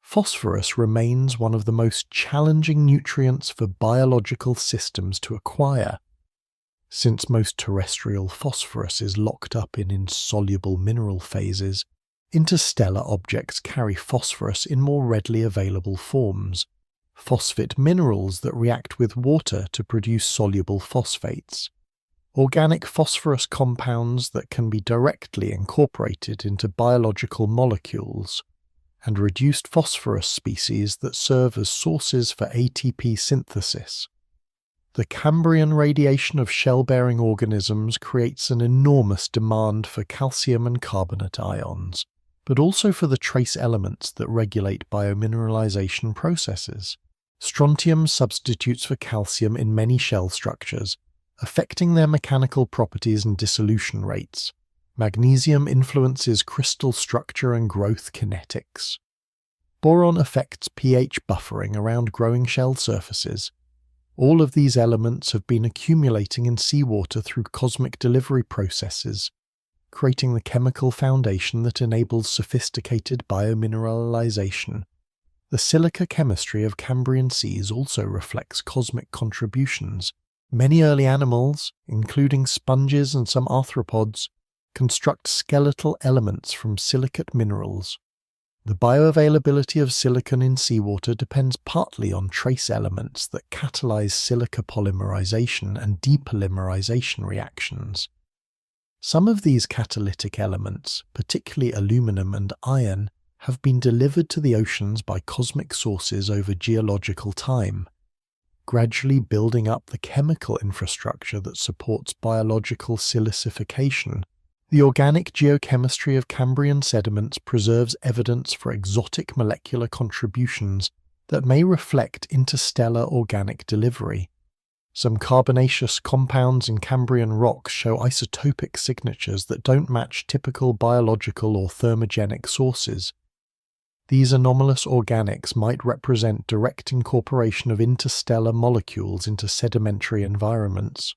Phosphorus remains one of the most challenging nutrients for biological systems to acquire. Since most terrestrial phosphorus is locked up in insoluble mineral phases, interstellar objects carry phosphorus in more readily available forms, phosphate minerals that react with water to produce soluble phosphates, organic phosphorus compounds that can be directly incorporated into biological molecules, and reduced phosphorus species that serve as sources for ATP synthesis. The Cambrian radiation of shell-bearing organisms creates an enormous demand for calcium and carbonate ions, but also for the trace elements that regulate biomineralization processes. Strontium substitutes for calcium in many shell structures, affecting their mechanical properties and dissolution rates. Magnesium influences crystal structure and growth kinetics. Boron affects pH buffering around growing shell surfaces. All of these elements have been accumulating in seawater through cosmic delivery processes, creating the chemical foundation that enables sophisticated biomineralization. The silica chemistry of Cambrian seas also reflects cosmic contributions. Many early animals, including sponges and some arthropods, construct skeletal elements from silicate minerals. The bioavailability of silicon in seawater depends partly on trace elements that catalyze silica polymerization and depolymerization reactions. Some of these catalytic elements, particularly aluminum and iron, have been delivered to the oceans by cosmic sources over geological time, gradually building up the chemical infrastructure that supports biological silicification. The organic geochemistry of Cambrian sediments preserves evidence for exotic molecular contributions that may reflect interstellar organic delivery. Some carbonaceous compounds in Cambrian rocks show isotopic signatures that don't match typical biological or thermogenic sources. These anomalous organics might represent direct incorporation of interstellar molecules into sedimentary environments,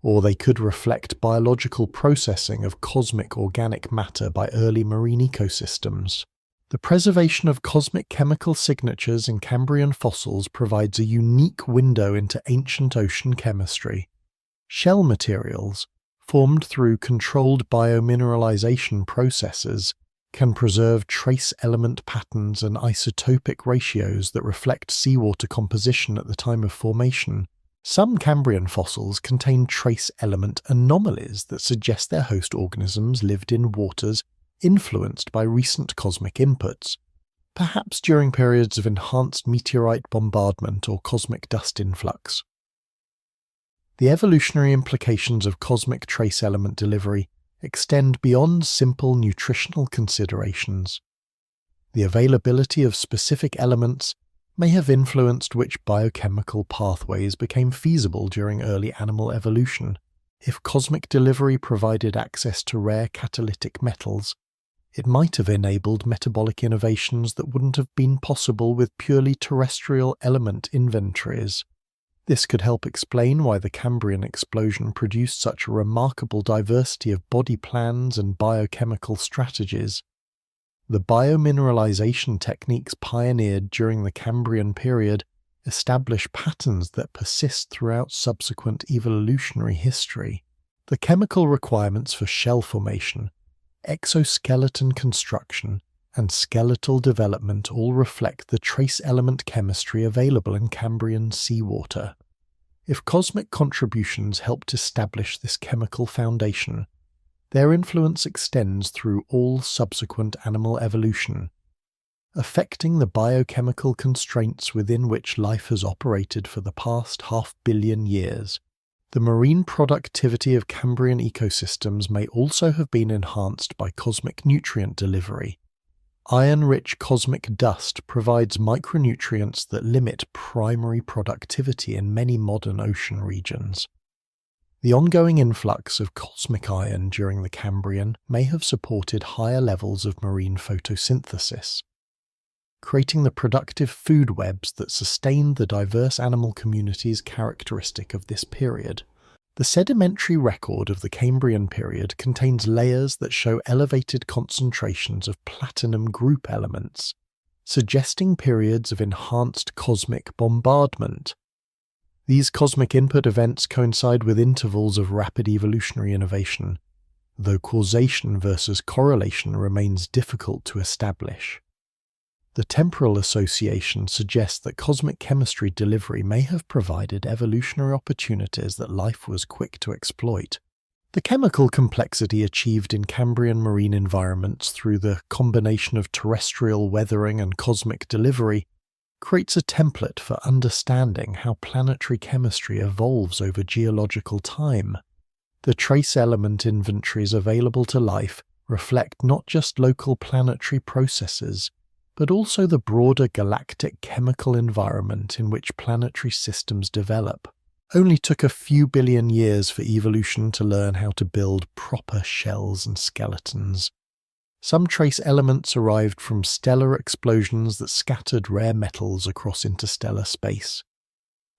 or they could reflect biological processing of cosmic organic matter by early marine ecosystems. The preservation of cosmic chemical signatures in Cambrian fossils provides a unique window into ancient ocean chemistry. Shell materials, formed through controlled biomineralization processes, can preserve trace element patterns and isotopic ratios that reflect seawater composition at the time of formation. Some Cambrian fossils contain trace element anomalies that suggest their host organisms lived in waters influenced by recent cosmic inputs, perhaps during periods of enhanced meteorite bombardment or cosmic dust influx. The evolutionary implications of cosmic trace element delivery extend beyond simple nutritional considerations. The availability of specific elements may have influenced which biochemical pathways became feasible during early animal evolution. If cosmic delivery provided access to rare catalytic metals, it might have enabled metabolic innovations that wouldn't have been possible with purely terrestrial element inventories. This could help explain why the Cambrian explosion produced such a remarkable diversity of body plans and biochemical strategies. The biomineralization techniques pioneered during the Cambrian period establish patterns that persist throughout subsequent evolutionary history. The chemical requirements for shell formation, exoskeleton construction, and skeletal development all reflect the trace element chemistry available in Cambrian seawater. If cosmic contributions helped establish this chemical foundation, their influence extends through all subsequent animal evolution, affecting the biochemical constraints within which life has operated for the past 500 million years. The marine productivity of Cambrian ecosystems may also have been enhanced by cosmic nutrient delivery. Iron-rich cosmic dust provides micronutrients that limit primary productivity in many modern ocean regions. The ongoing influx of cosmic iron during the Cambrian may have supported higher levels of marine photosynthesis, creating the productive food webs that sustained the diverse animal communities characteristic of this period. The sedimentary record of the Cambrian period contains layers that show elevated concentrations of platinum group elements, suggesting periods of enhanced cosmic bombardment. These cosmic input events coincide with intervals of rapid evolutionary innovation, though causation versus correlation remains difficult to establish. The temporal association suggests that cosmic chemistry delivery may have provided evolutionary opportunities that life was quick to exploit. The chemical complexity achieved in Cambrian marine environments through the combination of terrestrial weathering and cosmic delivery creates a template for understanding how planetary chemistry evolves over geological time. The trace element inventories available to life reflect not just local planetary processes, but also the broader galactic chemical environment in which planetary systems develop. Only took a few billion years for evolution to learn how to build proper shells and skeletons. Some trace elements arrived from stellar explosions that scattered rare metals across interstellar space.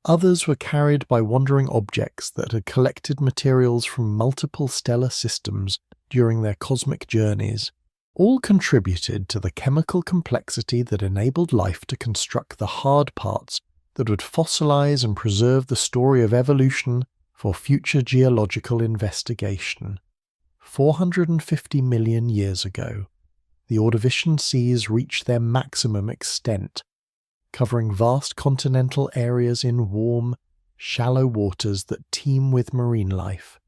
Others were carried by wandering objects that had collected materials from multiple stellar systems during their cosmic journeys. All contributed to the chemical complexity that enabled life to construct the hard parts that would fossilize and preserve the story of evolution for future geological investigation. 450 million years ago, the Ordovician seas reached their maximum extent, covering vast continental areas in warm, shallow waters that teem with marine life.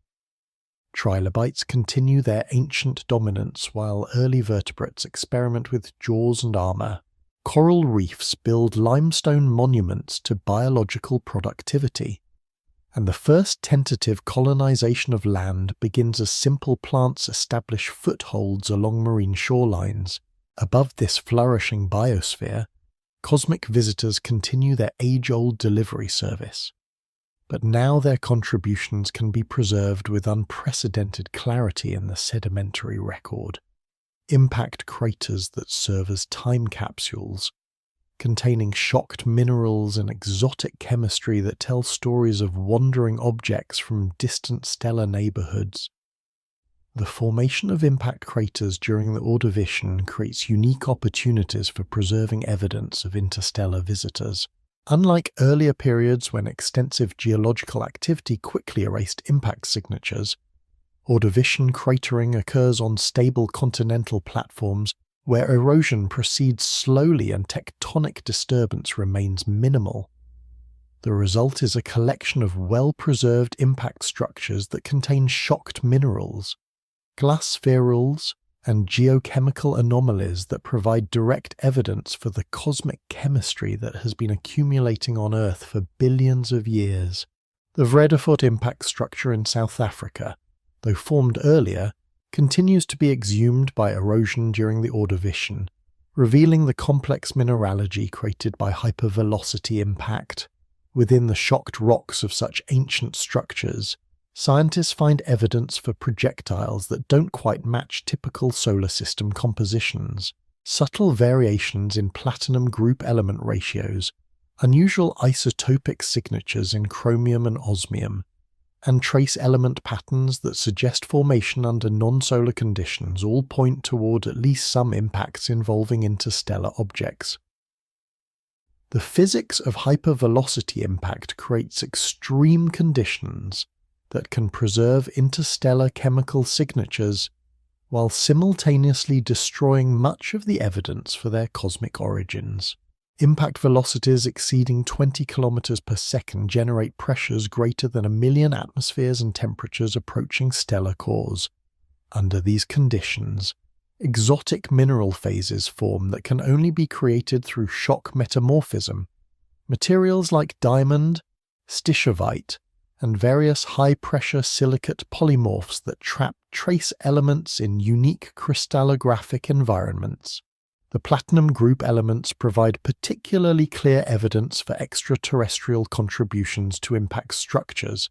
Trilobites continue their ancient dominance while early vertebrates experiment with jaws and armor. Coral reefs build limestone monuments to biological productivity, and the first tentative colonization of land begins as simple plants establish footholds along marine shorelines. Above this flourishing biosphere, cosmic visitors continue their age-old delivery service. But now their contributions can be preserved with unprecedented clarity in the sedimentary record. Impact craters that serve as time capsules, containing shocked minerals and exotic chemistry that tell stories of wandering objects from distant stellar neighborhoods. The formation of impact craters during the Ordovician creates unique opportunities for preserving evidence of interstellar visitors. Unlike earlier periods when extensive geological activity quickly erased impact signatures, Ordovician cratering occurs on stable continental platforms where erosion proceeds slowly and tectonic disturbance remains minimal. The result is a collection of well-preserved impact structures that contain shocked minerals, glass spherules, and geochemical anomalies that provide direct evidence for the cosmic chemistry that has been accumulating on Earth for billions of years. The Vredefort impact structure in South Africa, though formed earlier, continues to be exhumed by erosion during the Ordovician, revealing the complex mineralogy created by hypervelocity impact. Within the shocked rocks of such ancient structures, scientists find evidence for projectiles that don't quite match typical solar system compositions. Subtle variations in platinum group element ratios, unusual isotopic signatures in chromium and osmium, and trace element patterns that suggest formation under non-solar conditions all point toward at least some impacts involving interstellar objects. The physics of hypervelocity impact creates extreme conditions that can preserve interstellar chemical signatures while simultaneously destroying much of the evidence for their cosmic origins. Impact velocities exceeding 20 kilometers per second generate pressures greater than 1 million atmospheres and temperatures approaching stellar cores. Under these conditions, exotic mineral phases form that can only be created through shock metamorphism. Materials like diamond, stishovite, and various high-pressure silicate polymorphs that trap trace elements in unique crystallographic environments. The platinum group elements provide particularly clear evidence for extraterrestrial contributions to impact structures.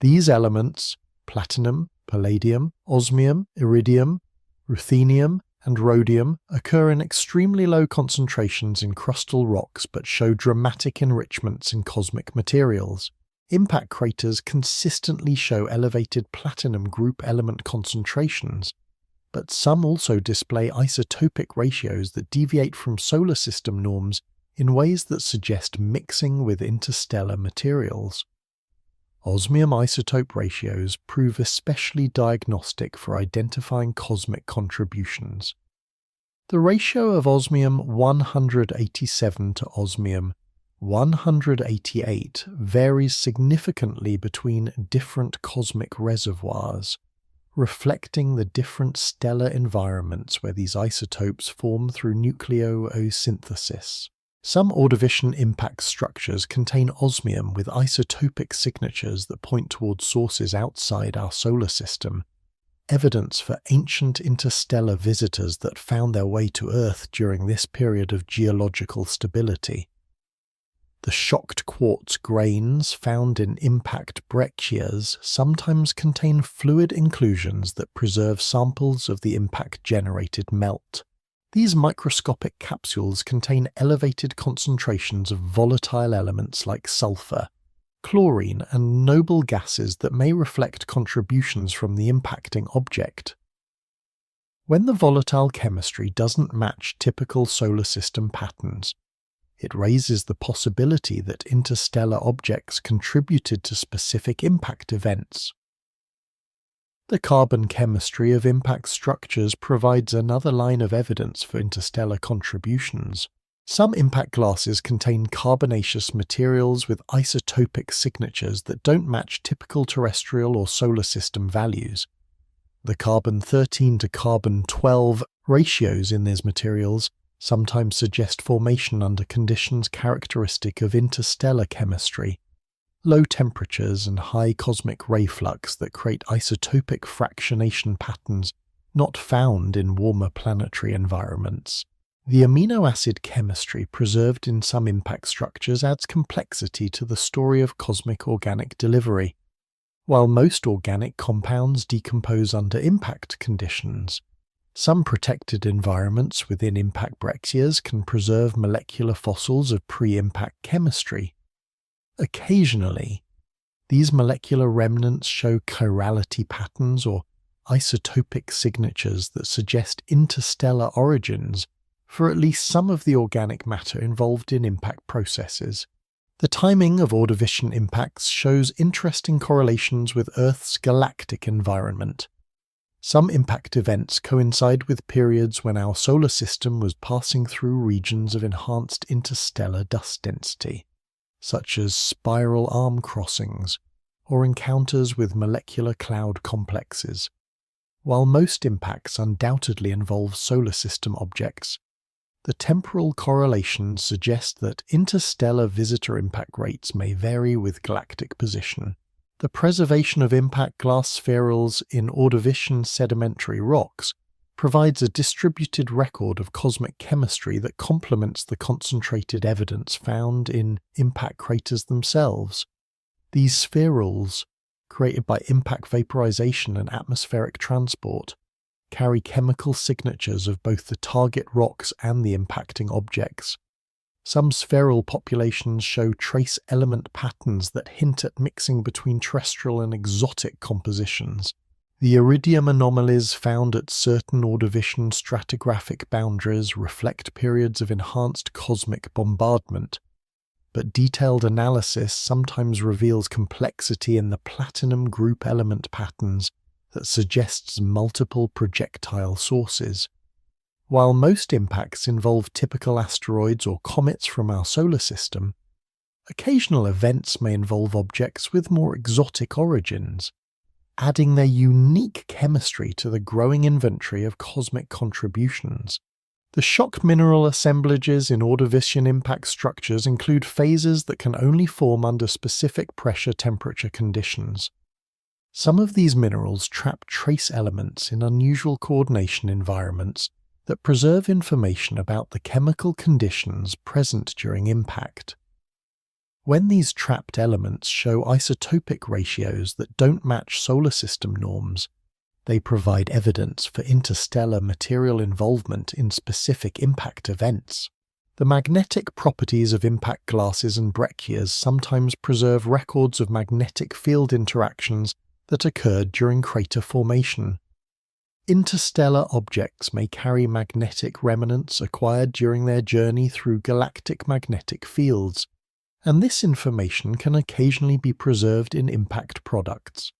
These elements, platinum, palladium, osmium, iridium, ruthenium, and rhodium, occur in extremely low concentrations in crustal rocks but show dramatic enrichments in cosmic materials. Impact craters consistently show elevated platinum group element concentrations, but some also display isotopic ratios that deviate from solar system norms in ways that suggest mixing with interstellar materials. Osmium isotope ratios prove especially diagnostic for identifying cosmic contributions. The ratio of osmium 187 to osmium 188 varies significantly between different cosmic reservoirs, reflecting the different stellar environments where these isotopes form through nucleosynthesis. Some Ordovician impact structures contain osmium with isotopic signatures that point towards sources outside our solar system, evidence for ancient interstellar visitors that found their way to Earth during this period of geological stability. The shocked quartz grains found in impact breccias sometimes contain fluid inclusions that preserve samples of the impact-generated melt. These microscopic capsules contain elevated concentrations of volatile elements like sulfur, chlorine, and noble gases that may reflect contributions from the impacting object. When the volatile chemistry doesn't match typical solar system patterns, it raises the possibility that interstellar objects contributed to specific impact events. The carbon chemistry of impact structures provides another line of evidence for interstellar contributions. Some impact glasses contain carbonaceous materials with isotopic signatures that don't match typical terrestrial or solar system values. The carbon-13 to carbon-12 ratios in these materials sometimes suggest formation under conditions characteristic of interstellar chemistry, low temperatures and high cosmic ray flux that create isotopic fractionation patterns not found in warmer planetary environments. The amino acid chemistry preserved in some impact structures adds complexity to the story of cosmic organic delivery. While most organic compounds decompose under impact conditions, some protected environments within impact breccias can preserve molecular fossils of pre-impact chemistry. Occasionally, these molecular remnants show chirality patterns or isotopic signatures that suggest interstellar origins for at least some of the organic matter involved in impact processes. The timing of Ordovician impacts shows interesting correlations with Earth's galactic environment. Some impact events coincide with periods when our solar system was passing through regions of enhanced interstellar dust density, such as spiral arm crossings or encounters with molecular cloud complexes. While most impacts undoubtedly involve solar system objects, the temporal correlations suggest that interstellar visitor impact rates may vary with galactic position. The preservation of impact glass spherals in Ordovician sedimentary rocks provides a distributed record of cosmic chemistry that complements the concentrated evidence found in impact craters themselves. These spherals, created by impact vaporization and atmospheric transport, carry chemical signatures of both the target rocks and the impacting objects. Some spheral populations show trace element patterns that hint at mixing between terrestrial and exotic compositions. The iridium anomalies found at certain Ordovician stratigraphic boundaries reflect periods of enhanced cosmic bombardment, but detailed analysis sometimes reveals complexity in the platinum group element patterns that suggests multiple projectile sources. While most impacts involve typical asteroids or comets from our solar system, occasional events may involve objects with more exotic origins, adding their unique chemistry to the growing inventory of cosmic contributions. The shock mineral assemblages in Ordovician impact structures include phases that can only form under specific pressure-temperature conditions. Some of these minerals trap trace elements in unusual coordination environments that preserve information about the chemical conditions present during impact. When these trapped elements show isotopic ratios that don't match solar system norms, they provide evidence for interstellar material involvement in specific impact events. The magnetic properties of impact glasses and breccias sometimes preserve records of magnetic field interactions that occurred during crater formation. Interstellar objects may carry magnetic remnants acquired during their journey through galactic magnetic fields, and this information can occasionally be preserved in impact products.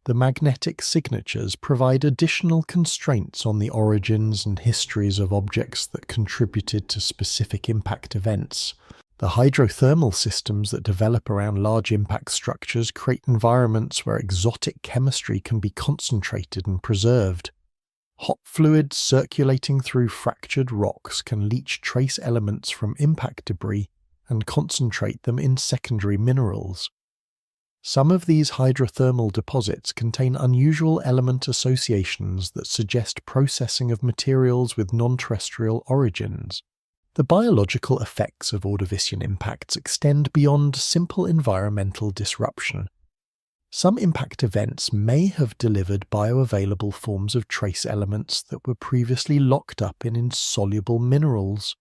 The magnetic signatures provide additional constraints on the origins and histories of objects that contributed to specific impact events. The hydrothermal systems that develop around large impact structures create environments where exotic chemistry can be concentrated and preserved. Hot fluids circulating through fractured rocks can leach trace elements from impact debris and concentrate them in secondary minerals. Some of these hydrothermal deposits contain unusual element associations that suggest processing of materials with non-terrestrial origins. The biological effects of Ordovician impacts extend beyond simple environmental disruption. Some impact events may have delivered bioavailable forms of trace elements that were previously locked up in insoluble minerals.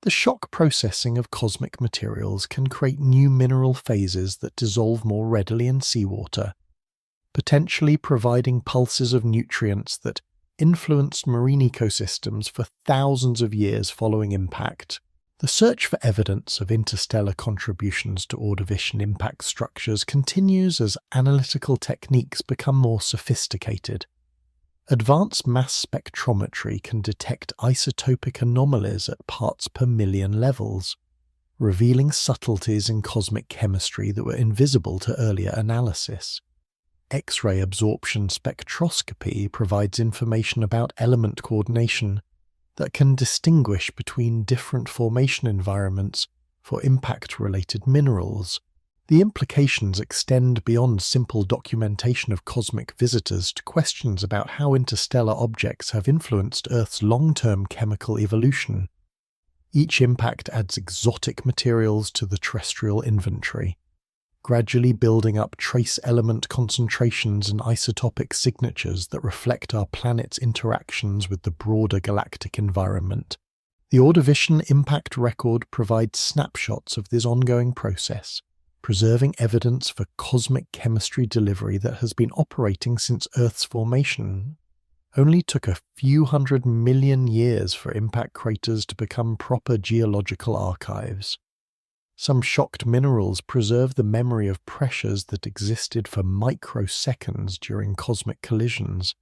The shock processing of cosmic materials can create new mineral phases that dissolve more readily in seawater, potentially providing pulses of nutrients that influenced marine ecosystems for thousands of years following impact. The search for evidence of interstellar contributions to Ordovician impact structures continues as analytical techniques become more sophisticated. Advanced mass spectrometry can detect isotopic anomalies at parts per million levels, revealing subtleties in cosmic chemistry that were invisible to earlier analysis. X-ray absorption spectroscopy provides information about element coordination that can distinguish between different formation environments for impact-related minerals. The implications extend beyond simple documentation of cosmic visitors to questions about how interstellar objects have influenced Earth's long-term chemical evolution. Each impact adds exotic materials to the terrestrial inventory, gradually building up trace element concentrations and isotopic signatures that reflect our planet's interactions with the broader galactic environment. The Ordovician impact record provides snapshots of this ongoing process, preserving evidence for cosmic chemistry delivery that has been operating since Earth's formation. Only took a few 100 million years for impact craters to become proper geological archives. Some shocked minerals preserve the memory of pressures that existed for microseconds during cosmic collisions.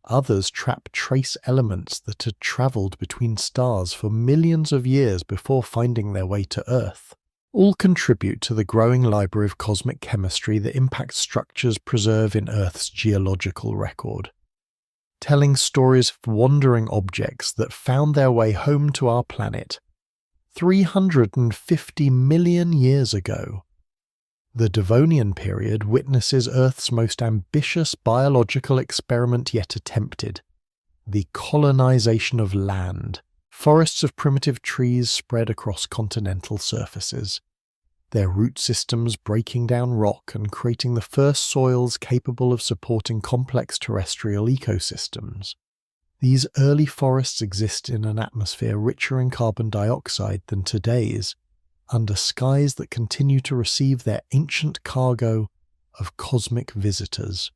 Others trap trace elements that had travelled between stars for millions of years before finding their way to Earth. All contribute to the growing library of cosmic chemistry that impact structures preserve in Earth's geological record, telling stories of wandering objects that found their way home to our planet 350 million years ago. The Devonian period witnesses Earth's most ambitious biological experiment yet attempted, the colonization of land. Forests of primitive trees spread across continental surfaces, their root systems breaking down rock and creating the first soils capable of supporting complex terrestrial ecosystems. These early forests exist in an atmosphere richer in carbon dioxide than today's, under skies that continue to receive their ancient cargo of cosmic visitors.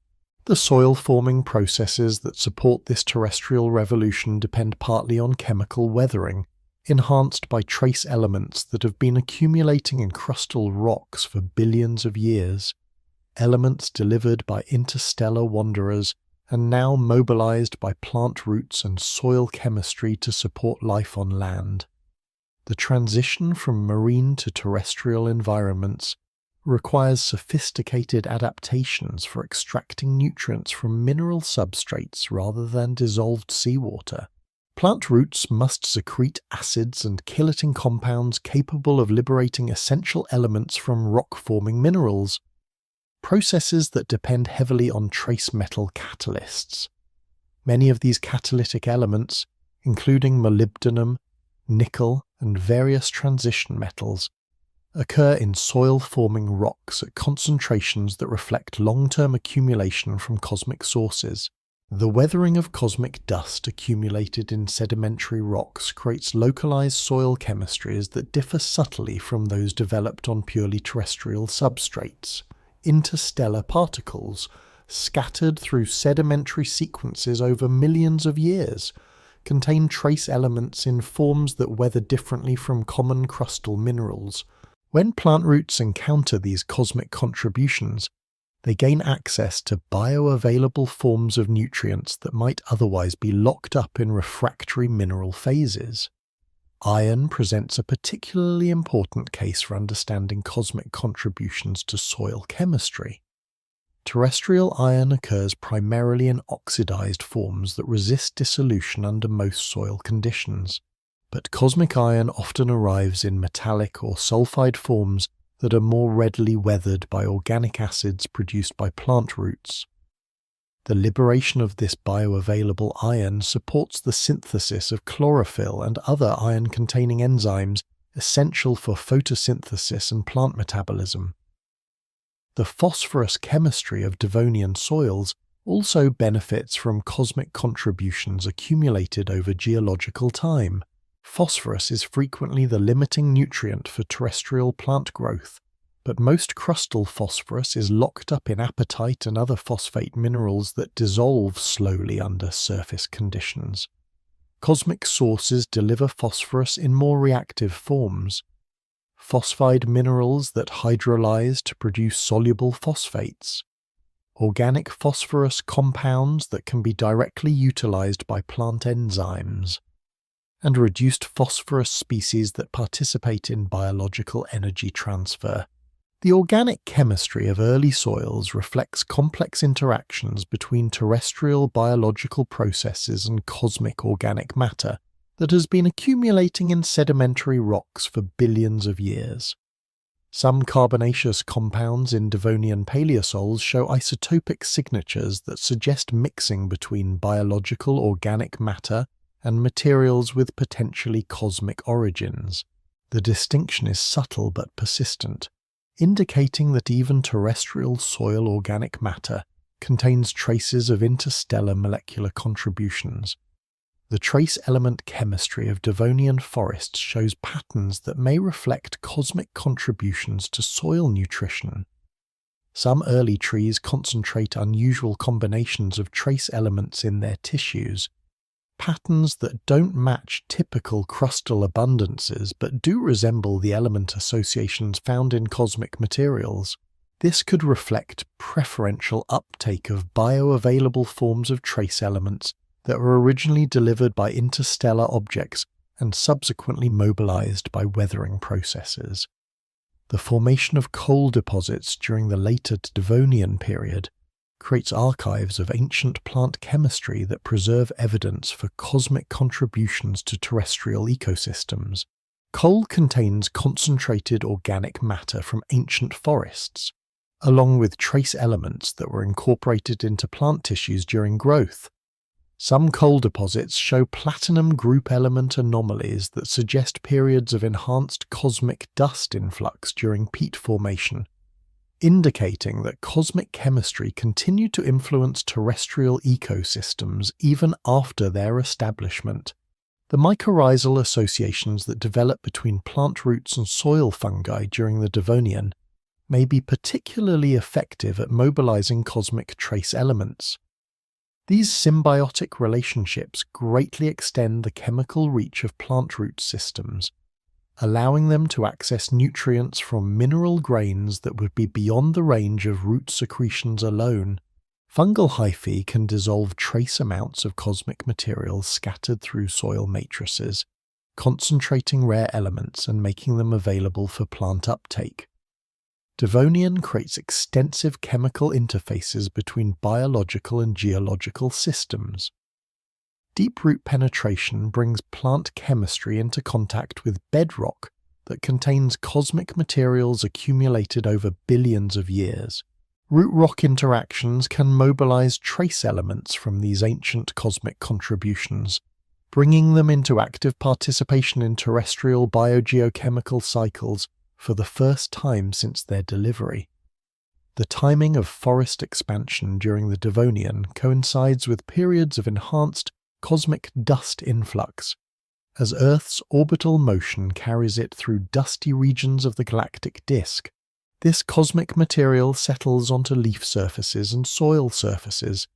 The soil-forming processes that support this terrestrial revolution depend partly on chemical weathering, enhanced by trace elements that have been accumulating in crustal rocks for billions of years, elements delivered by interstellar wanderers and now mobilized by plant roots and soil chemistry to support life on land. The transition from marine to terrestrial environments requires sophisticated adaptations for extracting nutrients from mineral substrates rather than dissolved seawater. Plant roots must secrete acids and chelating compounds capable of liberating essential elements from rock-forming minerals, processes that depend heavily on trace metal catalysts. Many of these catalytic elements, including molybdenum, nickel, and various transition metals, occur in soil-forming rocks at concentrations that reflect long-term accumulation from cosmic sources. The weathering of cosmic dust accumulated in sedimentary rocks creates localized soil chemistries that differ subtly from those developed on purely terrestrial substrates. Interstellar particles scattered through sedimentary sequences over millions of years, contain trace elements in forms that weather differently from common crustal minerals. When plant roots encounter these cosmic contributions, they gain access to bioavailable forms of nutrients that might otherwise be locked up in refractory mineral phases. Iron presents a particularly important case for understanding cosmic contributions to soil chemistry. Terrestrial iron occurs primarily in oxidized forms that resist dissolution under most soil conditions, but cosmic iron often arrives in metallic or sulfide forms that are more readily weathered by organic acids produced by plant roots. The liberation of this bioavailable iron supports the synthesis of chlorophyll and other iron-containing enzymes essential for photosynthesis and plant metabolism. The phosphorus chemistry of Devonian soils also benefits from cosmic contributions accumulated over geological time. Phosphorus is frequently the limiting nutrient for terrestrial plant growth, but most crustal phosphorus is locked up in apatite and other phosphate minerals that dissolve slowly under surface conditions. Cosmic sources deliver phosphorus in more reactive forms. Phosphide minerals that hydrolyze to produce soluble phosphates. Organic phosphorus compounds that can be directly utilized by plant enzymes. And reduced phosphorus species that participate in biological energy transfer. The organic chemistry of early soils reflects complex interactions between terrestrial biological processes and cosmic organic matter that has been accumulating in sedimentary rocks for billions of years. Some carbonaceous compounds in Devonian paleosols show isotopic signatures that suggest mixing between biological organic matter and materials with potentially cosmic origins. The distinction is subtle but persistent, indicating that even terrestrial soil organic matter contains traces of interstellar molecular contributions. The trace element chemistry of Devonian forests shows patterns that may reflect cosmic contributions to soil nutrition. Some early trees concentrate unusual combinations of trace elements in their tissues, patterns that don't match typical crustal abundances but do resemble the element associations found in cosmic materials. This could reflect preferential uptake of bioavailable forms of trace elements that were originally delivered by interstellar objects and subsequently mobilized by weathering processes. The formation of coal deposits during the later Devonian period creates archives of ancient plant chemistry that preserve evidence for cosmic contributions to terrestrial ecosystems. Coal contains concentrated organic matter from ancient forests, along with trace elements that were incorporated into plant tissues during growth. Some coal deposits show platinum group element anomalies that suggest periods of enhanced cosmic dust influx during peat formation, indicating that cosmic chemistry continued to influence terrestrial ecosystems even after their establishment. The mycorrhizal associations that develop between plant roots and soil fungi during the Devonian may be particularly effective at mobilizing cosmic trace elements. These symbiotic relationships greatly extend the chemical reach of plant root systems, allowing them to access nutrients from mineral grains that would be beyond the range of root secretions alone. Fungal hyphae can dissolve trace amounts of cosmic materials scattered through soil matrices, concentrating rare elements and making them available for plant uptake. Devonian creates extensive chemical interfaces between biological and geological systems. Deep root penetration brings plant chemistry into contact with bedrock that contains cosmic materials accumulated over billions of years. Root-rock interactions can mobilize trace elements from these ancient cosmic contributions, bringing them into active participation in terrestrial biogeochemical cycles for the first time since their delivery. The timing of forest expansion during the Devonian coincides with periods of enhanced cosmic dust influx, as Earth's orbital motion carries it through dusty regions of the galactic disk. This cosmic material settles onto leaf surfaces and soil surfaces,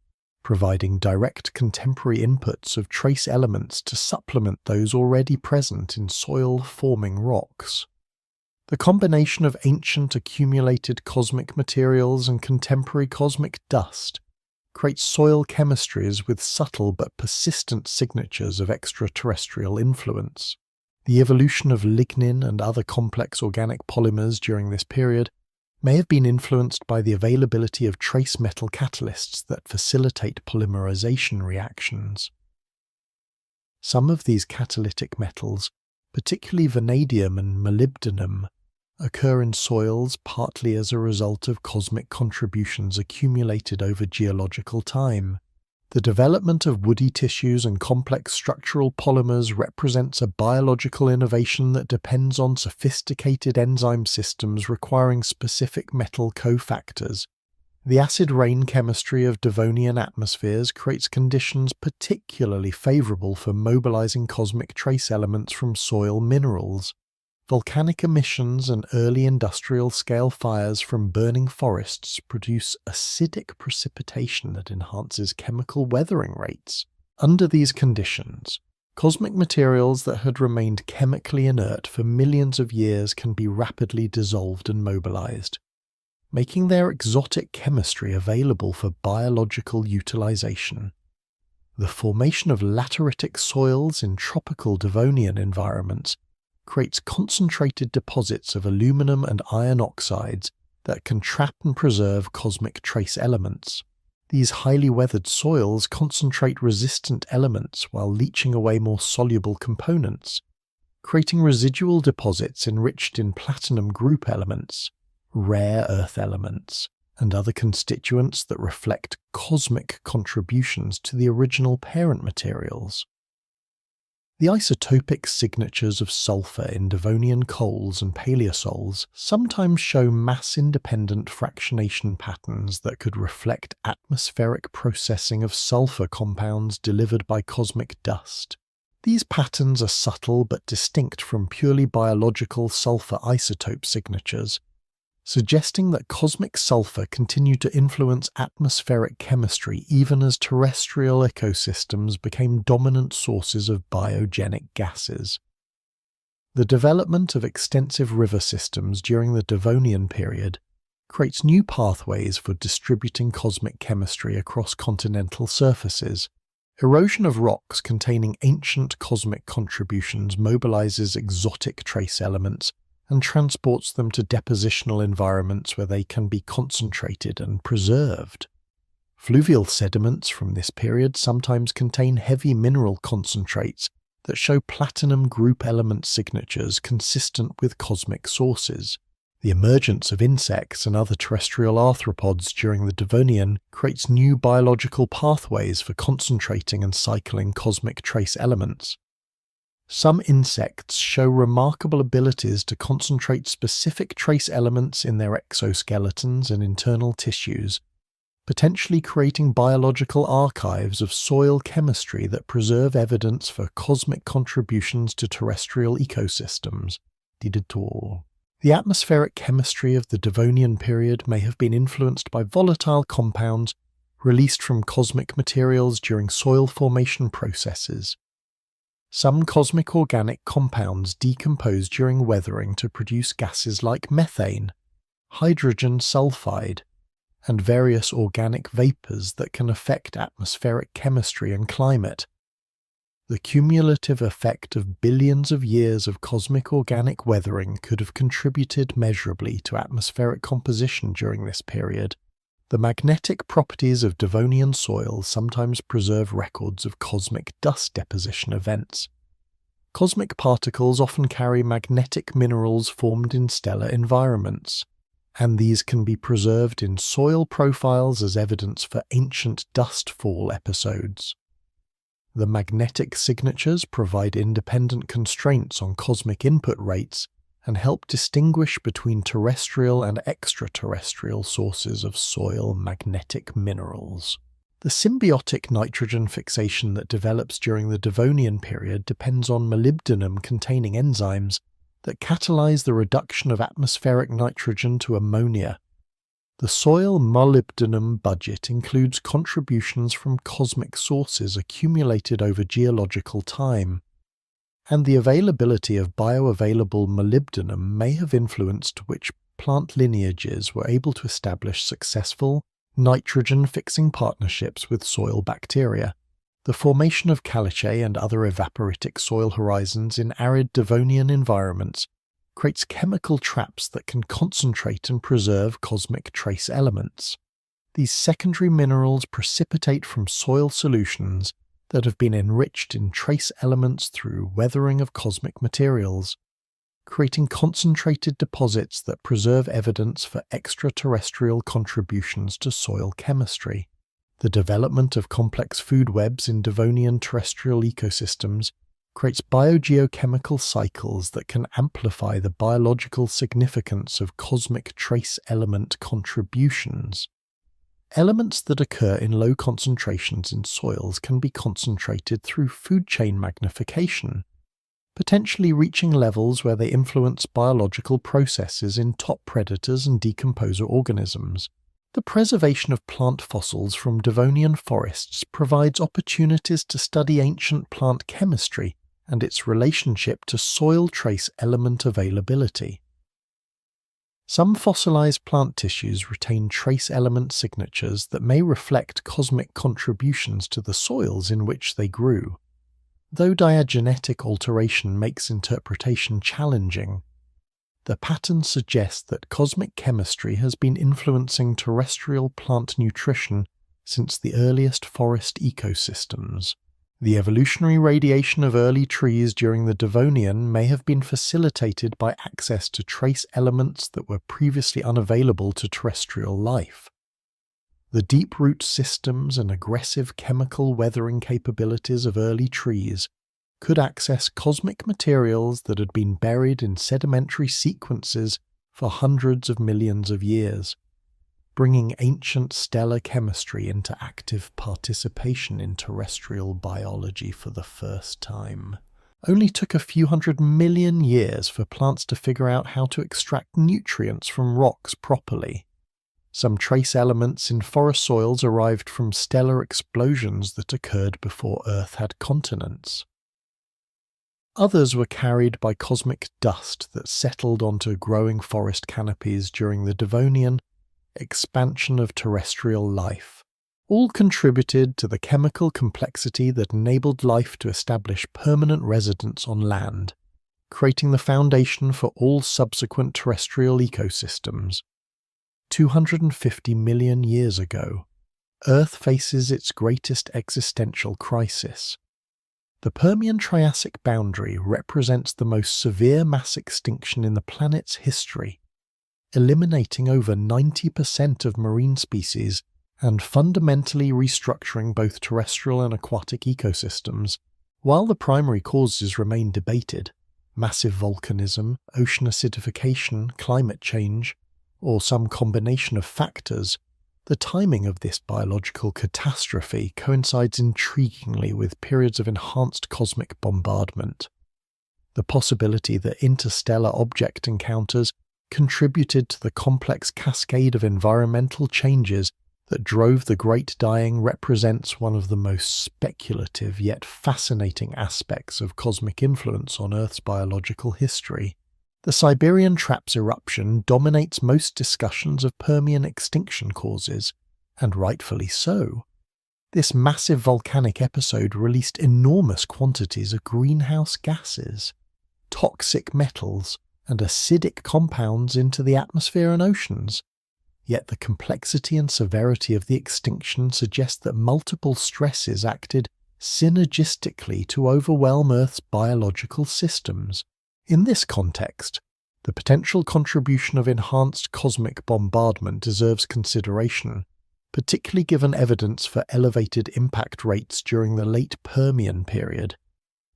providing direct contemporary inputs of trace elements to supplement those already present in soil-forming rocks. The combination of ancient accumulated cosmic materials and contemporary cosmic dust creates soil chemistries with subtle but persistent signatures of extraterrestrial influence. The evolution of lignin and other complex organic polymers during this period may have been influenced by the availability of trace metal catalysts that facilitate polymerization reactions. Some of these catalytic metals, particularly vanadium and molybdenum, occur in soils partly as a result of cosmic contributions accumulated over geological time. The development of woody tissues and complex structural polymers represents a biological innovation that depends on sophisticated enzyme systems requiring specific metal cofactors. The acid rain chemistry of Devonian atmospheres creates conditions particularly favorable for mobilizing cosmic trace elements from soil minerals. Volcanic emissions and early industrial-scale fires from burning forests produce acidic precipitation that enhances chemical weathering rates. Under these conditions, cosmic materials that had remained chemically inert for millions of years can be rapidly dissolved and mobilized, making their exotic chemistry available for biological utilization. The formation of lateritic soils in tropical Devonian environments creates concentrated deposits of aluminum and iron oxides that can trap and preserve cosmic trace elements. These highly weathered soils concentrate resistant elements while leaching away more soluble components, creating residual deposits enriched in platinum group elements, rare earth elements, and other constituents that reflect cosmic contributions to the original parent materials. The isotopic signatures of sulfur in Devonian coals and paleosols sometimes show mass-independent fractionation patterns that could reflect atmospheric processing of sulfur compounds delivered by cosmic dust. These patterns are subtle but distinct from purely biological sulfur isotope signatures, suggesting that cosmic sulfur continued to influence atmospheric chemistry even as terrestrial ecosystems became dominant sources of biogenic gases. The development of extensive river systems during the Devonian period creates new pathways for distributing cosmic chemistry across continental surfaces. Erosion of rocks containing ancient cosmic contributions mobilizes exotic trace elements and transports them to depositional environments where they can be concentrated and preserved. Fluvial sediments from this period sometimes contain heavy mineral concentrates that show platinum group element signatures consistent with cosmic sources. The emergence of insects and other terrestrial arthropods during the Devonian creates new biological pathways for concentrating and cycling cosmic trace elements. Some insects show remarkable abilities to concentrate specific trace elements in their exoskeletons and internal tissues, potentially creating biological archives of soil chemistry that preserve evidence for cosmic contributions to terrestrial ecosystems. The atmospheric chemistry of the Devonian period may have been influenced by volatile compounds released from cosmic materials during soil formation processes. Some cosmic organic compounds decompose during weathering to produce gases like methane, hydrogen sulfide, and various organic vapors that can affect atmospheric chemistry and climate. The cumulative effect of billions of years of cosmic organic weathering could have contributed measurably to atmospheric composition during this period. The magnetic properties of Devonian soil sometimes preserve records of cosmic dust deposition events. Cosmic particles often carry magnetic minerals formed in stellar environments, and these can be preserved in soil profiles as evidence for ancient dust fall episodes. The magnetic signatures provide independent constraints on cosmic input rates and help distinguish between terrestrial and extraterrestrial sources of soil magnetic minerals. The symbiotic nitrogen fixation that develops during the Devonian period depends on molybdenum-containing enzymes that catalyze the reduction of atmospheric nitrogen to ammonia. The soil molybdenum budget includes contributions from cosmic sources accumulated over geological time, and the availability of bioavailable molybdenum may have influenced which plant lineages were able to establish successful nitrogen-fixing partnerships with soil bacteria. The formation of caliche and other evaporitic soil horizons in arid Devonian environments creates chemical traps that can concentrate and preserve cosmic trace elements. These secondary minerals precipitate from soil solutions that have been enriched in trace elements through weathering of cosmic materials, creating concentrated deposits that preserve evidence for extraterrestrial contributions to soil chemistry. The development of complex food webs in Devonian terrestrial ecosystems creates biogeochemical cycles that can amplify the biological significance of cosmic trace element contributions. Elements that occur in low concentrations in soils can be concentrated through food chain magnification, potentially reaching levels where they influence biological processes in top predators and decomposer organisms. The preservation of plant fossils from Devonian forests provides opportunities to study ancient plant chemistry and its relationship to soil trace element availability. Some fossilized plant tissues retain trace element signatures that may reflect cosmic contributions to the soils in which they grew. Though diagenetic alteration makes interpretation challenging, the patterns suggest that cosmic chemistry has been influencing terrestrial plant nutrition since the earliest forest ecosystems. The evolutionary radiation of early trees during the Devonian may have been facilitated by access to trace elements that were previously unavailable to terrestrial life. The deep root systems and aggressive chemical weathering capabilities of early trees could access cosmic materials that had been buried in sedimentary sequences for hundreds of millions of years, bringing ancient stellar chemistry into active participation in terrestrial biology for the first time. Only took a few 100 million years for plants to figure out how to extract nutrients from rocks properly. Some trace elements in forest soils arrived from stellar explosions that occurred before Earth had continents. Others were carried by cosmic dust that settled onto growing forest canopies during the Devonian expansion of terrestrial life. All contributed to the chemical complexity that enabled life to establish permanent residence on land, creating the foundation for all subsequent terrestrial ecosystems. 250 million years ago, Earth faces its greatest existential crisis. The Permian-Triassic boundary represents the most severe mass extinction in the planet's history, eliminating over 90% of marine species and fundamentally restructuring both terrestrial and aquatic ecosystems. While the primary causes remain debated, massive volcanism, ocean acidification, climate change, or some combination of factors, the timing of this biological catastrophe coincides intriguingly with periods of enhanced cosmic bombardment. The possibility that interstellar object encounters contributed to the complex cascade of environmental changes that drove the Great Dying represents one of the most speculative yet fascinating aspects of cosmic influence on Earth's biological history. The Siberian Traps eruption dominates most discussions of Permian extinction causes, and rightfully so. This massive volcanic episode released enormous quantities of greenhouse gases, toxic metals, and acidic compounds into the atmosphere and oceans. Yet the complexity and severity of the extinction suggest that multiple stresses acted synergistically to overwhelm Earth's biological systems. In this context, the potential contribution of enhanced cosmic bombardment deserves consideration, particularly given evidence for elevated impact rates during the late Permian period.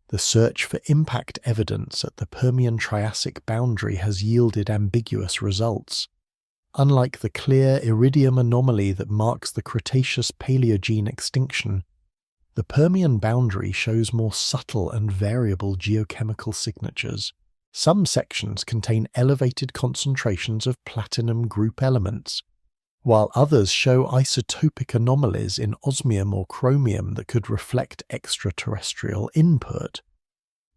The search for impact evidence at the Permian-Triassic boundary has yielded ambiguous results. Unlike the clear iridium anomaly that marks the Cretaceous-Paleogene extinction, the Permian boundary shows more subtle and variable geochemical signatures. Some sections contain elevated concentrations of platinum group elements, while others show isotopic anomalies in osmium or chromium that could reflect extraterrestrial input.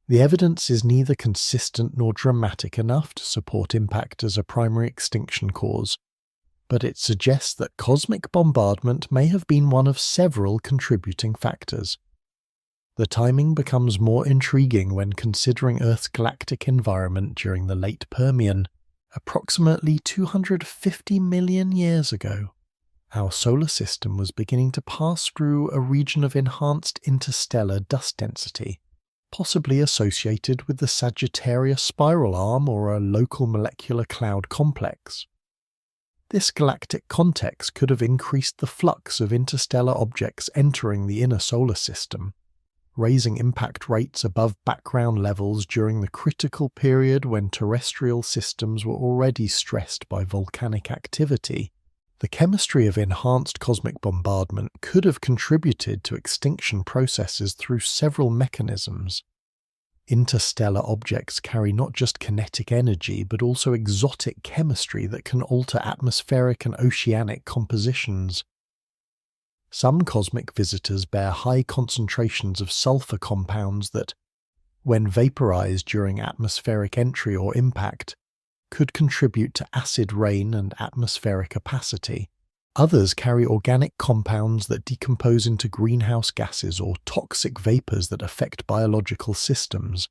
The evidence is neither consistent nor dramatic enough to support impact as a primary extinction cause, but it suggests that cosmic bombardment may have been one of several contributing factors. The timing becomes more intriguing when considering Earth's galactic environment during the late Permian, approximately 250 million years ago. Our solar system was beginning to pass through a region of enhanced interstellar dust density, possibly associated with the Sagittarius spiral arm or a local molecular cloud complex. This galactic context could have increased the flux of interstellar objects entering the inner solar system, raising impact rates above background levels during the critical period when terrestrial systems were already stressed by volcanic activity. The chemistry of enhanced cosmic bombardment could have contributed to extinction processes through several mechanisms. Interstellar objects carry not just kinetic energy but also exotic chemistry that can alter atmospheric and oceanic compositions. Some cosmic visitors bear high concentrations of sulfur compounds that, when vaporized during atmospheric entry or impact, could contribute to acid rain and atmospheric opacity. Others carry organic compounds that decompose into greenhouse gases or toxic vapors that affect biological systems.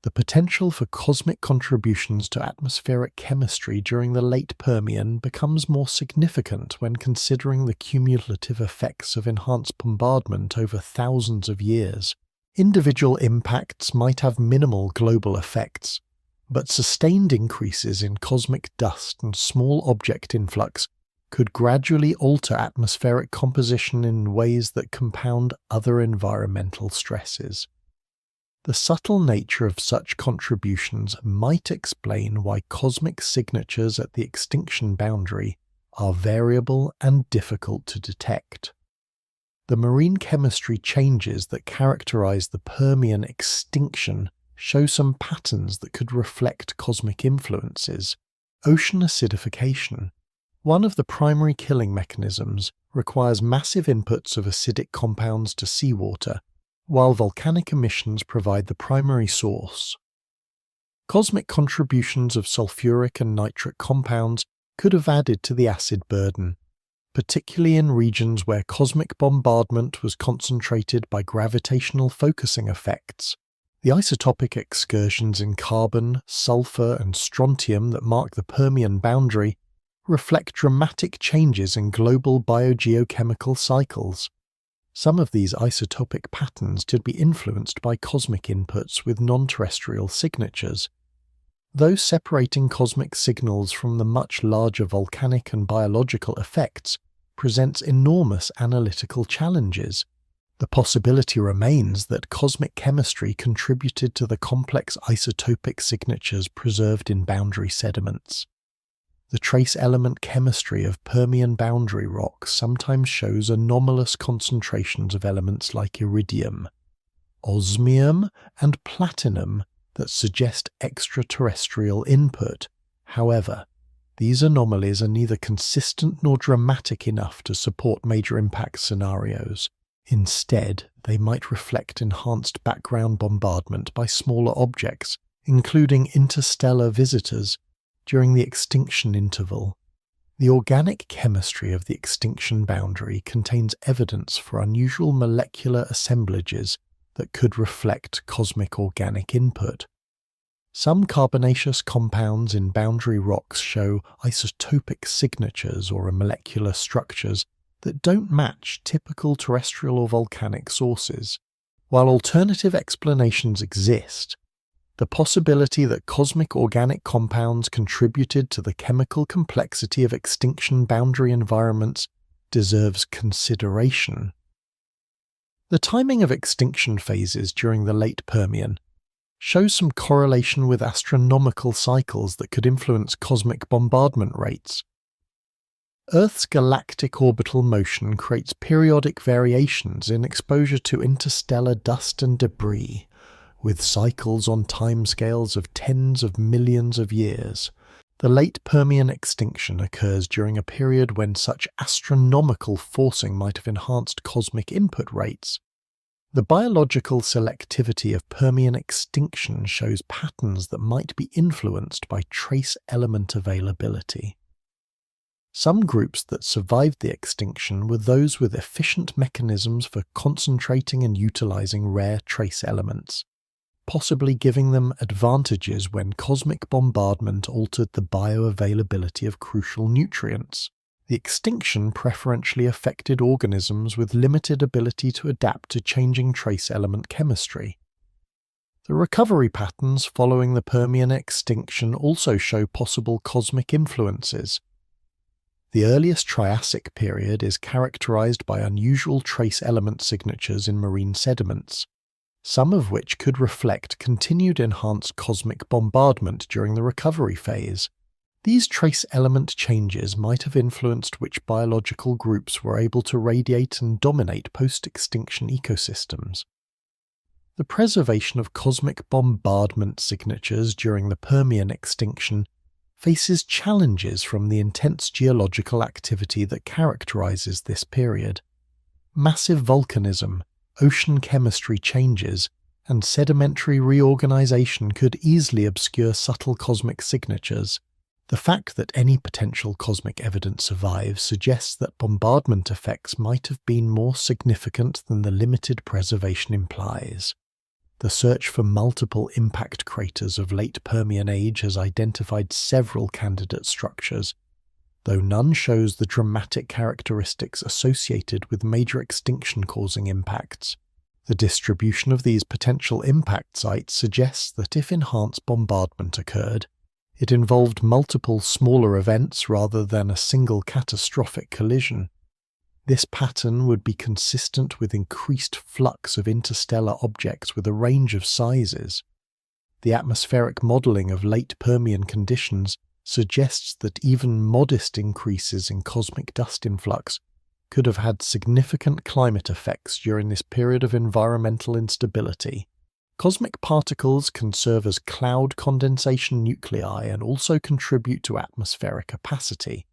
The potential for cosmic contributions to atmospheric chemistry during the late Permian becomes more significant when considering the cumulative effects of enhanced bombardment over thousands of years. Individual impacts might have minimal global effects, but sustained increases in cosmic dust and small object influx could gradually alter atmospheric composition in ways that compound other environmental stresses. The subtle nature of such contributions might explain why cosmic signatures at the extinction boundary are variable and difficult to detect. The marine chemistry changes that characterize the Permian extinction show some patterns that could reflect cosmic influences. Ocean acidification, one of the primary killing mechanisms, requires massive inputs of acidic compounds to seawater, while volcanic emissions provide the primary source. Cosmic contributions of sulfuric and nitric compounds could have added to the acid burden, particularly in regions where cosmic bombardment was concentrated by gravitational focusing effects. The isotopic excursions in carbon, sulfur, and strontium that mark the Permian boundary reflect dramatic changes in global biogeochemical cycles. Some of these isotopic patterns could be influenced by cosmic inputs with non-terrestrial signatures. Though separating cosmic signals from the much larger volcanic and biological effects presents enormous analytical challenges, the possibility remains that cosmic chemistry contributed to the complex isotopic signatures preserved in boundary sediments. The trace element chemistry of Permian boundary rocks sometimes shows anomalous concentrations of elements like iridium, osmium, and platinum that suggest extraterrestrial input. However, these anomalies are neither consistent nor dramatic enough to support major impact scenarios. Instead, they might reflect enhanced background bombardment by smaller objects, including interstellar visitors, during the extinction interval. The organic chemistry of the extinction boundary contains evidence for unusual molecular assemblages that could reflect cosmic organic input. Some carbonaceous compounds in boundary rocks show isotopic signatures or molecular structures that don't match typical terrestrial or volcanic sources. While alternative explanations exist, the possibility that cosmic organic compounds contributed to the chemical complexity of extinction boundary environments deserves consideration. The timing of extinction phases during the late Permian shows some correlation with astronomical cycles that could influence cosmic bombardment rates. Earth's galactic orbital motion creates periodic variations in exposure to interstellar dust and debris, with cycles on timescales of tens of millions of years. The late Permian extinction occurs during a period when such astronomical forcing might have enhanced cosmic input rates. The biological selectivity of Permian extinction shows patterns that might be influenced by trace element availability. Some groups that survived the extinction were those with efficient mechanisms for concentrating and utilizing rare trace elements, possibly giving them advantages when cosmic bombardment altered the bioavailability of crucial nutrients. The extinction preferentially affected organisms with limited ability to adapt to changing trace element chemistry. The recovery patterns following the Permian extinction also show possible cosmic influences. The earliest Triassic period is characterized by unusual trace element signatures in marine sediments, some of which could reflect continued enhanced cosmic bombardment during the recovery phase. These trace element changes might have influenced which biological groups were able to radiate and dominate post-extinction ecosystems. The preservation of cosmic bombardment signatures during the Permian extinction faces challenges from the intense geological activity that characterizes this period. Massive volcanism, ocean chemistry changes, and sedimentary reorganization could easily obscure subtle cosmic signatures. The fact that any potential cosmic evidence survives suggests that bombardment effects might have been more significant than the limited preservation implies. The search for multiple impact craters of late Permian age has identified several candidate structures, though none shows the dramatic characteristics associated with major extinction-causing impacts. The distribution of these potential impact sites suggests that if enhanced bombardment occurred, it involved multiple smaller events rather than a single catastrophic collision. This pattern would be consistent with increased flux of interstellar objects with a range of sizes. The atmospheric modeling of late Permian conditions suggests that even modest increases in cosmic dust influx could have had significant climate effects during this period of environmental instability. Cosmic particles can serve as cloud condensation nuclei and also contribute to atmospheric opacity,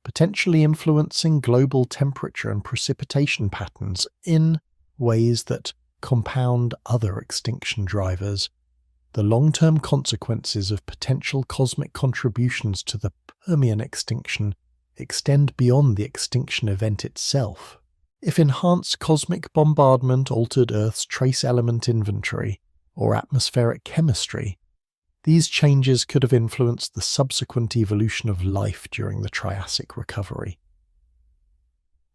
potentially influencing global temperature and precipitation patterns in ways that compound other extinction drivers. The long-term consequences of potential cosmic contributions to the Permian extinction extend beyond the extinction event itself. If enhanced cosmic bombardment altered Earth's trace element inventory or atmospheric chemistry, these changes could have influenced the subsequent evolution of life during the Triassic recovery.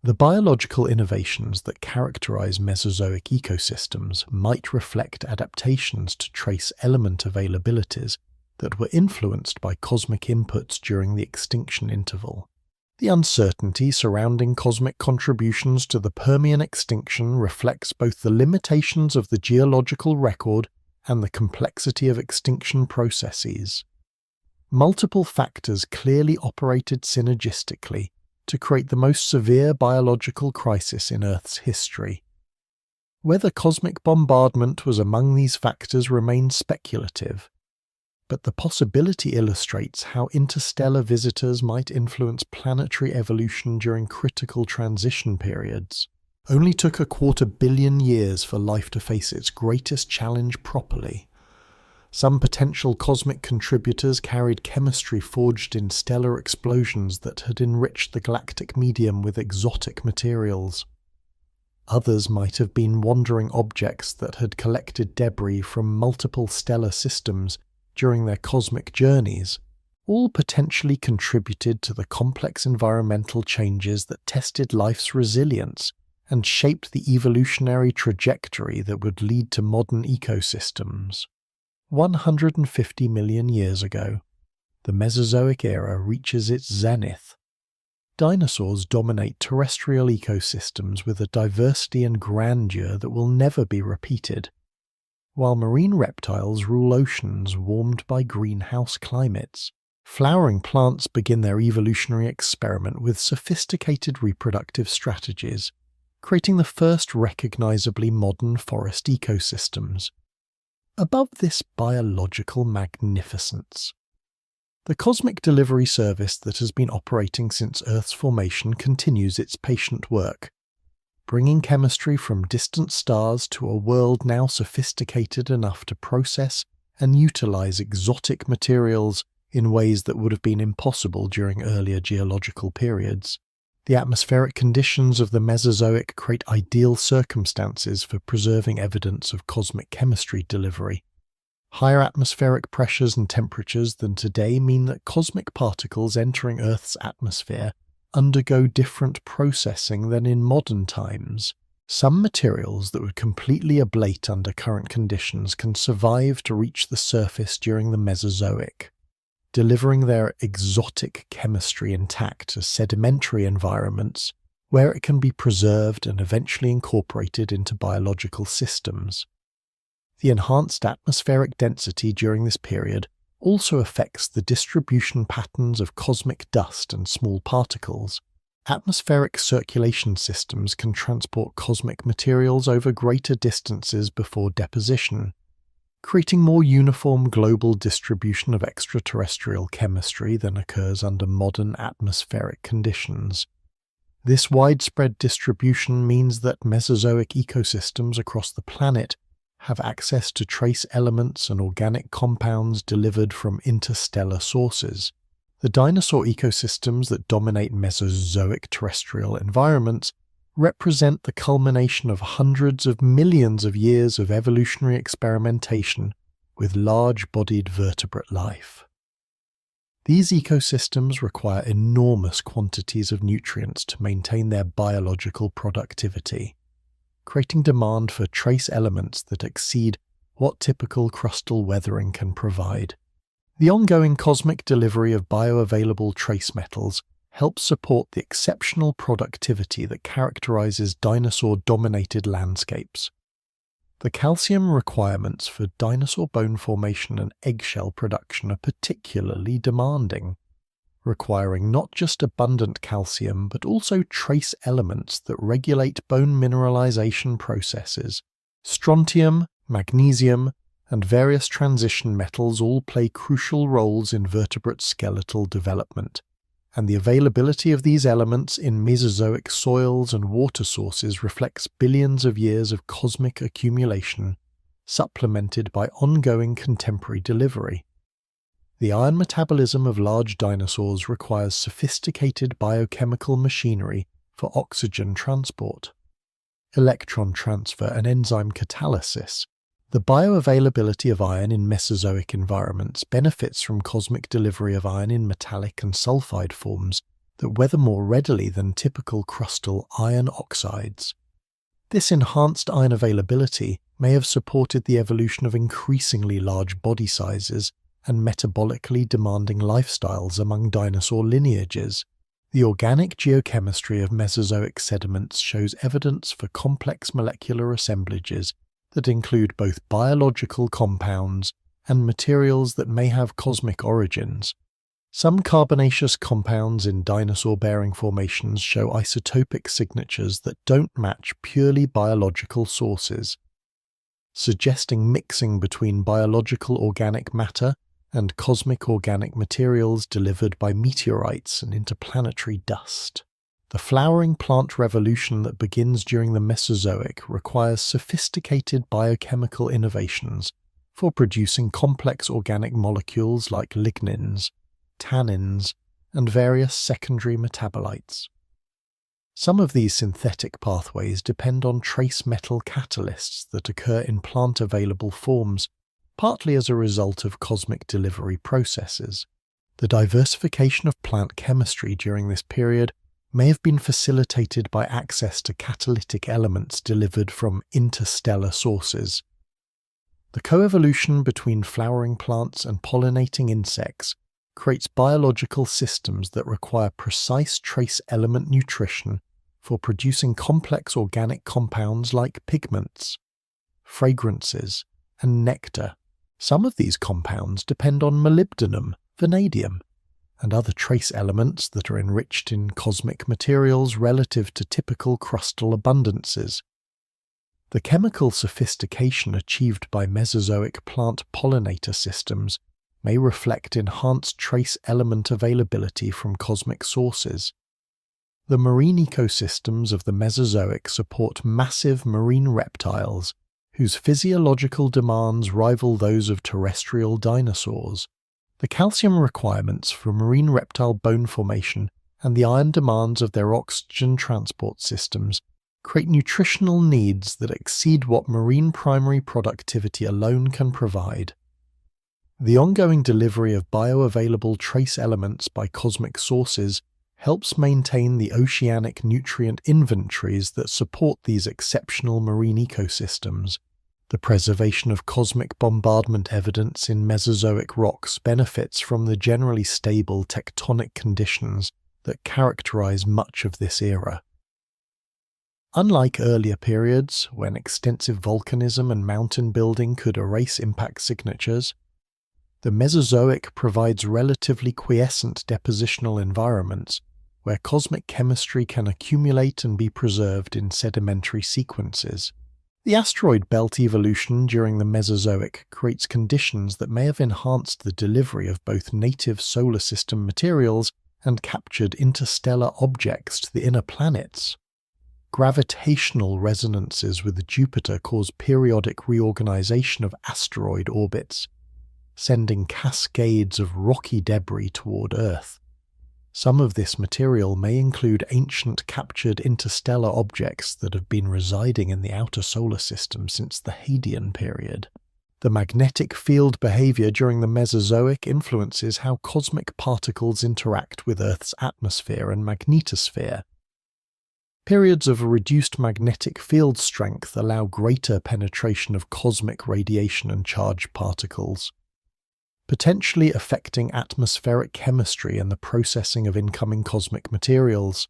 The biological innovations that characterize Mesozoic ecosystems might reflect adaptations to trace element availabilities that were influenced by cosmic inputs during the extinction interval. The uncertainty surrounding cosmic contributions to the Permian extinction reflects both the limitations of the geological record and the complexity of extinction processes. Multiple factors clearly operated synergistically to create the most severe biological crisis in Earth's history. Whether cosmic bombardment was among these factors remains speculative, but the possibility illustrates how interstellar visitors might influence planetary evolution during critical transition periods. Only took 250 million years for life to face its greatest challenge properly. Some potential cosmic contributors carried chemistry forged in stellar explosions that had enriched the galactic medium with exotic materials. Others might have been wandering objects that had collected debris from multiple stellar systems during their cosmic journeys. All potentially contributed to the complex environmental changes that tested life's resilience and shaped the evolutionary trajectory that would lead to modern ecosystems. 150 million years ago, the Mesozoic era reaches its zenith. Dinosaurs dominate terrestrial ecosystems with a diversity and grandeur that will never be repeated, while marine reptiles rule oceans warmed by greenhouse climates. Flowering plants begin their evolutionary experiment with sophisticated reproductive strategies, creating the first recognizably modern forest ecosystems. above this biological magnificence. The cosmic delivery service that has been operating since Earth's formation continues its patient work, bringing chemistry from distant stars to a world now sophisticated enough to process and utilize exotic materials in ways that would have been impossible during earlier geological periods. The atmospheric conditions of the Mesozoic create ideal circumstances for preserving evidence of cosmic chemistry delivery. Higher atmospheric pressures and temperatures than today mean that cosmic particles entering Earth's atmosphere undergo different processing than in modern times. Some materials that would completely ablate under current conditions can survive to reach the surface during the Mesozoic, delivering their exotic chemistry intact to sedimentary environments where it can be preserved and eventually incorporated into biological systems. The enhanced atmospheric density during this period also affects the distribution patterns of cosmic dust and small particles. Atmospheric circulation systems can transport cosmic materials over greater distances before deposition, creating more uniform global distribution of extraterrestrial chemistry than occurs under modern atmospheric conditions. This widespread distribution means that Mesozoic ecosystems across the planet have access to trace elements and organic compounds delivered from interstellar sources. The dinosaur ecosystems that dominate Mesozoic terrestrial environments represent the culmination of hundreds of millions of years of evolutionary experimentation with large-bodied vertebrate life. These ecosystems require enormous quantities of nutrients to maintain their biological productivity, creating demand for trace elements that exceed what typical crustal weathering can provide. The ongoing cosmic delivery of bioavailable trace metals helps support the exceptional productivity that characterizes dinosaur-dominated landscapes. The calcium requirements for dinosaur bone formation and eggshell production are particularly demanding, requiring not just abundant calcium but also trace elements that regulate bone mineralization processes. Strontium, magnesium, and various transition metals all play crucial roles in vertebrate skeletal development, and the availability of these elements in Mesozoic soils and water sources reflects billions of years of cosmic accumulation, supplemented by ongoing contemporary delivery. The iron metabolism of large dinosaurs requires sophisticated biochemical machinery for oxygen transport, electron transfer, and enzyme catalysis. The bioavailability of iron in Mesozoic environments benefits from cosmic delivery of iron in metallic and sulfide forms that weather more readily than typical crustal iron oxides. This enhanced iron availability may have supported the evolution of increasingly large body sizes and metabolically demanding lifestyles among dinosaur lineages. The organic geochemistry of Mesozoic sediments shows evidence for complex molecular assemblages that include both biological compounds and materials that may have cosmic origins. Some carbonaceous compounds in dinosaur-bearing formations show isotopic signatures that don't match purely biological sources, suggesting mixing between biological organic matter and cosmic organic materials delivered by meteorites and interplanetary dust. The flowering plant revolution that begins during the Mesozoic requires sophisticated biochemical innovations for producing complex organic molecules like lignins, tannins, and various secondary metabolites. Some of these synthetic pathways depend on trace metal catalysts that occur in plant-available forms, partly as a result of cosmic delivery processes. The diversification of plant chemistry during this period may have been facilitated by access to catalytic elements delivered from interstellar sources. The coevolution between flowering plants and pollinating insects creates biological systems that require precise trace element nutrition for producing complex organic compounds like pigments, fragrances, and nectar. Some of these compounds depend on molybdenum, vanadium, and other trace elements that are enriched in cosmic materials relative to typical crustal abundances. The chemical sophistication achieved by Mesozoic plant pollinator systems may reflect enhanced trace element availability from cosmic sources. The marine ecosystems of the Mesozoic support massive marine reptiles whose physiological demands rival those of terrestrial dinosaurs. The calcium requirements for marine reptile bone formation and the iron demands of their oxygen transport systems create nutritional needs that exceed what marine primary productivity alone can provide. The ongoing delivery of bioavailable trace elements by cosmic sources helps maintain the oceanic nutrient inventories that support these exceptional marine ecosystems. The preservation of cosmic bombardment evidence in Mesozoic rocks benefits from the generally stable tectonic conditions that characterize much of this era. Unlike earlier periods, when extensive volcanism and mountain building could erase impact signatures, the Mesozoic provides relatively quiescent depositional environments where cosmic chemistry can accumulate and be preserved in sedimentary sequences. The asteroid belt evolution during the Mesozoic creates conditions that may have enhanced the delivery of both native solar system materials and captured interstellar objects to the inner planets. Gravitational resonances with Jupiter cause periodic reorganization of asteroid orbits, sending cascades of rocky debris toward Earth. Some of this material may include ancient captured interstellar objects that have been residing in the outer solar system since the Hadean period. The magnetic field behavior during the Mesozoic influences how cosmic particles interact with Earth's atmosphere and magnetosphere. Periods of reduced magnetic field strength allow greater penetration of cosmic radiation and charged particles, potentially affecting atmospheric chemistry and the processing of incoming cosmic materials.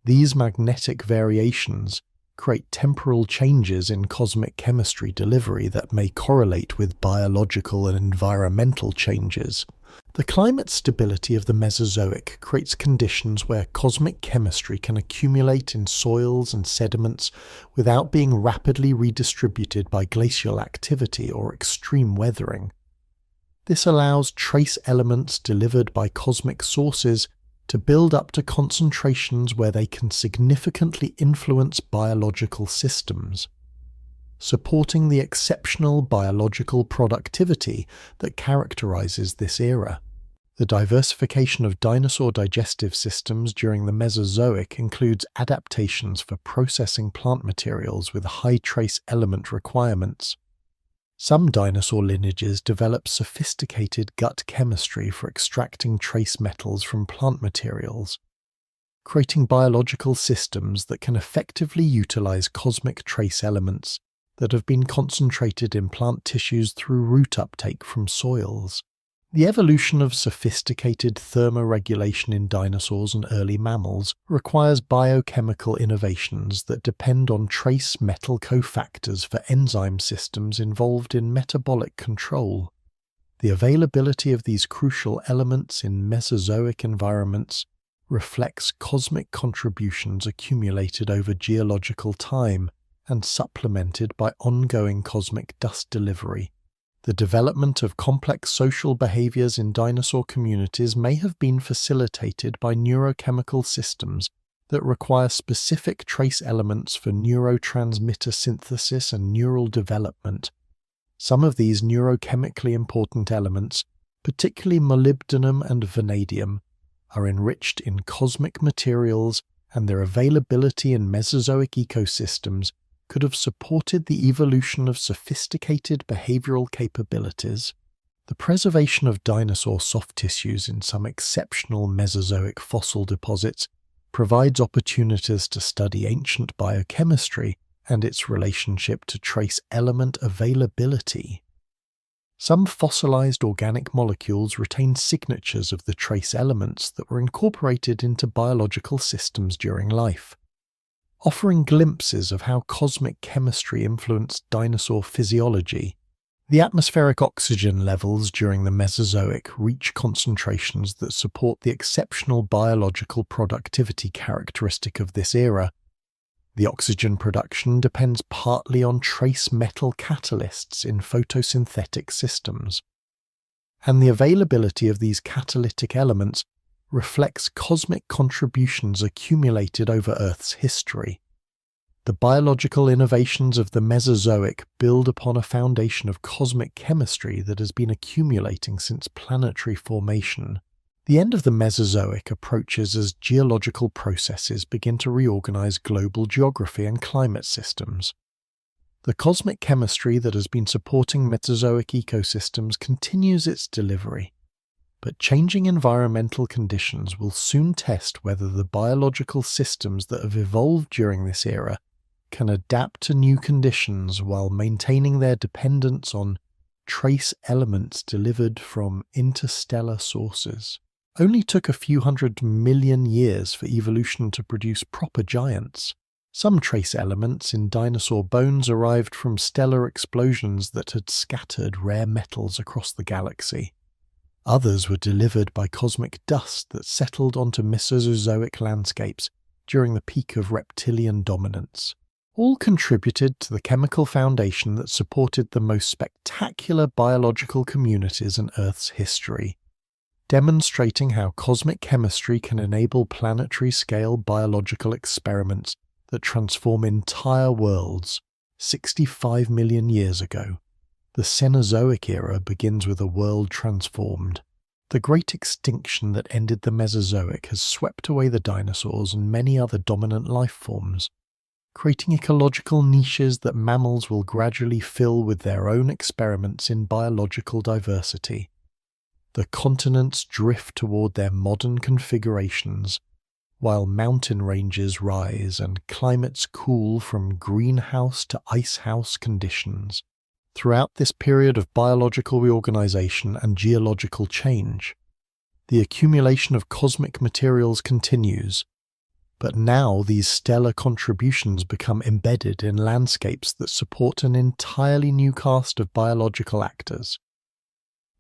These magnetic variations create temporal changes in cosmic chemistry delivery that may correlate with biological and environmental changes. The climate stability of the Mesozoic creates conditions where cosmic chemistry can accumulate in soils and sediments without being rapidly redistributed by glacial activity or extreme weathering. This allows trace elements delivered by cosmic sources to build up to concentrations where they can significantly influence biological systems, supporting the exceptional biological productivity that characterizes this era. The diversification of dinosaur digestive systems during the Mesozoic includes adaptations for processing plant materials with high trace element requirements. Some dinosaur lineages develop sophisticated gut chemistry for extracting trace metals from plant materials, creating biological systems that can effectively utilize cosmic trace elements that have been concentrated in plant tissues through root uptake from soils. The evolution of sophisticated thermoregulation in dinosaurs and early mammals requires biochemical innovations that depend on trace metal cofactors for enzyme systems involved in metabolic control. The availability of these crucial elements in Mesozoic environments reflects cosmic contributions accumulated over geological time and supplemented by ongoing cosmic dust delivery. The development of complex social behaviors in dinosaur communities may have been facilitated by neurochemical systems that require specific trace elements for neurotransmitter synthesis and neural development. Some of these neurochemically important elements, particularly molybdenum and vanadium, are enriched in cosmic materials, and their availability in Mesozoic ecosystems could have supported the evolution of sophisticated behavioral capabilities. The preservation of dinosaur soft tissues in some exceptional Mesozoic fossil deposits provides opportunities to study ancient biochemistry and its relationship to trace element availability. Some fossilized organic molecules retain signatures of the trace elements that were incorporated into biological systems during life, offering glimpses of how cosmic chemistry influenced dinosaur physiology. The atmospheric oxygen levels during the Mesozoic reach concentrations that support the exceptional biological productivity characteristic of this era. The oxygen production depends partly on trace metal catalysts in photosynthetic systems, and the availability of these catalytic elements reflects cosmic contributions accumulated over Earth's history. The biological innovations of the Mesozoic build upon a foundation of cosmic chemistry that has been accumulating since planetary formation. The end of the Mesozoic approaches as geological processes begin to reorganize global geography and climate systems. The cosmic chemistry that has been supporting Mesozoic ecosystems continues its delivery, but changing environmental conditions will soon test whether the biological systems that have evolved during this era can adapt to new conditions while maintaining their dependence on trace elements delivered from interstellar sources. Only took a few 100 million years for evolution to produce proper giants. Some trace elements in dinosaur bones arrived from stellar explosions that had scattered rare metals across the galaxy. Others were delivered by cosmic dust that settled onto Mesozoic landscapes during the peak of reptilian dominance. All contributed to the chemical foundation that supported the most spectacular biological communities in Earth's history, demonstrating how cosmic chemistry can enable planetary-scale biological experiments that transform entire worlds. 65 million years ago, the Cenozoic era begins with a world transformed. The great extinction that ended the Mesozoic has swept away the dinosaurs and many other dominant life forms, creating ecological niches that mammals will gradually fill with their own experiments in biological diversity. The continents drift toward their modern configurations, while mountain ranges rise and climates cool from greenhouse to icehouse conditions. Throughout this period of biological reorganization and geological change, the accumulation of cosmic materials continues, but now these stellar contributions become embedded in landscapes that support an entirely new cast of biological actors.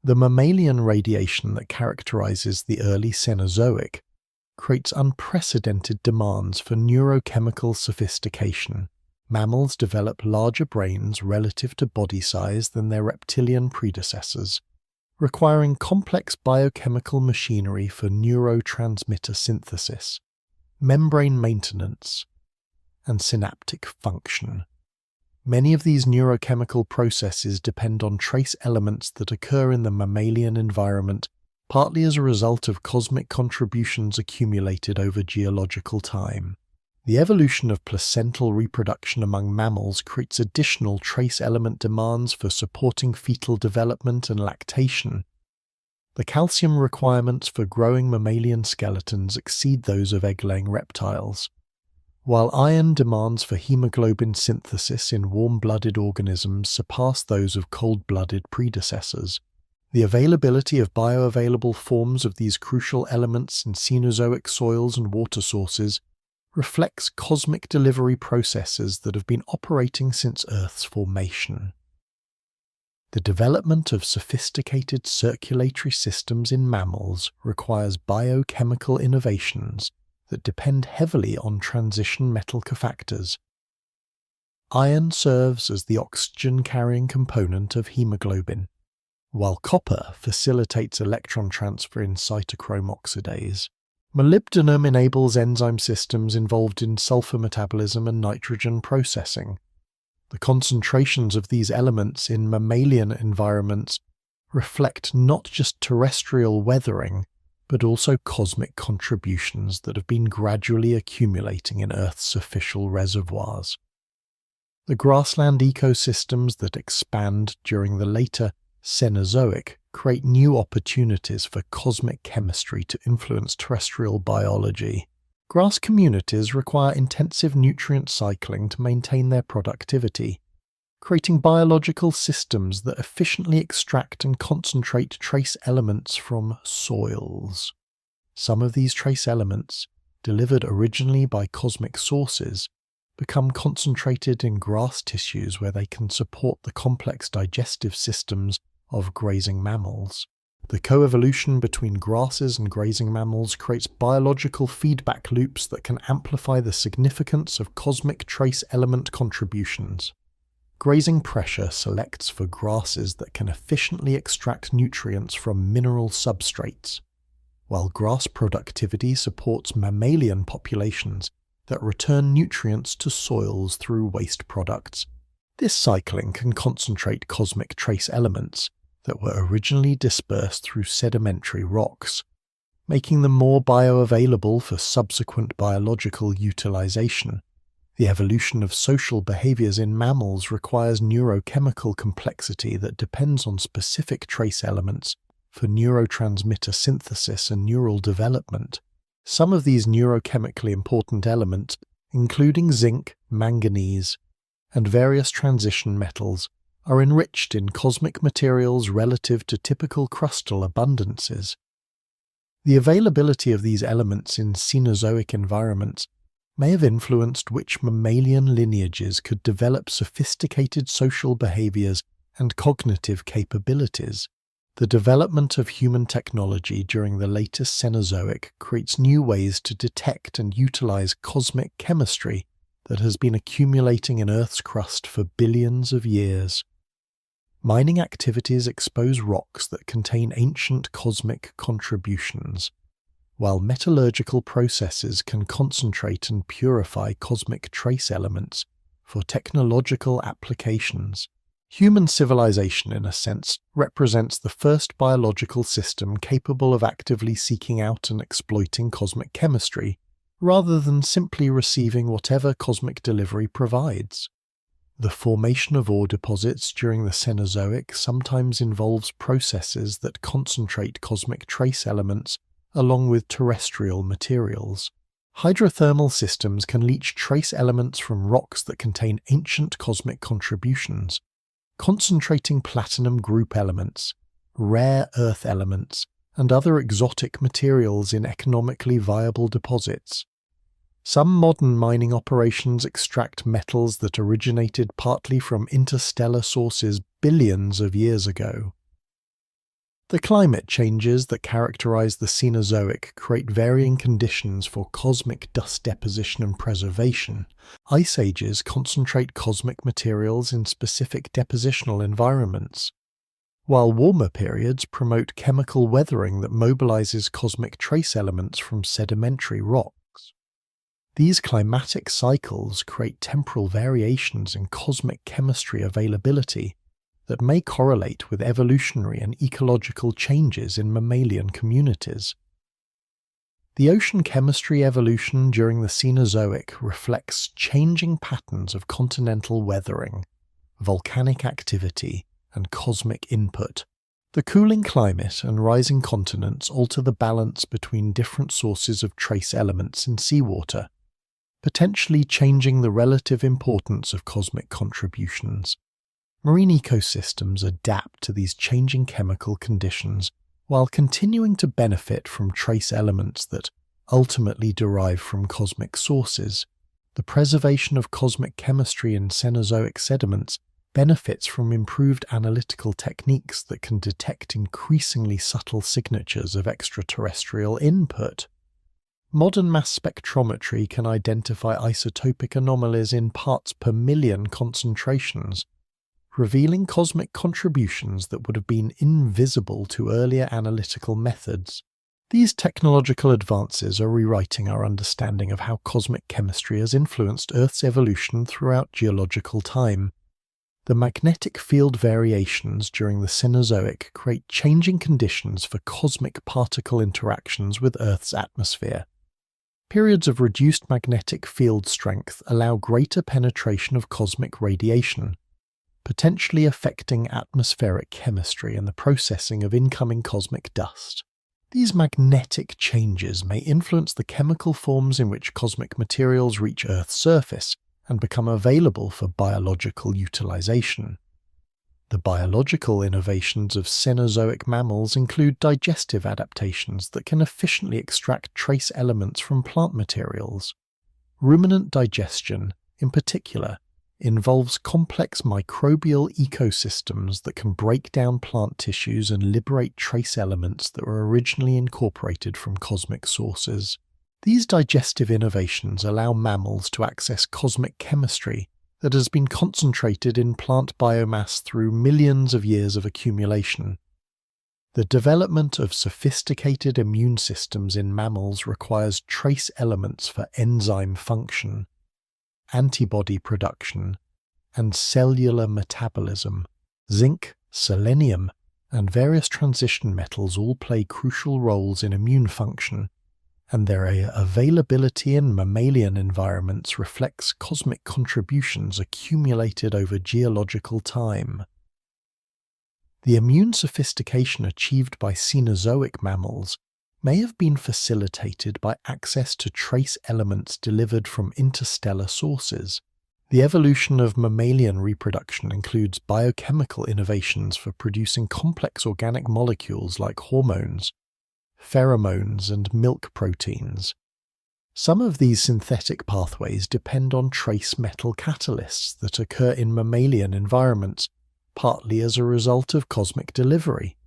The mammalian radiation that characterizes the early Cenozoic creates unprecedented demands for neurochemical sophistication. Mammals develop larger brains relative to body size than their reptilian predecessors, requiring complex biochemical machinery for neurotransmitter synthesis, membrane maintenance, and synaptic function. Many of these neurochemical processes depend on trace elements that occur in the mammalian environment, partly as a result of cosmic contributions accumulated over geological time. The evolution of placental reproduction among mammals creates additional trace element demands for supporting fetal development and lactation. The calcium requirements for growing mammalian skeletons exceed those of egg-laying reptiles, while iron demands for hemoglobin synthesis in warm-blooded organisms surpass those of cold-blooded predecessors. The availability of bioavailable forms of these crucial elements in Cenozoic soils and water sources reflects cosmic delivery processes that have been operating since Earth's formation. The development of sophisticated circulatory systems in mammals requires biochemical innovations that depend heavily on transition metal cofactors. Iron serves as the oxygen-carrying component of hemoglobin, while copper facilitates electron transfer in cytochrome oxidase. Molybdenum enables enzyme systems involved in sulfur metabolism and nitrogen processing. The concentrations of these elements in mammalian environments reflect not just terrestrial weathering, but also cosmic contributions that have been gradually accumulating in Earth's official reservoirs. The grassland ecosystems that expand during the later Cenozoic create new opportunities for cosmic chemistry to influence terrestrial biology. Grass communities require intensive nutrient cycling to maintain their productivity, creating biological systems that efficiently extract and concentrate trace elements from soils. Some of these trace elements, delivered originally by cosmic sources, become concentrated in grass tissues where they can support the complex digestive systems of grazing mammals. The coevolution between grasses and grazing mammals creates biological feedback loops that can amplify the significance of cosmic trace element contributions. Grazing pressure selects for grasses that can efficiently extract nutrients from mineral substrates, while grass productivity supports mammalian populations that return nutrients to soils through waste products. This cycling can concentrate cosmic trace elements that were originally dispersed through sedimentary rocks, making them more bioavailable for subsequent biological utilization. The evolution of social behaviors in mammals requires neurochemical complexity that depends on specific trace elements for neurotransmitter synthesis and neural development. Some of these neurochemically important elements, including zinc, manganese, and various transition metals, are enriched in cosmic materials relative to typical crustal abundances. The availability of these elements in Cenozoic environments may have influenced which mammalian lineages could develop sophisticated social behaviors and cognitive capabilities. The development of human technology during the latest Cenozoic creates new ways to detect and utilize cosmic chemistry that has been accumulating in Earth's crust for billions of years. Mining activities expose rocks that contain ancient cosmic contributions, while metallurgical processes can concentrate and purify cosmic trace elements for technological applications. Human civilization, in a sense, represents the first biological system capable of actively seeking out and exploiting cosmic chemistry, rather than simply receiving whatever cosmic delivery provides. The formation of ore deposits during the Cenozoic sometimes involves processes that concentrate cosmic trace elements along with terrestrial materials. Hydrothermal systems can leach trace elements from rocks that contain ancient cosmic contributions, concentrating platinum group elements, rare earth elements, and other exotic materials in economically viable deposits. Some modern mining operations extract metals that originated partly from interstellar sources billions of years ago. The climate changes that characterize the Cenozoic create varying conditions for cosmic dust deposition and preservation. Ice ages concentrate cosmic materials in specific depositional environments, while warmer periods promote chemical weathering that mobilizes cosmic trace elements from sedimentary rocks. These climatic cycles create temporal variations in cosmic chemistry availability that may correlate with evolutionary and ecological changes in mammalian communities. The ocean chemistry evolution during the Cenozoic reflects changing patterns of continental weathering, volcanic activity, and cosmic input. The cooling climate and rising continents alter the balance between different sources of trace elements in seawater, potentially changing the relative importance of cosmic contributions. Marine ecosystems adapt to these changing chemical conditions while continuing to benefit from trace elements that ultimately derive from cosmic sources. The preservation of cosmic chemistry in Cenozoic sediments benefits from improved analytical techniques that can detect increasingly subtle signatures of extraterrestrial input. Modern mass spectrometry can identify isotopic anomalies in parts per million concentrations, revealing cosmic contributions that would have been invisible to earlier analytical methods. These technological advances are rewriting our understanding of how cosmic chemistry has influenced Earth's evolution throughout geological time. The magnetic field variations during the Cenozoic create changing conditions for cosmic particle interactions with Earth's atmosphere. Periods of reduced magnetic field strength allow greater penetration of cosmic radiation, potentially affecting atmospheric chemistry and the processing of incoming cosmic dust. These magnetic changes may influence the chemical forms in which cosmic materials reach Earth's surface and become available for biological utilization. The biological innovations of Cenozoic mammals include digestive adaptations that can efficiently extract trace elements from plant materials. Ruminant digestion, in particular, involves complex microbial ecosystems that can break down plant tissues and liberate trace elements that were originally incorporated from cosmic sources. These digestive innovations allow mammals to access cosmic chemistry that has been concentrated in plant biomass through millions of years of accumulation. The development of sophisticated immune systems in mammals requires trace elements for enzyme function, antibody production, and cellular metabolism. Zinc, selenium, and various transition metals all play crucial roles in immune function, and their availability in mammalian environments reflects cosmic contributions accumulated over geological time. The immune sophistication achieved by Cenozoic mammals may have been facilitated by access to trace elements delivered from interstellar sources. The evolution of mammalian reproduction includes biochemical innovations for producing complex organic molecules like hormones, pheromones, and milk proteins. Some of these synthetic pathways depend on trace metal catalysts that occur in mammalian environments, partly as a result of cosmic delivery.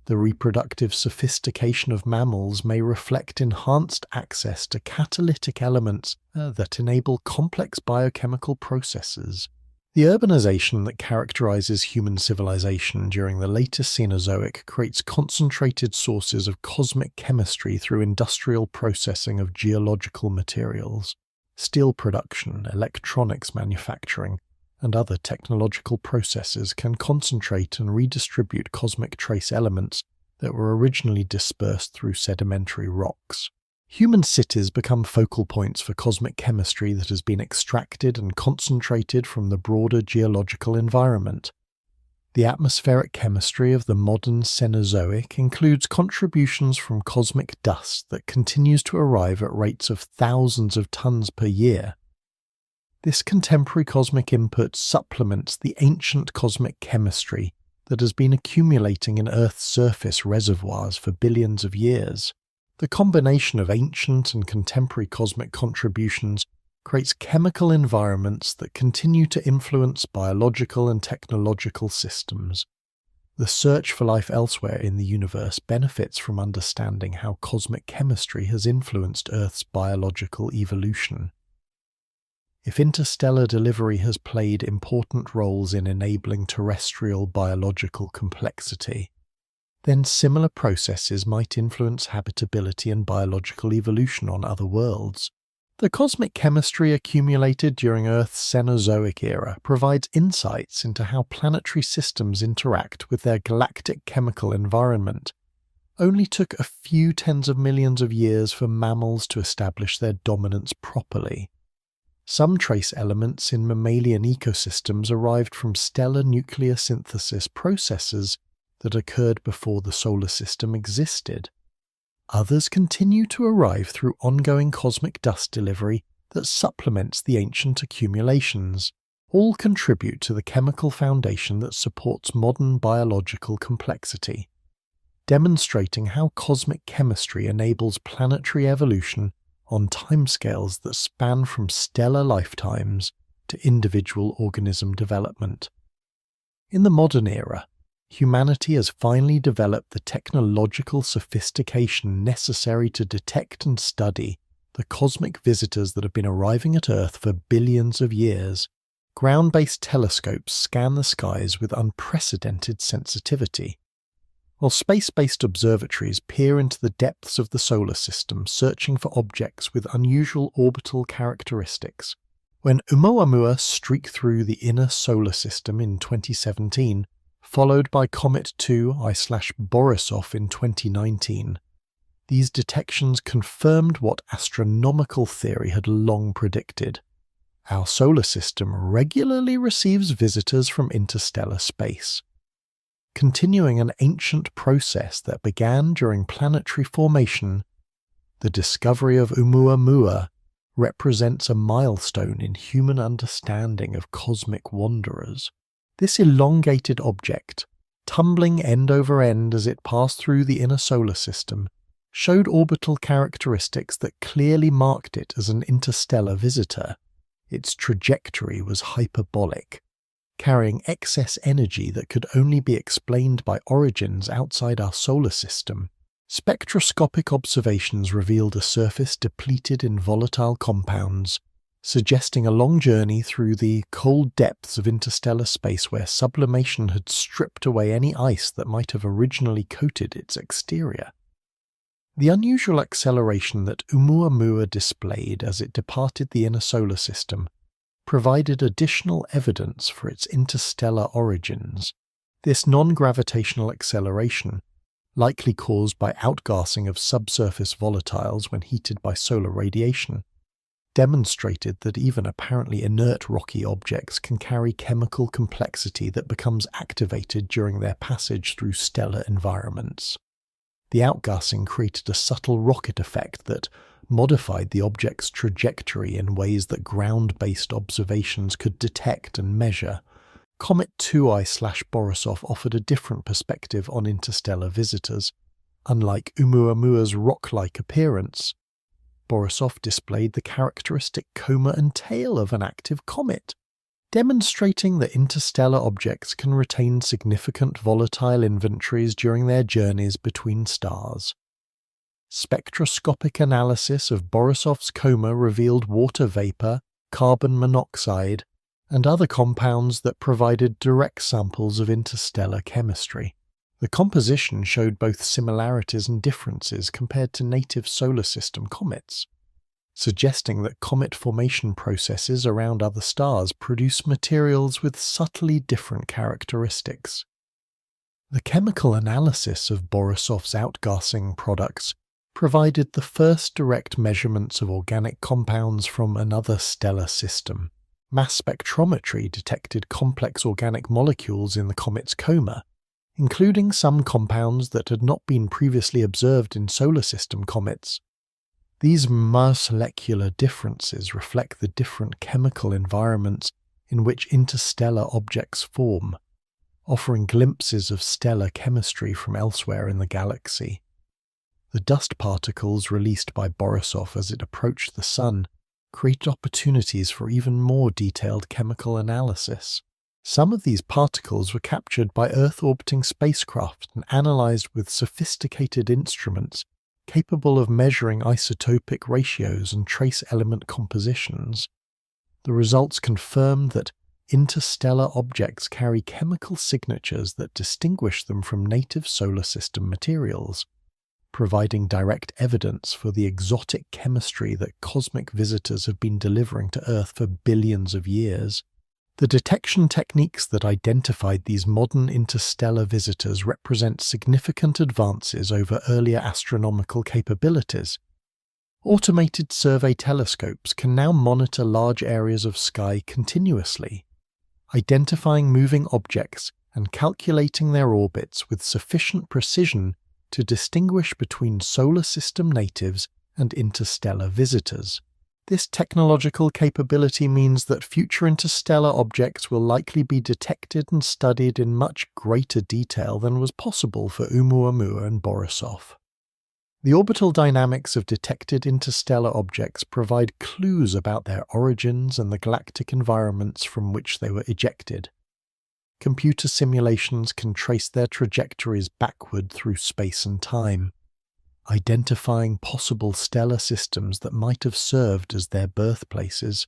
The reproductive sophistication of mammals may reflect enhanced access to catalytic elements that enable complex biochemical processes. The urbanization that characterizes human civilization during the latest Cenozoic creates concentrated sources of cosmic chemistry through industrial processing of geological materials. Steel production, electronics manufacturing, and other technological processes can concentrate and redistribute cosmic trace elements that were originally dispersed through sedimentary rocks. Human cities become focal points for cosmic chemistry that has been extracted and concentrated from the broader geological environment. The atmospheric chemistry of the modern Cenozoic includes contributions from cosmic dust that continues to arrive at rates of thousands of tons per year. This contemporary cosmic input supplements the ancient cosmic chemistry that has been accumulating in Earth's surface reservoirs for billions of years. The combination of ancient and contemporary cosmic contributions creates chemical environments that continue to influence biological and technological systems. The search for life elsewhere in the universe benefits from understanding how cosmic chemistry has influenced Earth's biological evolution. If interstellar delivery has played important roles in enabling terrestrial biological complexity, then similar processes might influence habitability and biological evolution on other worlds. The cosmic chemistry accumulated during Earth's Cenozoic era provides insights into how planetary systems interact with their galactic chemical environment. Only took a few tens of millions of years for mammals to establish their dominance properly. Some trace elements in mammalian ecosystems arrived from stellar nuclear synthesis processes that occurred before the solar system existed. Others continue to arrive through ongoing cosmic dust delivery that supplements the ancient accumulations. All contribute to the chemical foundation that supports modern biological complexity, demonstrating how cosmic chemistry enables planetary evolution on timescales that span from stellar lifetimes to individual organism development. In the modern era, humanity has finally developed the technological sophistication necessary to detect and study the cosmic visitors that have been arriving at Earth for billions of years. Ground-based telescopes scan the skies with unprecedented sensitivity, while space-based observatories peer into the depths of the solar system searching for objects with unusual orbital characteristics. When Oumuamua streaked through the inner solar system in 2017, followed by Comet 2I/Borisov in 2019, these detections confirmed what astronomical theory had long predicted. Our solar system regularly receives visitors from interstellar space, continuing an ancient process that began during planetary formation. The discovery of Oumuamua represents a milestone in human understanding of cosmic wanderers. This elongated object, tumbling end over end as it passed through the inner solar system, showed orbital characteristics that clearly marked it as an interstellar visitor. its trajectory was hyperbolic, carrying excess energy that could only be explained by origins outside our solar system. Spectroscopic observations revealed a surface depleted in volatile compounds, suggesting a long journey through the cold depths of interstellar space where sublimation had stripped away any ice that might have originally coated its exterior. The unusual acceleration that Oumuamua displayed as it departed the inner solar system provided additional evidence for its interstellar origins. This non-gravitational acceleration, likely caused by outgassing of subsurface volatiles when heated by solar radiation, demonstrated that even apparently inert rocky objects can carry chemical complexity that becomes activated during their passage through stellar environments. The outgassing created a subtle rocket effect that modified the object's trajectory in ways that ground-based observations could detect and measure. Comet 2I/Borisov offered a different perspective on interstellar visitors. Unlike Oumuamua's rock-like appearance, Borisov displayed the characteristic coma and tail of an active comet, demonstrating that interstellar objects can retain significant volatile inventories during their journeys between stars. Spectroscopic analysis of Borisov's coma revealed water vapor, carbon monoxide, and other compounds that provided direct samples of interstellar chemistry. The composition showed both similarities and differences compared to native solar system comets, suggesting that comet formation processes around other stars produce materials with subtly different characteristics. The chemical analysis of Borisov's outgassing products provided the first direct measurements of organic compounds from another stellar system. Mass spectrometry detected complex organic molecules in the comet's coma, including some compounds that had not been previously observed in solar system comets. These molecular differences reflect the different chemical environments in which interstellar objects form, offering glimpses of stellar chemistry from elsewhere in the galaxy. The dust particles released by Borisov as it approached the Sun created opportunities for even more detailed chemical analysis. Some of these particles were captured by Earth-orbiting spacecraft and analyzed with sophisticated instruments capable of measuring isotopic ratios and trace element compositions. The results confirmed that interstellar objects carry chemical signatures that distinguish them from native solar system materials, providing direct evidence for the exotic chemistry that cosmic visitors have been delivering to Earth for billions of years. The detection techniques that identified these modern interstellar visitors represent significant advances over earlier astronomical capabilities. Automated survey telescopes can now monitor large areas of sky continuously, identifying moving objects and calculating their orbits with sufficient precision to distinguish between solar system natives and interstellar visitors. This technological capability means that future interstellar objects will likely be detected and studied in much greater detail than was possible for Oumuamua and Borisov. The orbital dynamics of detected interstellar objects provide clues about their origins and the galactic environments from which they were ejected. Computer simulations can trace their trajectories backward through space and time, identifying possible stellar systems that might have served as their birthplaces.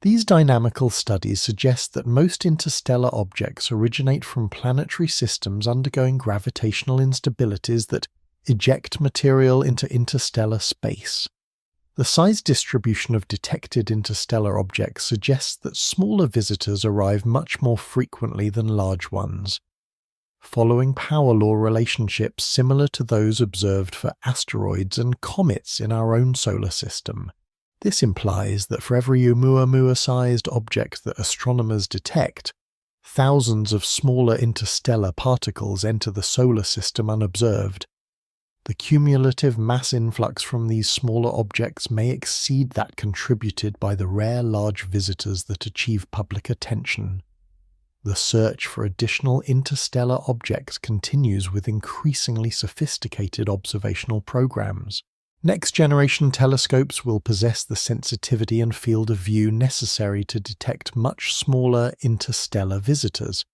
These dynamical studies suggest that most interstellar objects originate from planetary systems undergoing gravitational instabilities that eject material into interstellar space. The size distribution of detected interstellar objects suggests that smaller visitors arrive much more frequently than large ones, following power law relationships similar to those observed for asteroids and comets in our own solar system. This implies that for every Oumuamua-sized object that astronomers detect, thousands of smaller interstellar particles enter the solar system unobserved. The cumulative mass influx from these smaller objects may exceed that contributed by the rare large visitors that achieve public attention. The search for additional interstellar objects continues with increasingly sophisticated observational programs. Next-generation telescopes will possess the sensitivity and field of view necessary to detect much smaller interstellar visitors,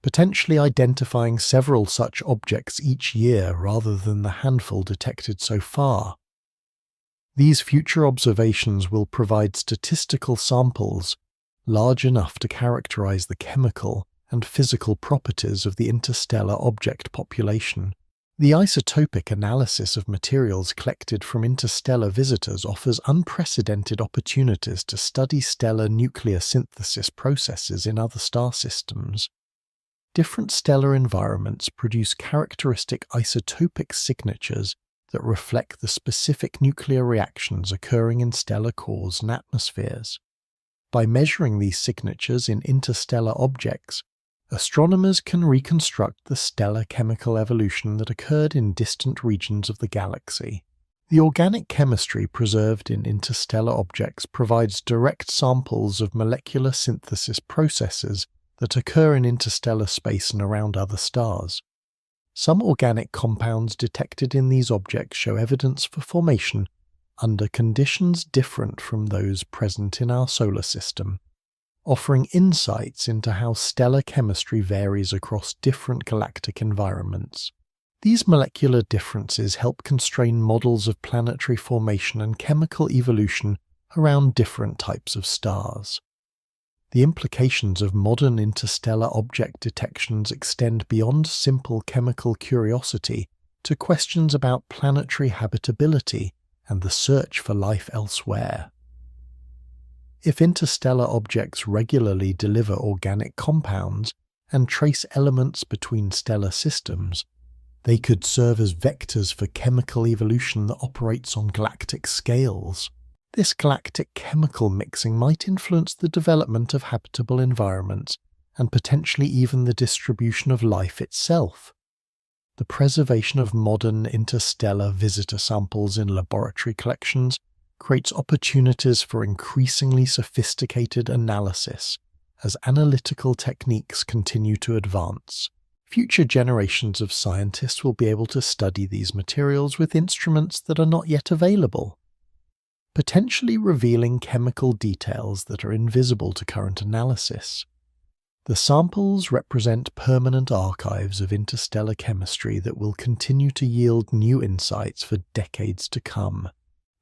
potentially identifying several such objects each year rather than the handful detected so far. These future observations will provide statistical samples large enough to characterize the chemical and physical properties of the interstellar object population. The isotopic analysis of materials collected from interstellar visitors offers unprecedented opportunities to study stellar nuclear synthesis processes in other star systems. Different stellar environments produce characteristic isotopic signatures that reflect the specific nuclear reactions occurring in stellar cores and atmospheres. By measuring these signatures in interstellar objects, astronomers can reconstruct the stellar chemical evolution that occurred in distant regions of the galaxy. The organic chemistry preserved in interstellar objects provides direct samples of molecular synthesis processes that occur in interstellar space and around other stars. Some organic compounds detected in these objects show evidence for formation under conditions different from those present in our solar system, offering insights into how stellar chemistry varies across different galactic environments. These molecular differences help constrain models of planetary formation and chemical evolution around different types of stars. The implications of modern interstellar object detections extend beyond simple chemical curiosity to questions about planetary habitability and the search for life elsewhere. If interstellar objects regularly deliver organic compounds and trace elements between stellar systems, they could serve as vectors for chemical evolution that operates on galactic scales. This galactic chemical mixing might influence the development of habitable environments and potentially even the distribution of life itself. The preservation of modern interstellar visitor samples in laboratory collections creates opportunities for increasingly sophisticated analysis as analytical techniques continue to advance. Future generations of scientists will be able to study these materials with instruments that are not yet available, potentially revealing chemical details that are invisible to current analysis. The samples represent permanent archives of interstellar chemistry that will continue to yield new insights for decades to come.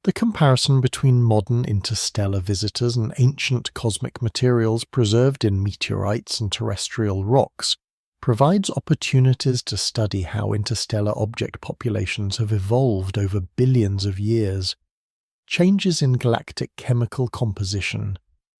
The comparison between modern interstellar visitors and ancient cosmic materials preserved in meteorites and terrestrial rocks provides opportunities to study how interstellar object populations have evolved over billions of years. Changes in galactic chemical composition,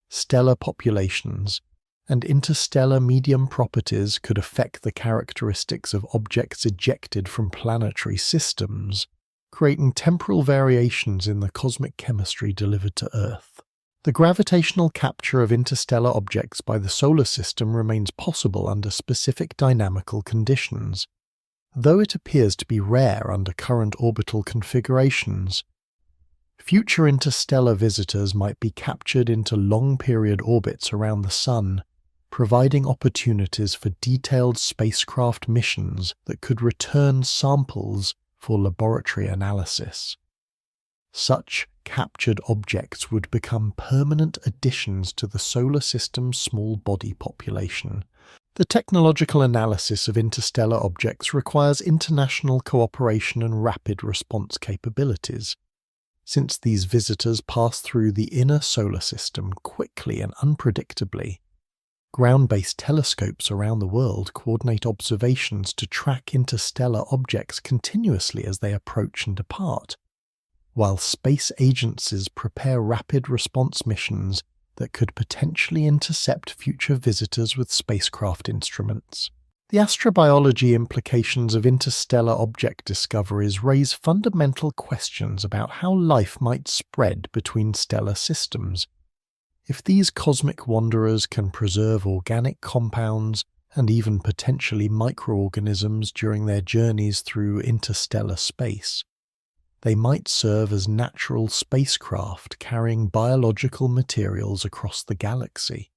stellar populations, and interstellar medium properties could affect the characteristics of objects ejected from planetary systems, creating temporal variations in the cosmic chemistry delivered to Earth. The gravitational capture of interstellar objects by the solar system remains possible under specific dynamical conditions, though it appears to be rare under current orbital configurations. Future interstellar visitors might be captured into long-period orbits around the Sun, providing opportunities for detailed spacecraft missions that could return samples for laboratory analysis. Such captured objects would become permanent additions to the solar system's small body population. The technological analysis of interstellar objects requires international cooperation and rapid response capabilities. Since these visitors pass through the inner solar system quickly and unpredictably, ground-based telescopes around the world coordinate observations to track interstellar objects continuously as they approach and depart, while space agencies prepare rapid response missions that could potentially intercept future visitors with spacecraft instruments. The astrobiology implications of interstellar object discoveries raise fundamental questions about how life might spread between stellar systems. If these cosmic wanderers can preserve organic compounds and even potentially microorganisms during their journeys through interstellar space, they might serve as natural spacecraft carrying biological materials across the galaxy.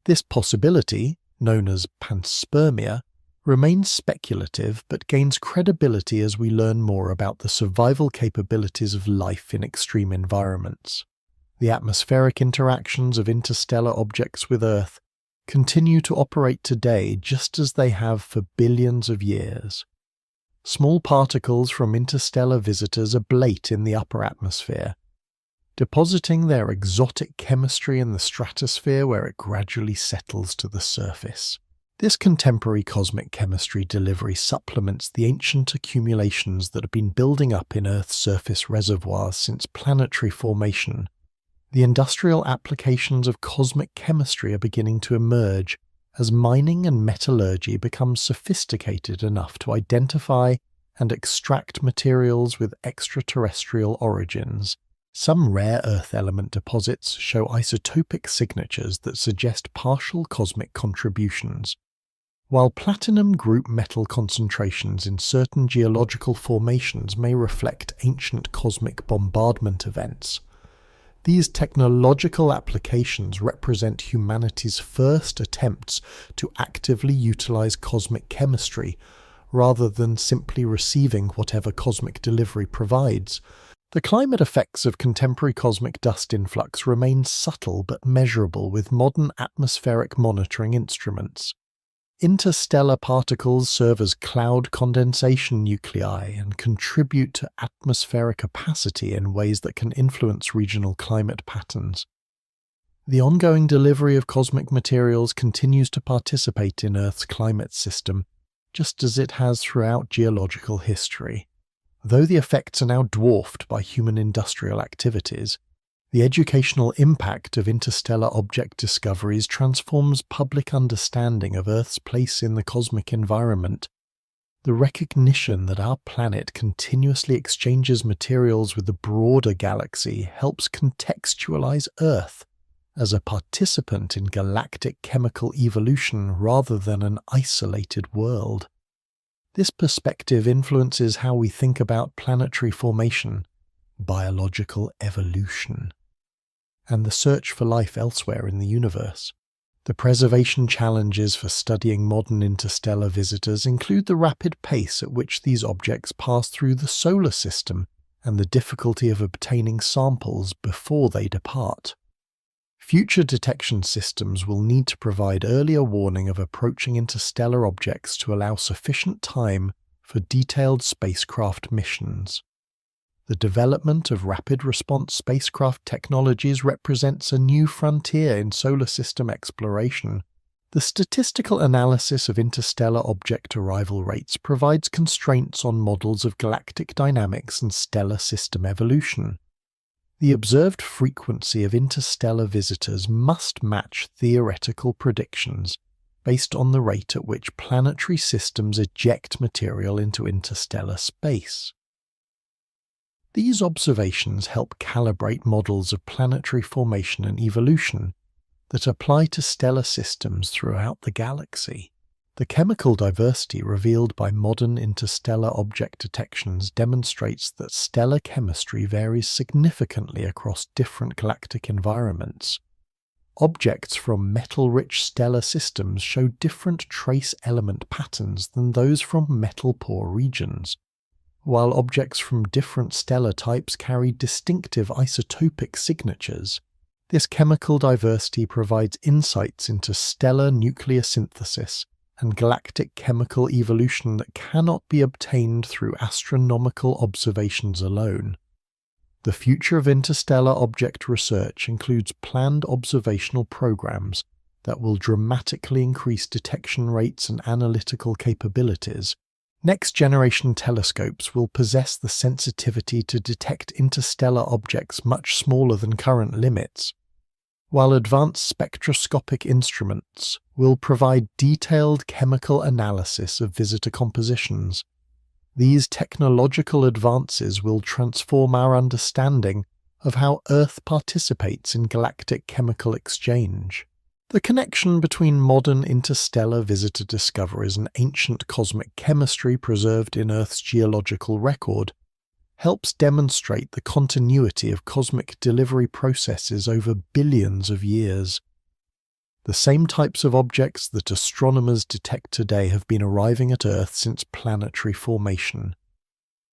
This possibility, known as panspermia, remains speculative but gains credibility as we learn more about the survival capabilities of life in extreme environments. The atmospheric interactions of interstellar objects with Earth continue to operate today just as they have for billions of years. Small particles from interstellar visitors ablate in the upper atmosphere, depositing their exotic chemistry in the stratosphere where it gradually settles to the surface. This contemporary cosmic chemistry delivery supplements the ancient accumulations that have been building up in Earth's surface reservoirs since planetary formation. The industrial applications of cosmic chemistry are beginning to emerge as mining and metallurgy become sophisticated enough to identify and extract materials with extraterrestrial origins. Some rare Earth element deposits show isotopic signatures that suggest partial cosmic contributions, while platinum group metal concentrations in certain geological formations may reflect ancient cosmic bombardment events. These technological applications represent humanity's first attempts to actively utilize cosmic chemistry, rather than simply receiving whatever cosmic delivery provides. The climate effects of contemporary cosmic dust influx remain subtle but measurable with modern atmospheric monitoring instruments. Interstellar particles serve as cloud condensation nuclei and contribute to atmospheric opacity in ways that can influence regional climate patterns. The ongoing delivery of cosmic materials continues to participate in Earth's climate system, just as it has throughout geological history. Though the effects are now dwarfed by human industrial activities, the educational impact of interstellar object discoveries transforms public understanding of Earth's place in the cosmic environment. The recognition that our planet continuously exchanges materials with the broader galaxy helps contextualize Earth as a participant in galactic chemical evolution rather than an isolated world. This perspective influences how we think about planetary formation, biological evolution, and the search for life elsewhere in the universe. The preservation challenges for studying modern interstellar visitors include the rapid pace at which these objects pass through the solar system and the difficulty of obtaining samples before they depart. Future detection systems will need to provide earlier warning of approaching interstellar objects to allow sufficient time for detailed spacecraft missions. The development of rapid response spacecraft technologies represents a new frontier in solar system exploration. The statistical analysis of interstellar object arrival rates provides constraints on models of galactic dynamics and stellar system evolution. The observed frequency of interstellar visitors must match theoretical predictions based on the rate at which planetary systems eject material into interstellar space. These observations help calibrate models of planetary formation and evolution that apply to stellar systems throughout the galaxy. The chemical diversity revealed by modern interstellar object detections demonstrates that stellar chemistry varies significantly across different galactic environments. Objects from metal-rich stellar systems show different trace element patterns than those from metal-poor regions, while objects from different stellar types carry distinctive isotopic signatures. This chemical diversity provides insights into stellar nucleosynthesis and galactic chemical evolution that cannot be obtained through astronomical observations alone. The future of interstellar object research includes planned observational programs that will dramatically increase detection rates and analytical capabilities. Next-generation telescopes will possess the sensitivity to detect interstellar objects much smaller than current limits, while advanced spectroscopic instruments will provide detailed chemical analysis of visitor compositions. These technological advances will transform our understanding of how Earth participates in galactic chemical exchange. The connection between modern interstellar visitor discoveries and ancient cosmic chemistry preserved in Earth's geological record helps demonstrate the continuity of cosmic delivery processes over billions of years. The same types of objects that astronomers detect today have been arriving at Earth since planetary formation,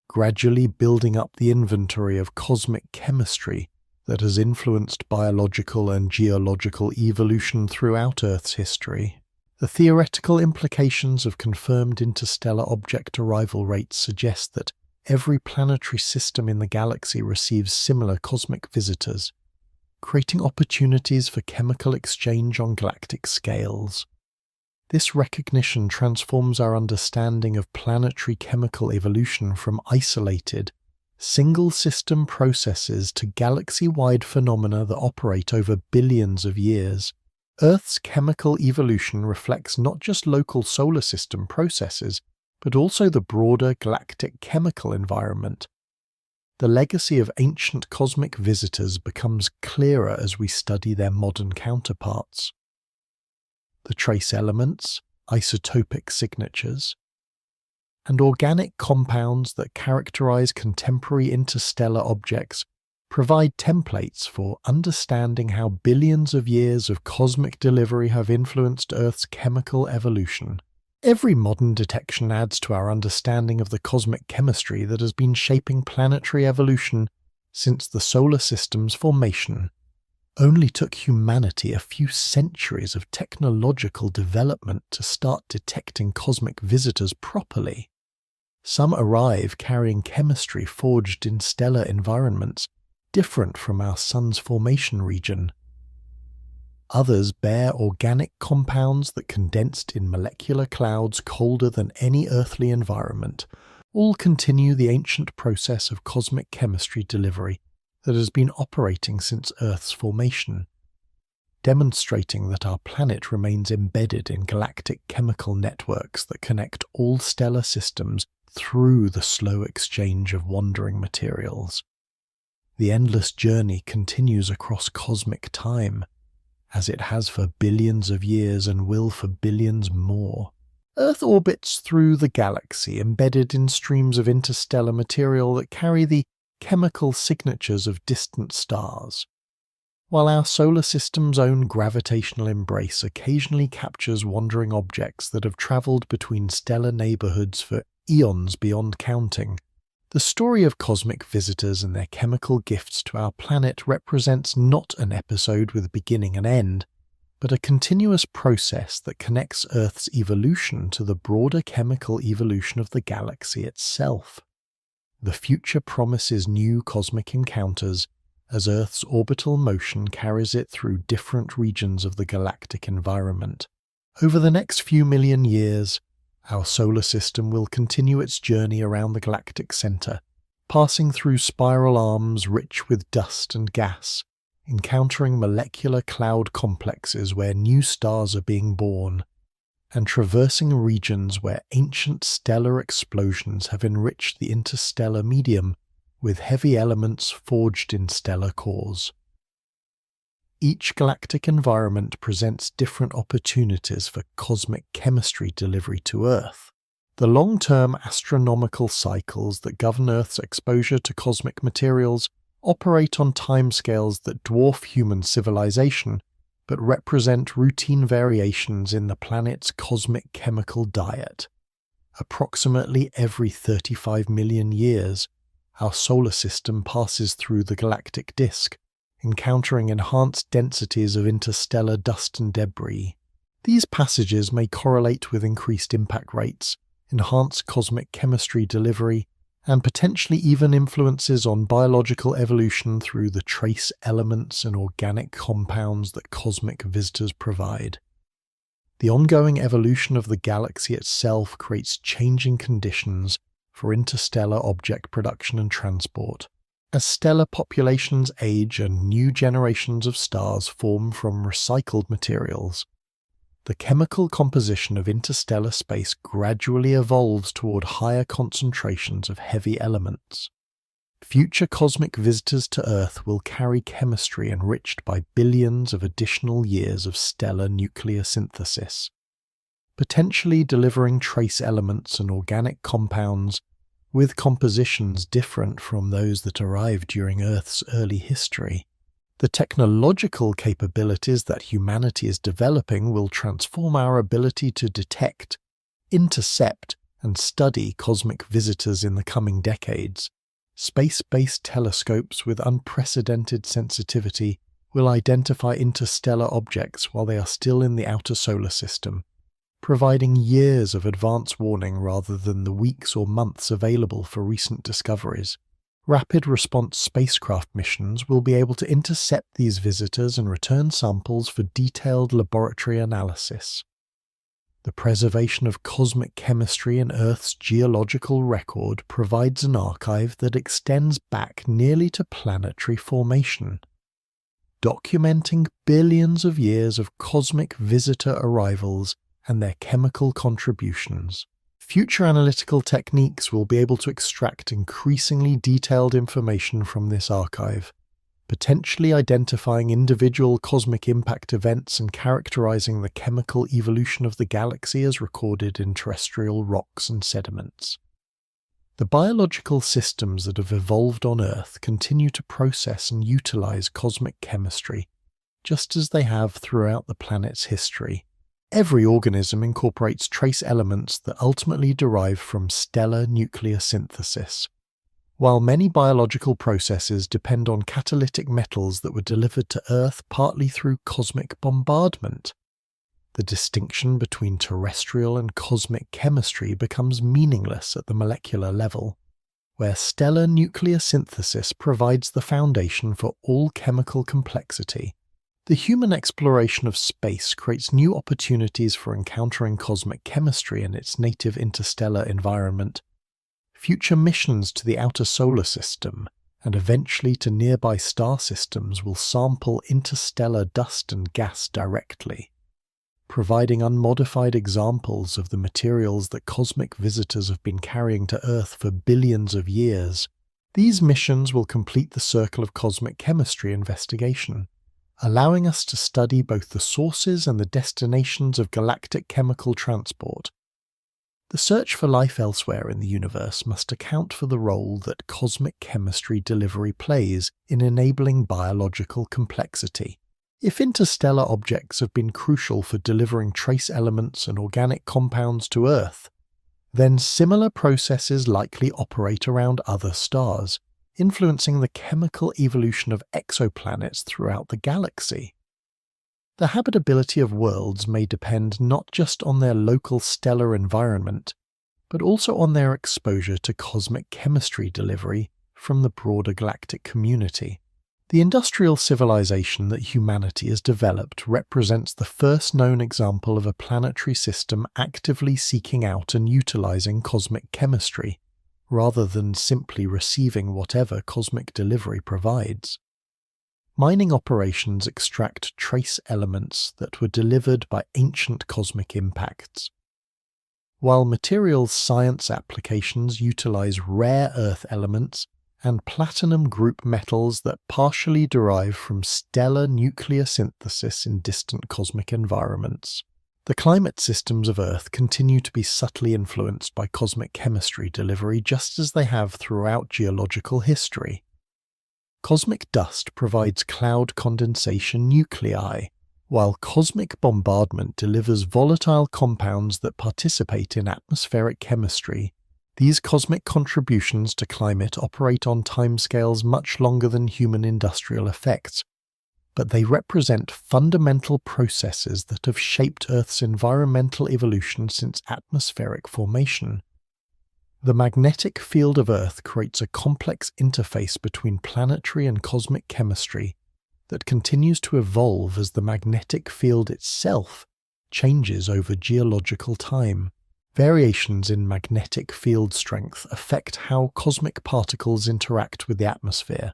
gradually building up the inventory of cosmic chemistry that has influenced biological and geological evolution throughout Earth's history. The theoretical implications of confirmed interstellar object arrival rates suggest that every planetary system in the galaxy receives similar cosmic visitors, creating opportunities for chemical exchange on galactic scales. This recognition transforms our understanding of planetary chemical evolution from isolated, single-system processes to galaxy-wide phenomena that operate over billions of years. Earth's chemical evolution reflects not just local solar system processes, but also the broader galactic chemical environment. The legacy of ancient cosmic visitors becomes clearer as we study their modern counterparts. The trace elements, isotopic signatures, and organic compounds that characterize contemporary interstellar objects provide templates for understanding how billions of years of cosmic delivery have influenced Earth's chemical evolution. Every modern detection adds to our understanding of the cosmic chemistry that has been shaping planetary evolution since the solar system's formation. Only took humanity a few centuries of technological development to start detecting cosmic visitors properly. Some arrive carrying chemistry forged in stellar environments different from our Sun's formation region. Others bear organic compounds that condensed in molecular clouds colder than any earthly environment. All continue the ancient process of cosmic chemistry delivery that has been operating since Earth's formation, demonstrating that our planet remains embedded in galactic chemical networks that connect all stellar systems through the slow exchange of wandering materials. The endless journey continues across cosmic time, as it has for billions of years and will for billions more. Earth orbits through the galaxy, embedded in streams of interstellar material that carry the chemical signatures of distant stars, while our solar system's own gravitational embrace occasionally captures wandering objects that have travelled between stellar neighbourhoods for eons beyond counting. The story of cosmic visitors and their chemical gifts to our planet represents not an episode with beginning and end, but a continuous process that connects Earth's evolution to the broader chemical evolution of the galaxy itself. The future promises new cosmic encounters as Earth's orbital motion carries it through different regions of the galactic environment. Over the next few million years, our solar system will continue its journey around the galactic center, passing through spiral arms rich with dust and gas, encountering molecular cloud complexes where new stars are being born, and traversing regions where ancient stellar explosions have enriched the interstellar medium with heavy elements forged in stellar cores. Each galactic environment presents different opportunities for cosmic chemistry delivery to Earth. The long-term astronomical cycles that govern Earth's exposure to cosmic materials operate on timescales that dwarf human civilization, but represent routine variations in the planet's cosmic chemical diet. Approximately every 35 million years, our solar system passes through the galactic disk, encountering enhanced densities of interstellar dust and debris. These passages may correlate with increased impact rates, enhanced cosmic chemistry delivery, and potentially even influences on biological evolution through the trace elements and organic compounds that cosmic visitors provide. The ongoing evolution of the galaxy itself creates changing conditions for interstellar object production and transport. As stellar populations age and new generations of stars form from recycled materials, the chemical composition of interstellar space gradually evolves toward higher concentrations of heavy elements. Future cosmic visitors to Earth will carry chemistry enriched by billions of additional years of stellar nuclear synthesis, potentially delivering trace elements and organic compounds with compositions different from those that arrived during Earth's early history. The technological capabilities that humanity is developing will transform our ability to detect, intercept, and study cosmic visitors in the coming decades. Space-based telescopes with unprecedented sensitivity will identify interstellar objects while they are still in the outer solar system, providing years of advance warning rather than the weeks or months available for recent discoveries. Rapid response spacecraft missions will be able to intercept these visitors and return samples for detailed laboratory analysis. The preservation of cosmic chemistry in Earth's geological record provides an archive that extends back nearly to planetary formation, documenting billions of years of cosmic visitor arrivals and their chemical contributions. Future analytical techniques will be able to extract increasingly detailed information from this archive, potentially identifying individual cosmic impact events and characterizing the chemical evolution of the galaxy as recorded in terrestrial rocks and sediments. The biological systems that have evolved on Earth continue to process and utilize cosmic chemistry, just as they have throughout the planet's history. Every organism incorporates trace elements that ultimately derive from stellar nuclear synthesis. While many biological processes depend on catalytic metals that were delivered to Earth partly through cosmic bombardment, the distinction between terrestrial and cosmic chemistry becomes meaningless at the molecular level, where stellar nuclear synthesis provides the foundation for all chemical complexity. The human exploration of space creates new opportunities for encountering cosmic chemistry in its native interstellar environment. Future missions to the outer solar system, and eventually to nearby star systems, will sample interstellar dust and gas directly, providing unmodified examples of the materials that cosmic visitors have been carrying to Earth for billions of years. These missions will complete the circle of cosmic chemistry investigation, allowing us to study both the sources and the destinations of galactic chemical transport. The search for life elsewhere in the universe must account for the role that cosmic chemistry delivery plays in enabling biological complexity. If interstellar objects have been crucial for delivering trace elements and organic compounds to Earth, then similar processes likely operate around other stars, influencing the chemical evolution of exoplanets throughout the galaxy. The habitability of worlds may depend not just on their local stellar environment, but also on their exposure to cosmic chemistry delivery from the broader galactic community. The industrial civilization that humanity has developed represents the first known example of a planetary system actively seeking out and utilizing cosmic chemistry, rather than simply receiving whatever cosmic delivery provides. Mining operations extract trace elements that were delivered by ancient cosmic impacts, while materials science applications utilize rare earth elements and platinum group metals that partially derive from stellar nuclear synthesis in distant cosmic environments. The climate systems of Earth continue to be subtly influenced by cosmic chemistry delivery just as they have throughout geological history. Cosmic dust provides cloud condensation nuclei, while cosmic bombardment delivers volatile compounds that participate in atmospheric chemistry. These cosmic contributions to climate operate on timescales much longer than human industrial effects, but they represent fundamental processes that have shaped Earth's environmental evolution since atmospheric formation. The magnetic field of Earth creates a complex interface between planetary and cosmic chemistry that continues to evolve as the magnetic field itself changes over geological time. Variations in magnetic field strength affect how cosmic particles interact with the atmosphere,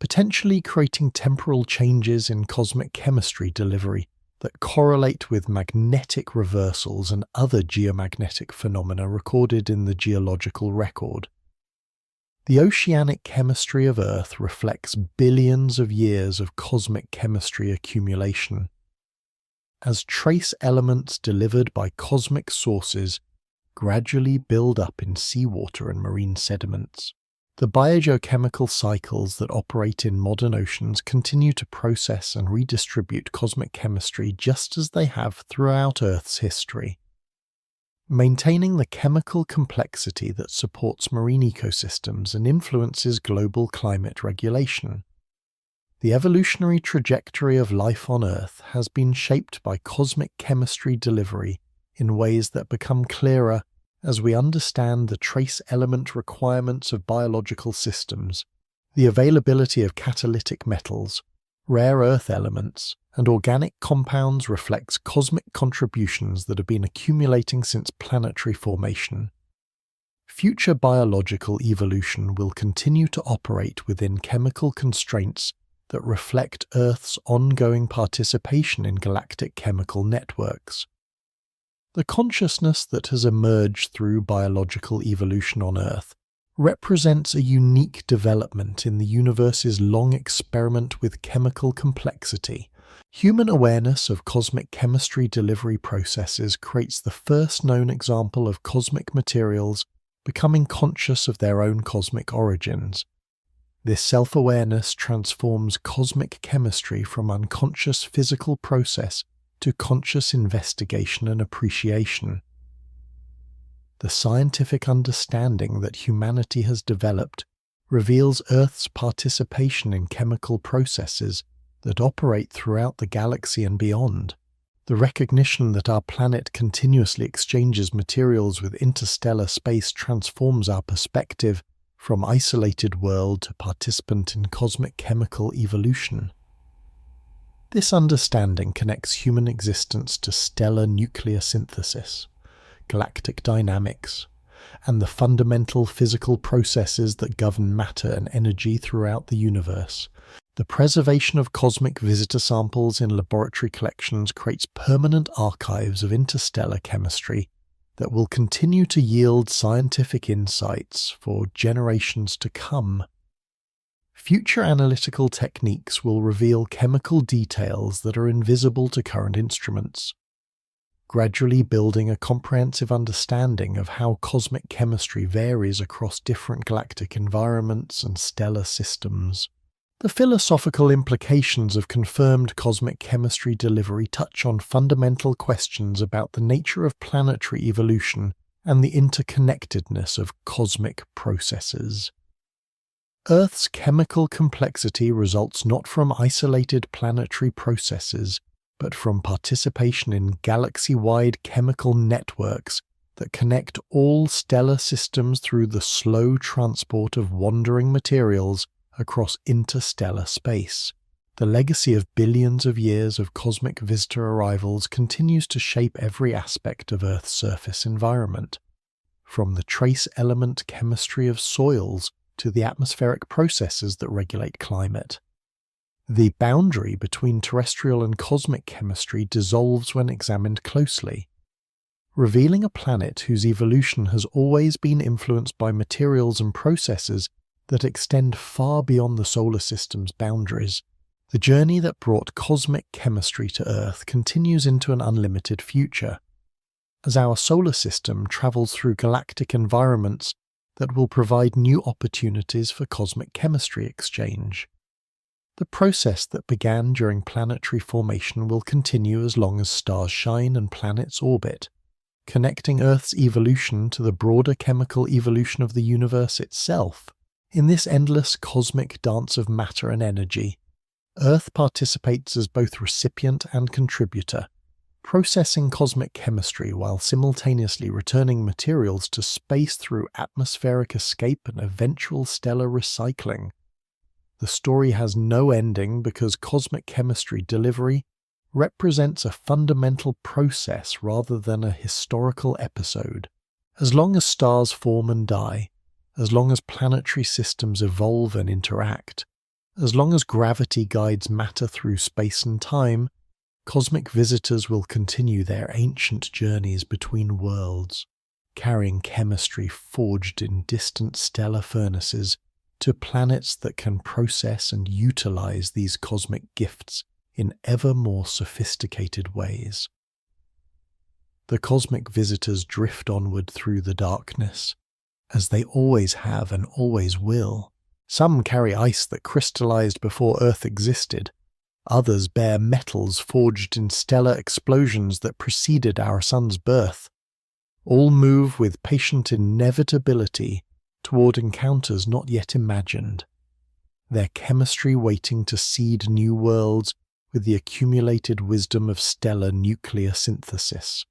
potentially creating temporal changes in cosmic chemistry delivery that correlate with magnetic reversals and other geomagnetic phenomena recorded in the geological record. The oceanic chemistry of Earth reflects billions of years of cosmic chemistry accumulation. As trace elements delivered by cosmic sources gradually build up in seawater and marine sediments, The biogeochemical cycles that operate in modern oceans continue to process and redistribute cosmic chemistry just as they have throughout Earth's history, maintaining the chemical complexity that supports marine ecosystems and influences global climate regulation. The evolutionary trajectory of life on Earth has been shaped by cosmic chemistry delivery in ways that become clearer as we understand the trace element requirements of biological systems, the availability of catalytic metals, rare earth elements, and organic compounds reflects cosmic contributions that have been accumulating since planetary formation. Future biological evolution will continue to operate within chemical constraints that reflect Earth's ongoing participation in galactic chemical networks. The consciousness that has emerged through biological evolution on Earth represents a unique development in the universe's long experiment with chemical complexity. Human awareness of cosmic chemistry delivery processes creates the first known example of cosmic materials becoming conscious of their own cosmic origins. This self-awareness transforms cosmic chemistry from unconscious physical process to conscious investigation and appreciation. The scientific understanding that humanity has developed reveals Earth's participation in chemical processes that operate throughout the galaxy and beyond. The recognition that our planet continuously exchanges materials with interstellar space transforms our perspective from isolated world to participant in cosmic chemical evolution. This understanding connects human existence to stellar nuclear synthesis, galactic dynamics, and the fundamental physical processes that govern matter and energy throughout the universe. The preservation of cosmic visitor samples in laboratory collections creates permanent archives of interstellar chemistry that will continue to yield scientific insights for generations to come. Future analytical techniques will reveal chemical details that are invisible to current instruments, gradually building a comprehensive understanding of how cosmic chemistry varies across different galactic environments and stellar systems. The philosophical implications of confirmed cosmic chemistry delivery touch on fundamental questions about the nature of planetary evolution and the interconnectedness of cosmic processes. Earth's chemical complexity results not from isolated planetary processes, but from participation in galaxy-wide chemical networks that connect all stellar systems through the slow transport of wandering materials across interstellar space. The legacy of billions of years of cosmic visitor arrivals continues to shape every aspect of Earth's surface environment, from the trace element chemistry of soils to the atmospheric processes that regulate climate. The boundary between terrestrial and cosmic chemistry dissolves when examined closely, revealing a planet whose evolution has always been influenced by materials and processes that extend far beyond the solar system's boundaries. The journey that brought cosmic chemistry to Earth continues into an unlimited future, as our solar system travels through galactic environments that will provide new opportunities for cosmic chemistry exchange. The process that began during planetary formation will continue as long as stars shine and planets orbit, connecting Earth's evolution to the broader chemical evolution of the universe itself. In this endless cosmic dance of matter and energy, Earth participates as both recipient and contributor, processing cosmic chemistry while simultaneously returning materials to space through atmospheric escape and eventual stellar recycling. The story has no ending because cosmic chemistry delivery represents a fundamental process rather than a historical episode. As long as stars form and die, as long as planetary systems evolve and interact, as long as gravity guides matter through space and time, cosmic visitors will continue their ancient journeys between worlds, carrying chemistry forged in distant stellar furnaces to planets that can process and utilize these cosmic gifts in ever more sophisticated ways. The cosmic visitors drift onward through the darkness, as they always have and always will. Some carry ice that crystallized before Earth existed. Others bear metals forged in stellar explosions that preceded our sun's birth. All move with patient inevitability toward encounters not yet imagined, their chemistry waiting to seed new worlds with the accumulated wisdom of stellar nuclear synthesis.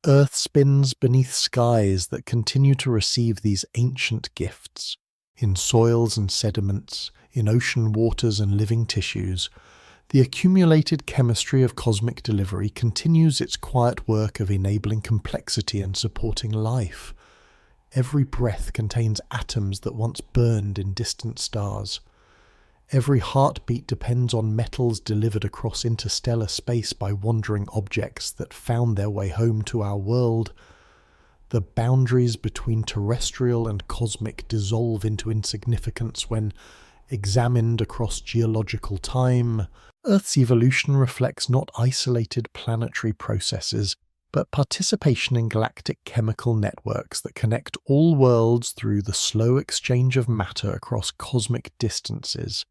Earth spins beneath skies that continue to receive these ancient gifts, in soils and sediments, in ocean waters and living tissues. The accumulated chemistry of cosmic delivery continues its quiet work of enabling complexity and supporting life. Every breath contains atoms that once burned in distant stars. Every heartbeat depends on metals delivered across interstellar space by wandering objects that found their way home to our world. The boundaries between terrestrial and cosmic dissolve into insignificance when examined across geological time. Earth's evolution reflects not isolated planetary processes, but participation in galactic chemical networks that connect all worlds through the slow exchange of matter across cosmic distances.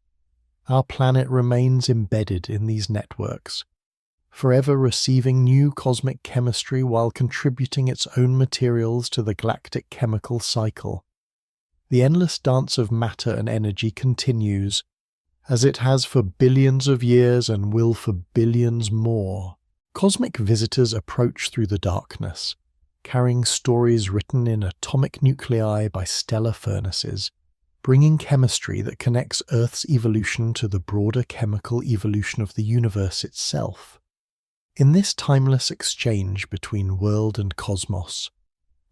Our planet remains embedded in these networks, forever receiving new cosmic chemistry while contributing its own materials to the galactic chemical cycle. The endless dance of matter and energy continues, as it has for billions of years and will for billions more. Cosmic visitors approach through the darkness, carrying stories written in atomic nuclei by stellar furnaces, bringing chemistry that connects Earth's evolution to the broader chemical evolution of the universe itself. In this timeless exchange between world and cosmos,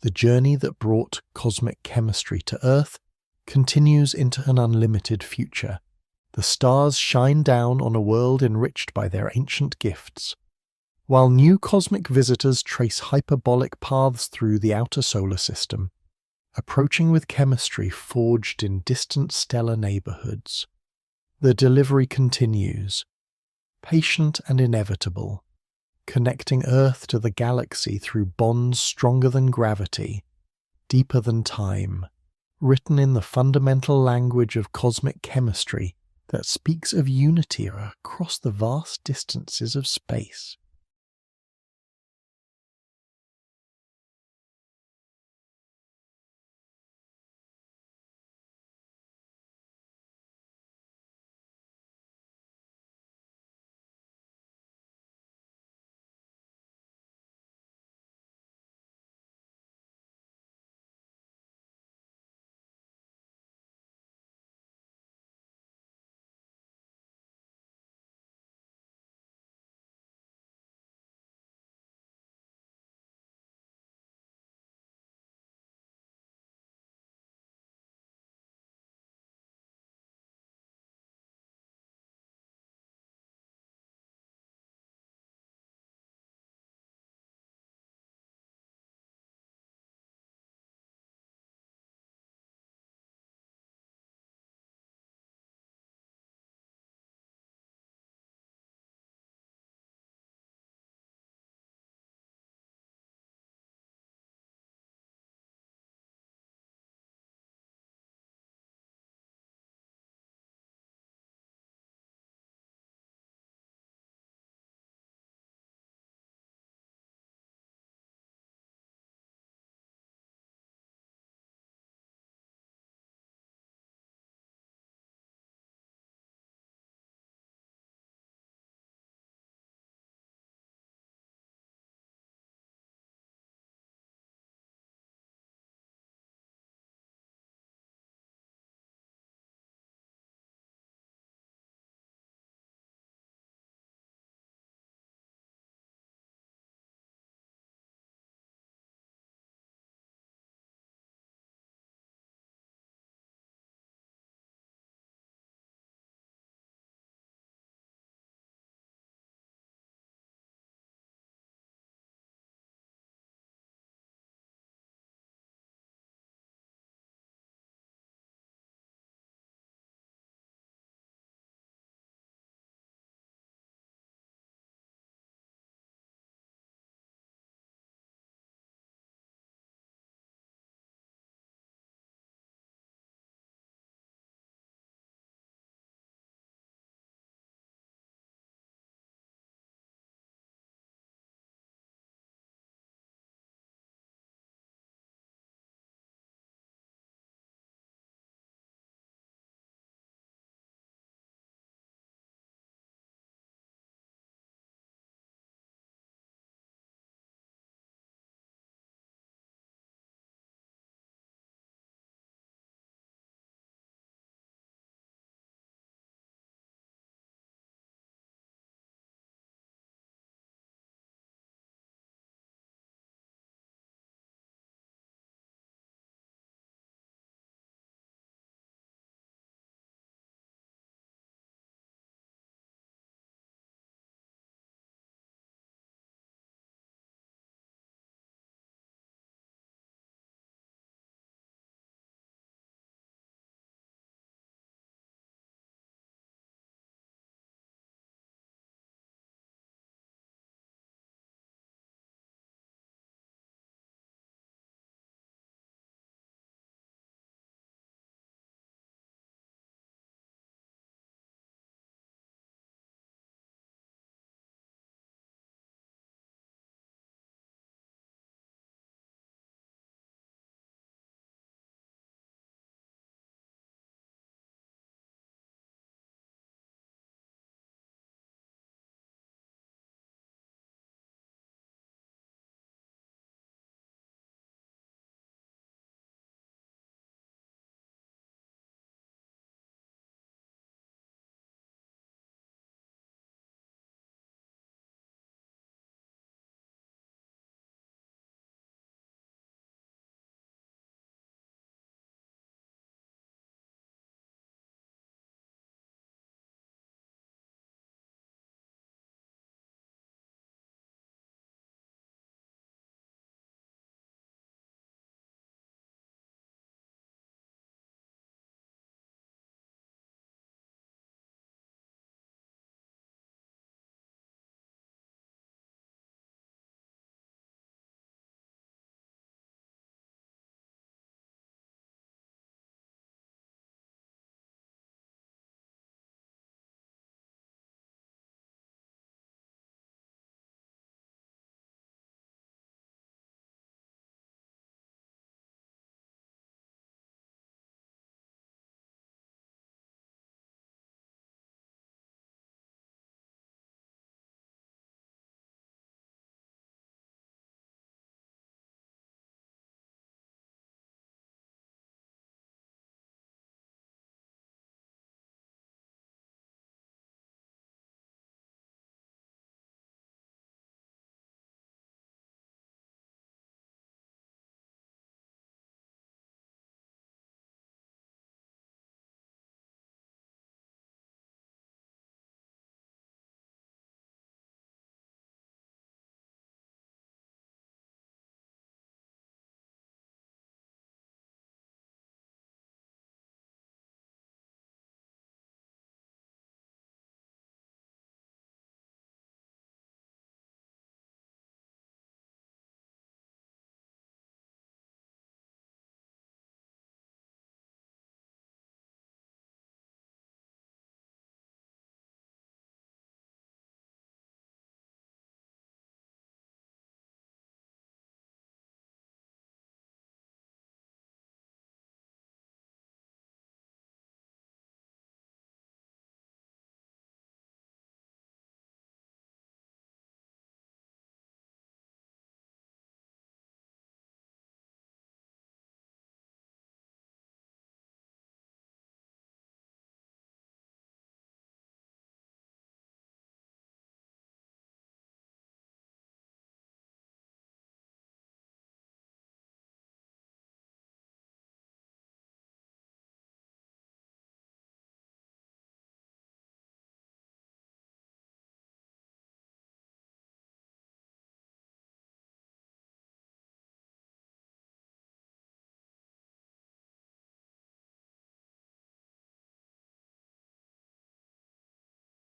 the journey that brought cosmic chemistry to Earth continues into an unlimited future. The stars shine down on a world enriched by their ancient gifts, while new cosmic visitors trace hyperbolic paths through the outer solar system, approaching with chemistry forged in distant stellar neighborhoods. The delivery continues, patient and inevitable, connecting Earth to the galaxy through bonds stronger than gravity, deeper than time, written in the fundamental language of cosmic chemistry that speaks of unity across the vast distances of space.